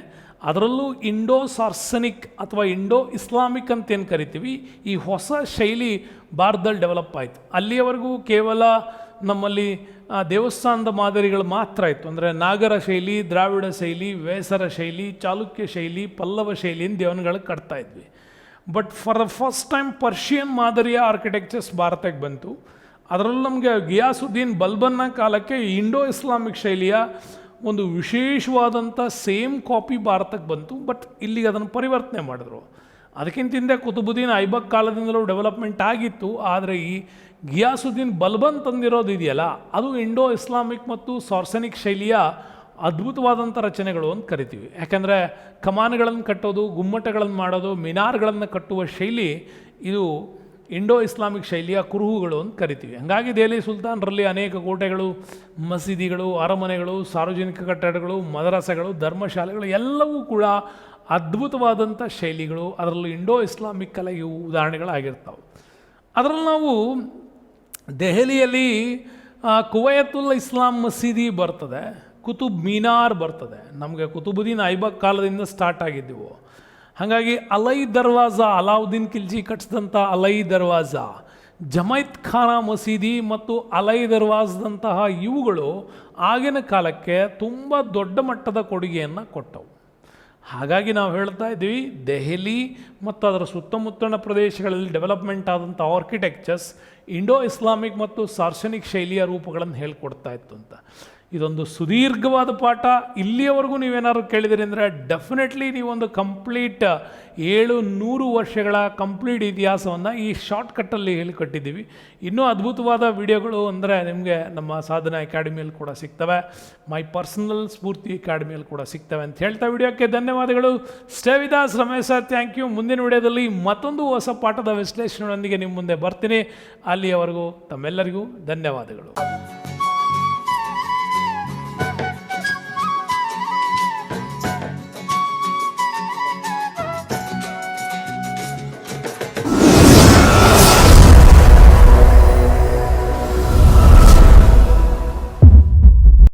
ಅದರಲ್ಲೂ ಇಂಡೋ ಸಾರ್ಸನಿಕ್ ಅಥವಾ ಇಂಡೋ ಇಸ್ಲಾಮಿಕ್ ಅಂತೇನು ಕರಿತೀವಿ, ಈ ಹೊಸ ಶೈಲಿ ಭಾರತದಲ್ಲಿ ಡೆವಲಪ್ ಆಯಿತು. ಅಲ್ಲಿಯವರೆಗೂ ಕೇವಲ ನಮ್ಮಲ್ಲಿ ದೇವಸ್ಥಾನದ ಮಾದರಿಗಳು ಮಾತ್ರ ಇತ್ತು. ಅಂದರೆ ನಾಗರ ಶೈಲಿ, ದ್ರಾವಿಡ ಶೈಲಿ, ವೇಸರ ಶೈಲಿ, ಚಾಲುಕ್ಯ ಶೈಲಿ, ಪಲ್ಲವ ಶೈಲಿಯಿಂದ ದೇವನಗಳಿಗೆ ಕಟ್ತಾ ಇದ್ವಿ. But for the first time Persian ಮಾದರಿಯ ಆರ್ಕಿಟೆಕ್ಚರ್ಸ್ ಭಾರತಕ್ಕೆ ಬಂತು. ಅದರಲ್ಲೂ ನಮಗೆ ಗಿಯಾಸುದ್ದೀನ್ ಬಲ್ಬನ್ನ ಕಾಲಕ್ಕೆ ಇಂಡೋ ಇಸ್ಲಾಮಿಕ್ ಶೈಲಿಯ ಒಂದು ವಿಶೇಷವಾದಂಥ ಸೇಮ್ ಕಾಪಿ ಭಾರತಕ್ಕೆ ಬಂತು. ಬಟ್ ಇಲ್ಲಿಗೆ ಅದನ್ನು ಪರಿವರ್ತನೆ ಮಾಡಿದ್ರು. ಅದಕ್ಕಿಂತ ಹಿಂದೆ ಕುತುಬುದ್ದೀನ್ ಐಬಕ್ ಕಾಲದಿಂದಲೂ ಡೆವಲಪ್ಮೆಂಟ್ ಆಗಿತ್ತು. ಆದರೆ ಈ ಗಿಯಾಸುದ್ದೀನ್ ಬಲ್ಬನ್ ತಂದಿರೋದು ಇದೆಯಲ್ಲ, ಅದು ಇಂಡೋ ಇಸ್ಲಾಮಿಕ್ ಮತ್ತು ಸಾರ್ಸನಿಕ್ ಶೈಲಿಯ ಅದ್ಭುತವಾದಂಥ ರಚನೆಗಳು ಅಂತ ಕರಿತೀವಿ. ಯಾಕಂದರೆ ಕಮಾನುಗಳನ್ನು ಕಟ್ಟೋದು, ಗುಮ್ಮಟಗಳನ್ನು ಮಾಡೋದು, ಮಿನಾರ್ಗಳನ್ನು ಕಟ್ಟುವ ಶೈಲಿ ಇದು ಇಂಡೋ ಇಸ್ಲಾಮಿಕ್ ಶೈಲಿಯ ಕುರುಹುಗಳು ಅಂತ ಕರಿತೀವಿ. ಹಾಗಾಗಿ ದೆಹಲಿ ಸುಲ್ತಾನರಲ್ಲಿ ಅನೇಕ ಕೋಟೆಗಳು, ಮಸೀದಿಗಳು, ಅರಮನೆಗಳು, ಸಾರ್ವಜನಿಕ ಕಟ್ಟಡಗಳು, ಮದರಸಗಳು, ಧರ್ಮಶಾಲೆಗಳು ಎಲ್ಲವೂ ಕೂಡ ಅದ್ಭುತವಾದಂಥ ಶೈಲಿಗಳು. ಅದರಲ್ಲೂ ಇಂಡೋ ಇಸ್ಲಾಮಿಕ್ ಕಲೆಗೆ ಉದಾಹರಣೆಗಳಾಗಿರ್ತಾವೆ. ಅದರಲ್ಲಿ ನಾವು ದೆಹಲಿಯಲ್ಲಿ ಕುವೈತುಲ್ ಇಸ್ಲಾಂ ಮಸೀದಿ ಬರ್ತದೆ, ಕುತುಬ್ ಮೀನಾರ್ ಬರ್ತದೆ. ನಮಗೆ ಕುತುಬುದ್ದೀನ್ ಐಬಕ್ ಕಾಲದಿಂದ ಸ್ಟಾರ್ಟ್ ಆಗಿದ್ದೆವು. ಹಾಗಾಗಿ ಅಲೈ ದರ್ವಾಜಾ, ಅಲಾವುದ್ದೀನ್ ಖಿಲ್ಜಿ ಕಟ್ಟಿಸಿದಂಥ ಅಲೈ ದರ್ವಾಜಾ, ಜಮೈತ್ ಖಾನ ಮಸೀದಿ ಮತ್ತು ಅಲೈ ದರ್ವಾಜದಂತಹ ಇವುಗಳು ಆಗಿನ ಕಾಲಕ್ಕೆ ತುಂಬ ದೊಡ್ಡ ಮಟ್ಟದ ಕೊಡುಗೆಯನ್ನು ಕೊಟ್ಟವು. ಹಾಗಾಗಿ ನಾವು ಹೇಳ್ತಾ ಇದ್ದೀವಿ, ದೆಹಲಿ ಮತ್ತು ಅದರ ಸುತ್ತಮುತ್ತಲಿನ ಪ್ರದೇಶಗಳಲ್ಲಿ ಡೆವಲಪ್ಮೆಂಟ್ ಆದಂಥ ಆರ್ಕಿಟೆಕ್ಚರ್ಸ್ ಇಂಡೋ ಇಸ್ಲಾಮಿಕ್ ಮತ್ತು ಸಾರ್ಸನಿಕ್ ಶೈಲಿಯ ರೂಪಗಳನ್ನು ಹೇಳ್ಕೊಡ್ತಾ ಇತ್ತು ಅಂತ. ಇದೊಂದು ಸುದೀರ್ಘವಾದ ಪಾಠ. ಇಲ್ಲಿಯವರೆಗೂ ನೀವೇನಾದ್ರು ಕೇಳಿದಿರಿ ಅಂದರೆ ಡೆಫಿನೆಟ್ಲಿ ನೀವೊಂದು ಕಂಪ್ಲೀಟ್ 700 ವರ್ಷಗಳ ಕಂಪ್ಲೀಟ್ ಇತಿಹಾಸವನ್ನು ಈ ಶಾರ್ಟ್ಕಟ್ಟಲ್ಲಿ ಹೇಳಿಕೊಟ್ಟಿದ್ದೀವಿ. ಇನ್ನೂ ಅದ್ಭುತವಾದ ವಿಡಿಯೋಗಳು ಅಂದರೆ ನಿಮಗೆ ನಮ್ಮ ಸಾಧನಾ ಅಕಾಡೆಮಿಯಲ್ಲಿ ಕೂಡ ಸಿಗ್ತವೆ, ಮೈ ಪರ್ಸನಲ್ ಸ್ಫೂರ್ತಿ ಅಕಾಡೆಮಿಯಲ್ಲಿ ಕೂಡ ಸಿಗ್ತವೆ ಅಂತ ಹೇಳ್ತಾ ವಿಡಿಯೋಕ್ಕೆ ಧನ್ಯವಾದಗಳು. Stay with us Ramesh sir, thank you. ಮುಂದಿನ ವಿಡಿಯೋದಲ್ಲಿ ಮತ್ತೊಂದು ಹೊಸ ಪಾಠದ ವಿಶ್ಲೇಷಣೆಯೊಂದಿಗೆ ನಿಮ್ಮ ಮುಂದೆ ಬರ್ತೀನಿ. ಅಲ್ಲಿಯವರೆಗೂ ತಮ್ಮೆಲ್ಲರಿಗೂ ಧನ್ಯವಾದಗಳು.